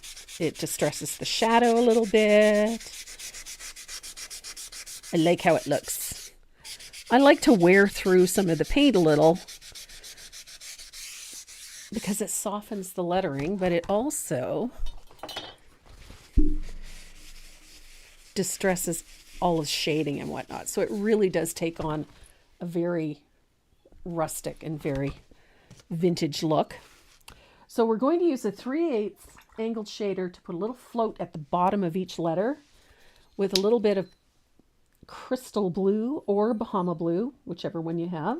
It distresses the shadow a little bit. I like how it looks. I like to wear through some of the paint a little. Because it softens the lettering, but it also distresses all the shading and whatnot. So it really does take on a very rustic and very vintage look. So we're going to use a 3/8 angled shader to put a little float at the bottom of each letter with a little bit of crystal blue or Bahama blue, whichever one you have.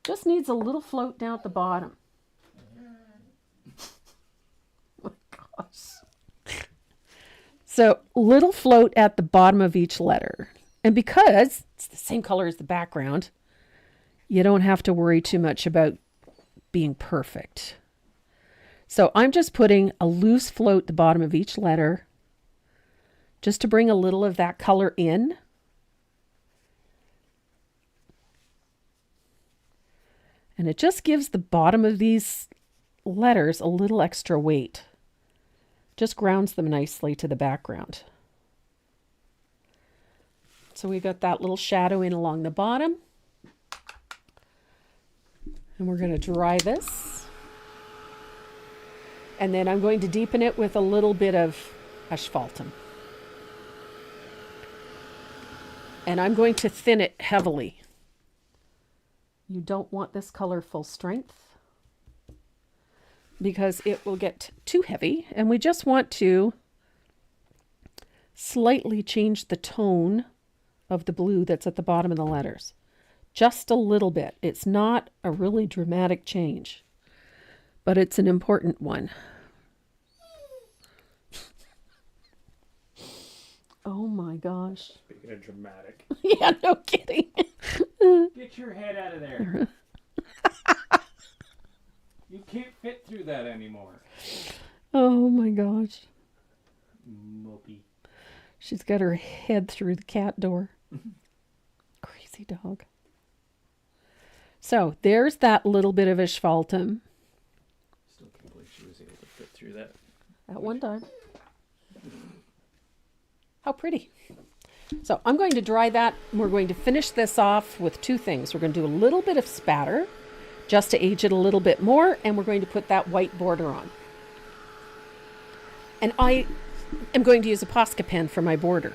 Just needs a little float down at the bottom. Oh my gosh. So little float at the bottom of each letter. And because it's the same color as the background, you don't have to worry too much about being perfect. So I'm just putting a loose float at the bottom of each letter just to bring a little of that color in. And it just gives the bottom of these letters a little extra weight. Just grounds them nicely to the background. So we got that little shadow in along the bottom. And we're going to dry this. And then I'm going to deepen it with a little bit of asphaltum. And I'm going to thin it heavily. You don't want this color full strength because it will get too heavy. And we just want to slightly change the tone of the blue that's at the bottom of the letters. Just a little bit. It's not a really dramatic change, but it's an important one. Oh my gosh. Speaking of dramatic. Yeah, no kidding. Get your head out of there. You can't fit through that anymore. Oh my gosh. Mopey. She's got her head through the cat door. Crazy dog. So there's that little bit of asphaltum. Still can't believe she was able to fit through that. At one time. How pretty. So I'm going to dry that. And we're going to finish this off with two things. We're going to do a little bit of spatter just to age it a little bit more. And we're going to put that white border on. And I am going to use a Posca pen for my border.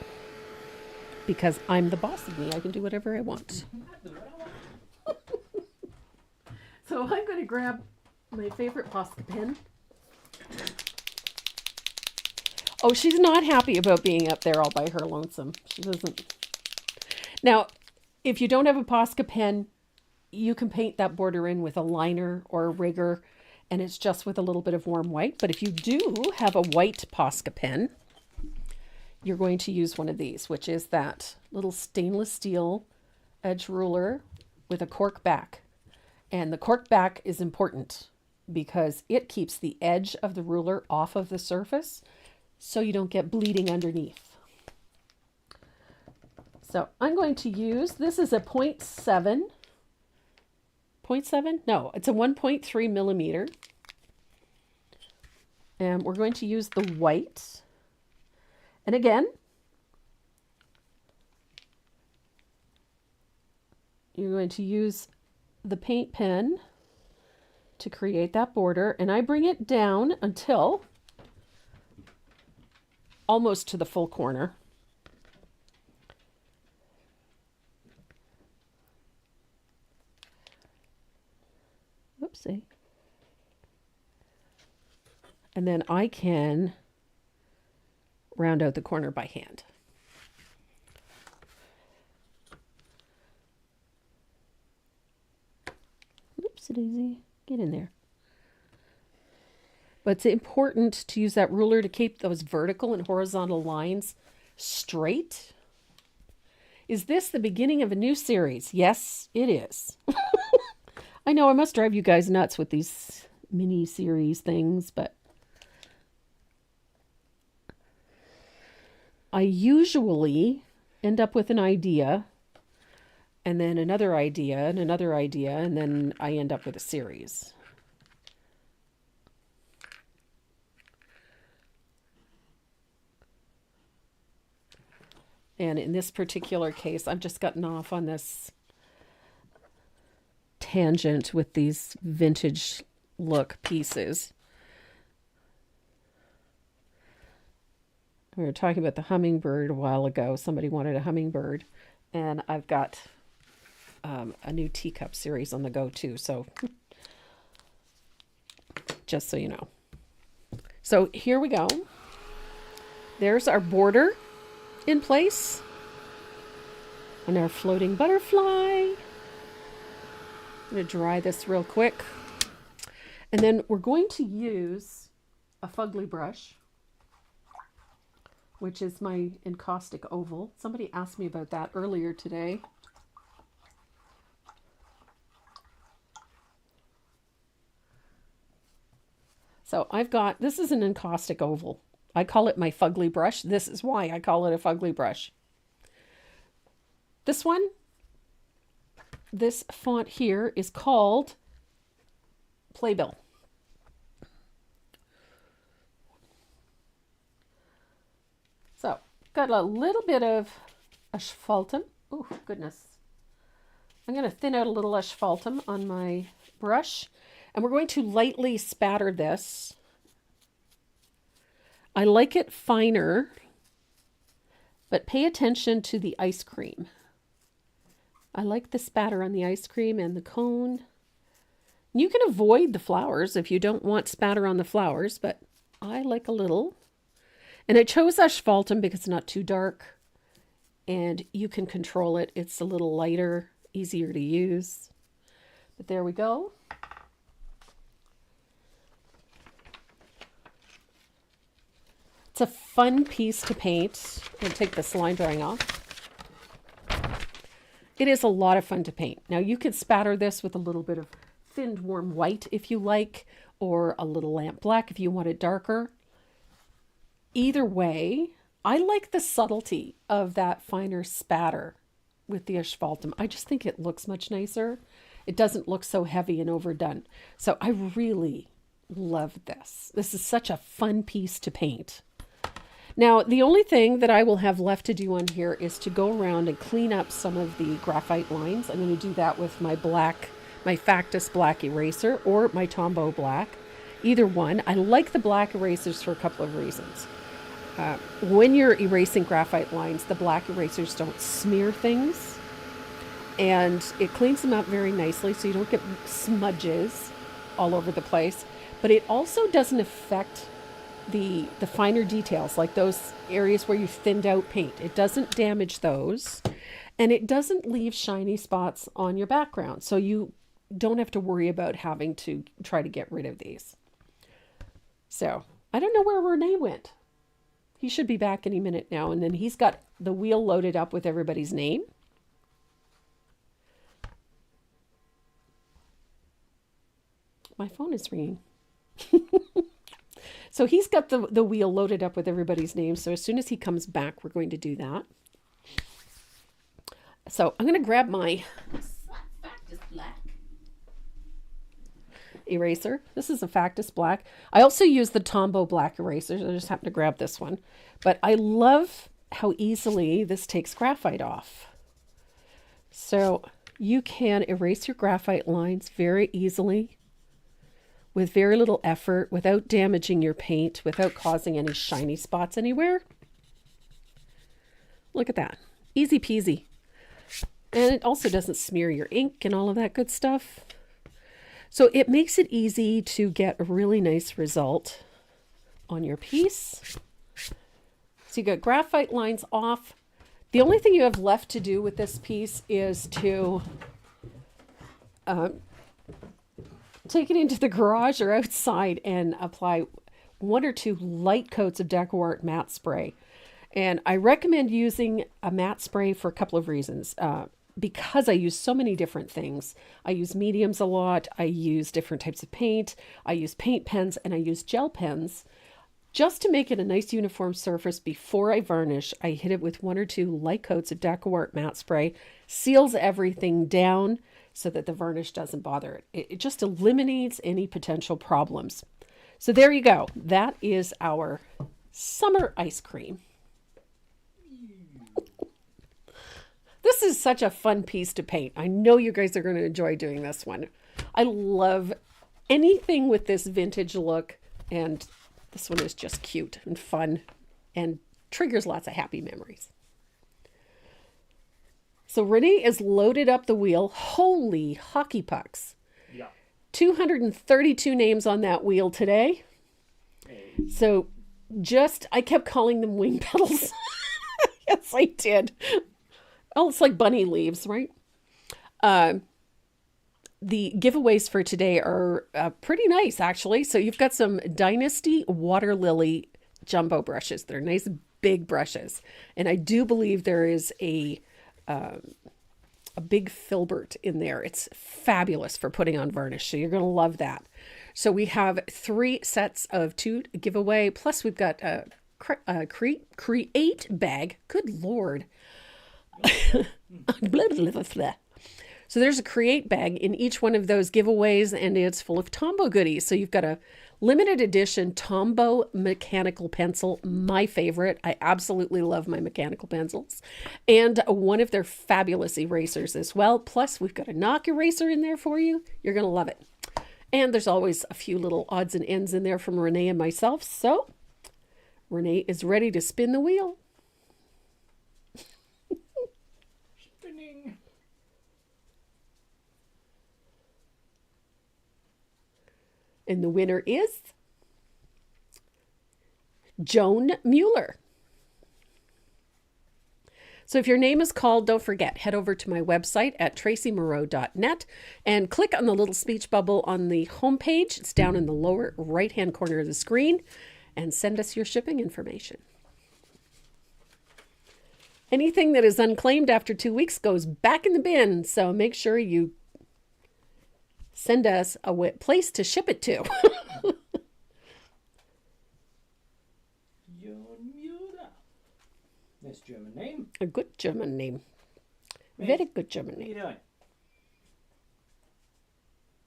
Because I'm the boss of me. I can do whatever I want. So I'm going to grab my favorite Posca pen. Oh, she's not happy about being up there all by her lonesome. She doesn't. Now, if you don't have a Posca pen, you can paint that border in with a liner or a rigger, and it's just with a little bit of warm white. But if you do have a white Posca pen, you're going to use one of these, which is that little stainless steel edge ruler with a cork back. And the cork back is important because it keeps the edge of the ruler off of the surface so you don't get bleeding underneath. So I'm going to use, this is a 0.7. 0.7? No, it's a 1.3 millimeter. And we're going to use the white. And again, you're going to use the paint pen to create that border. And I bring it down until almost to the full corner. Oopsie. And then I can round out the corner by hand. Oopsie-daisy. Get in there. But it's important to use that ruler to keep those vertical and horizontal lines straight. Is this the beginning of a new series? Yes, it is. I know I must drive you guys nuts with these mini series things, but I usually end up with an idea and then another idea and another idea, and then I end up with a series. And in this particular case, I've just gotten off on this tangent with these vintage look pieces. We were talking about the hummingbird a while ago. Somebody wanted a hummingbird, and I've got a new teacup series on the go too. So just so you know. So here we go. There's our border in place and our floating butterfly. I'm going to dry this real quick. And then we're going to use a fugly brush, which is my encaustic oval. Somebody asked me about that earlier today. So I've got, this is an encaustic oval. I call it my fugly brush. This is why I call it a fugly brush. This one, this font here is called Playbill. So, got a little bit of asphaltum. Oh, goodness. I'm going to thin out a little asphaltum on my brush. And we're going to lightly spatter this I like it finer, but pay attention to the ice cream. I like the spatter on the ice cream and the cone. You can avoid the flowers if you don't want spatter on the flowers, but I like a little. And I chose asphaltum because it's not too dark and you can control it. It's a little lighter, easier to use. But there we go. It's a fun piece to paint. I'm going to take this line drawing off. It is a lot of fun to paint. Now you could spatter this with a little bit of thinned warm white if you like, or a little lamp black if you want it darker. Either way, I like the subtlety of that finer spatter with the asphaltum. I just think it looks much nicer. It doesn't look so heavy and overdone. So I really love this. This is such a fun piece to paint. Now, the only thing that I will have left to do on here is to go around and clean up some of the graphite lines. I'm going to do that with my Factus black eraser or my Tombow black. Either one. I like the black erasers for a couple of reasons. When you're erasing graphite lines, the black erasers don't smear things. And it cleans them up very nicely so you don't get smudges all over the place. But it also doesn't affect the finer details, like those areas where you thinned out paint. It doesn't damage those, and it doesn't leave shiny spots on your background. So you don't have to worry about having to try to get rid of these. So I don't know where Renee went. He should be back any minute now. And then he's got the wheel loaded up with everybody's name. My phone is ringing. So he's got the wheel loaded up with everybody's names. So as soon as he comes back, we're going to do that. So I'm going to grab my Factus black eraser. This is a Factus black. I also use the Tombow black erasers. I just happen to grab this one. But I love how easily this takes graphite off. So you can erase your graphite lines very easily, with very little effort, without damaging your paint, without causing any shiny spots anywhere. Look at that. Easy peasy. And it also doesn't smear your ink and all of that good stuff. So it makes it easy to get a really nice result on your piece. So you got graphite lines off. The only thing you have left to do with this piece is to take it into the garage or outside and apply 1 or 2 light coats of DecoArt matte spray. And I recommend using a matte spray for a couple of reasons. Because I use so many different things. I use mediums a lot. I use different types of paint. I use paint pens and I use gel pens. Just to make it a nice uniform surface before I varnish, I hit it with 1 or 2 light coats of DecoArt matte spray. Seals everything down so that the varnish doesn't bother it. It just eliminates any potential problems. So there you go. That is our summer ice cream. This is such a fun piece to paint. I know you guys are going to enjoy doing this one. I love anything with this vintage look, and this one is just cute and fun and triggers lots of happy memories. So Renee is loaded up the wheel. Holy hockey pucks. Yeah. 232 names on that wheel today. Hey. So I kept calling them wing petals. Yes, I did. Oh, it's like bunny leaves, right? The giveaways for today are pretty nice, actually. So you've got some Dynasty Water Lily jumbo brushes. They're nice big brushes. And I do believe there is a big filbert in there. It's fabulous for putting on varnish. So you're going to love that. So we have 3 sets of 2 giveaway. Plus we've got a create bag. Good Lord. Blah, blah, blah, blah. So there's a create bag in each one of those giveaways, and it's full of Tombow goodies. So you've got a limited edition Tombow mechanical pencil, my favorite. I absolutely love my mechanical pencils. And one of their fabulous erasers as well. Plus we've got a knock eraser in there for you. You're going to love it. And there's always a few little odds and ends in there from Renee and myself. So Renee is ready to spin the wheel. Spinning. And the winner is Joan Mueller. So if your name is called, don't forget, head over to my website at tracymoreau.net and click on the little speech bubble on the homepage. It's down in the lower right-hand corner of the screen, and send us your shipping information. Anything that is unclaimed after 2 weeks goes back in the bin, so make sure you send us a place to ship it to. Nice German name. A good German name. Hey, Very good German What are you name. doing?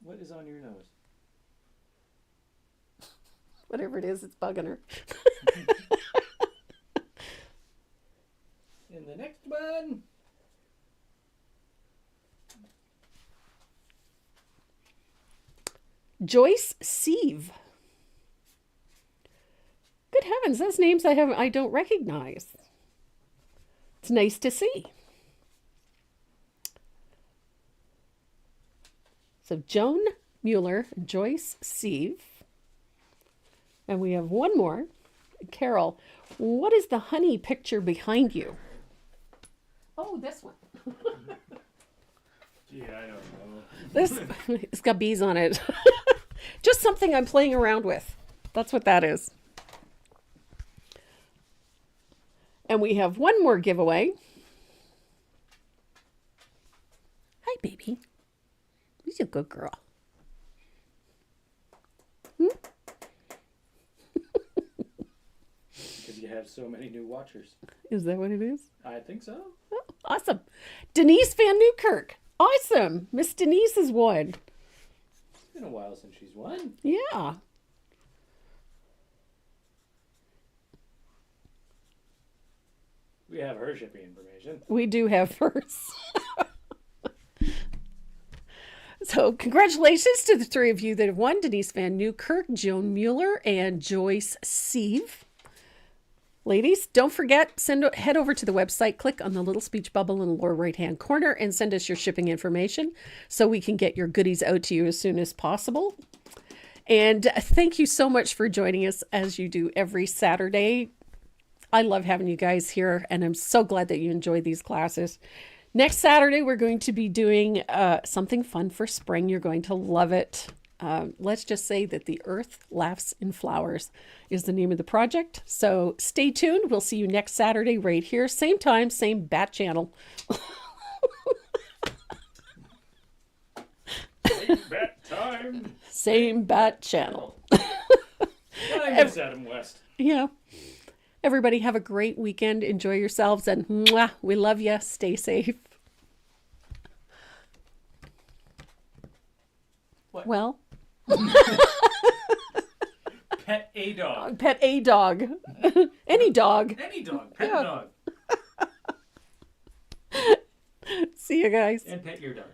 What is on your nose? Whatever it is, it's bugging her. And the next one. Joyce Sieve. Good heavens, those names I don't recognize. It's nice to see. So Joan Mueller, Joyce Sieve. And we have one more. Carol, what is the honey picture behind you? Oh, this one. Gee, I don't know. This, it's got bees on it. Just something I'm playing around with. That's what that is. And we have one more giveaway. Hi, baby. You're a good girl. Because you have so many new watchers. Is that what it is? I think so. Oh, awesome. Denise Van Newkirk. Awesome. Miss Denise has won. It's been a while since she's won. Yeah. We have her shipping information. We do have hers. So congratulations to the three of you that have won. Denise Van Newkirk, Joan Mueller, and Joyce Sieve. Ladies, don't forget, head over to the website, click on the little speech bubble in the lower right-hand corner, and send us your shipping information so we can get your goodies out to you as soon as possible. And thank you so much for joining us as you do every Saturday. I love having you guys here, and I'm so glad that you enjoyed these classes. Next Saturday, we're going to be doing something fun for spring. You're going to love it. Let's just say that The Earth Laughs in Flowers is the name of the project. So stay tuned. We'll see you next Saturday right here. Same time, same bat channel. Same bat time. Same bat channel. I miss Adam West. Yeah. Everybody have a great weekend. Enjoy yourselves. And mwah, we love you. Stay safe. What? Well. Pet a dog. Pet a dog. Any dog. Any dog. Pet Yeah. a dog. See you guys. And pet your dog.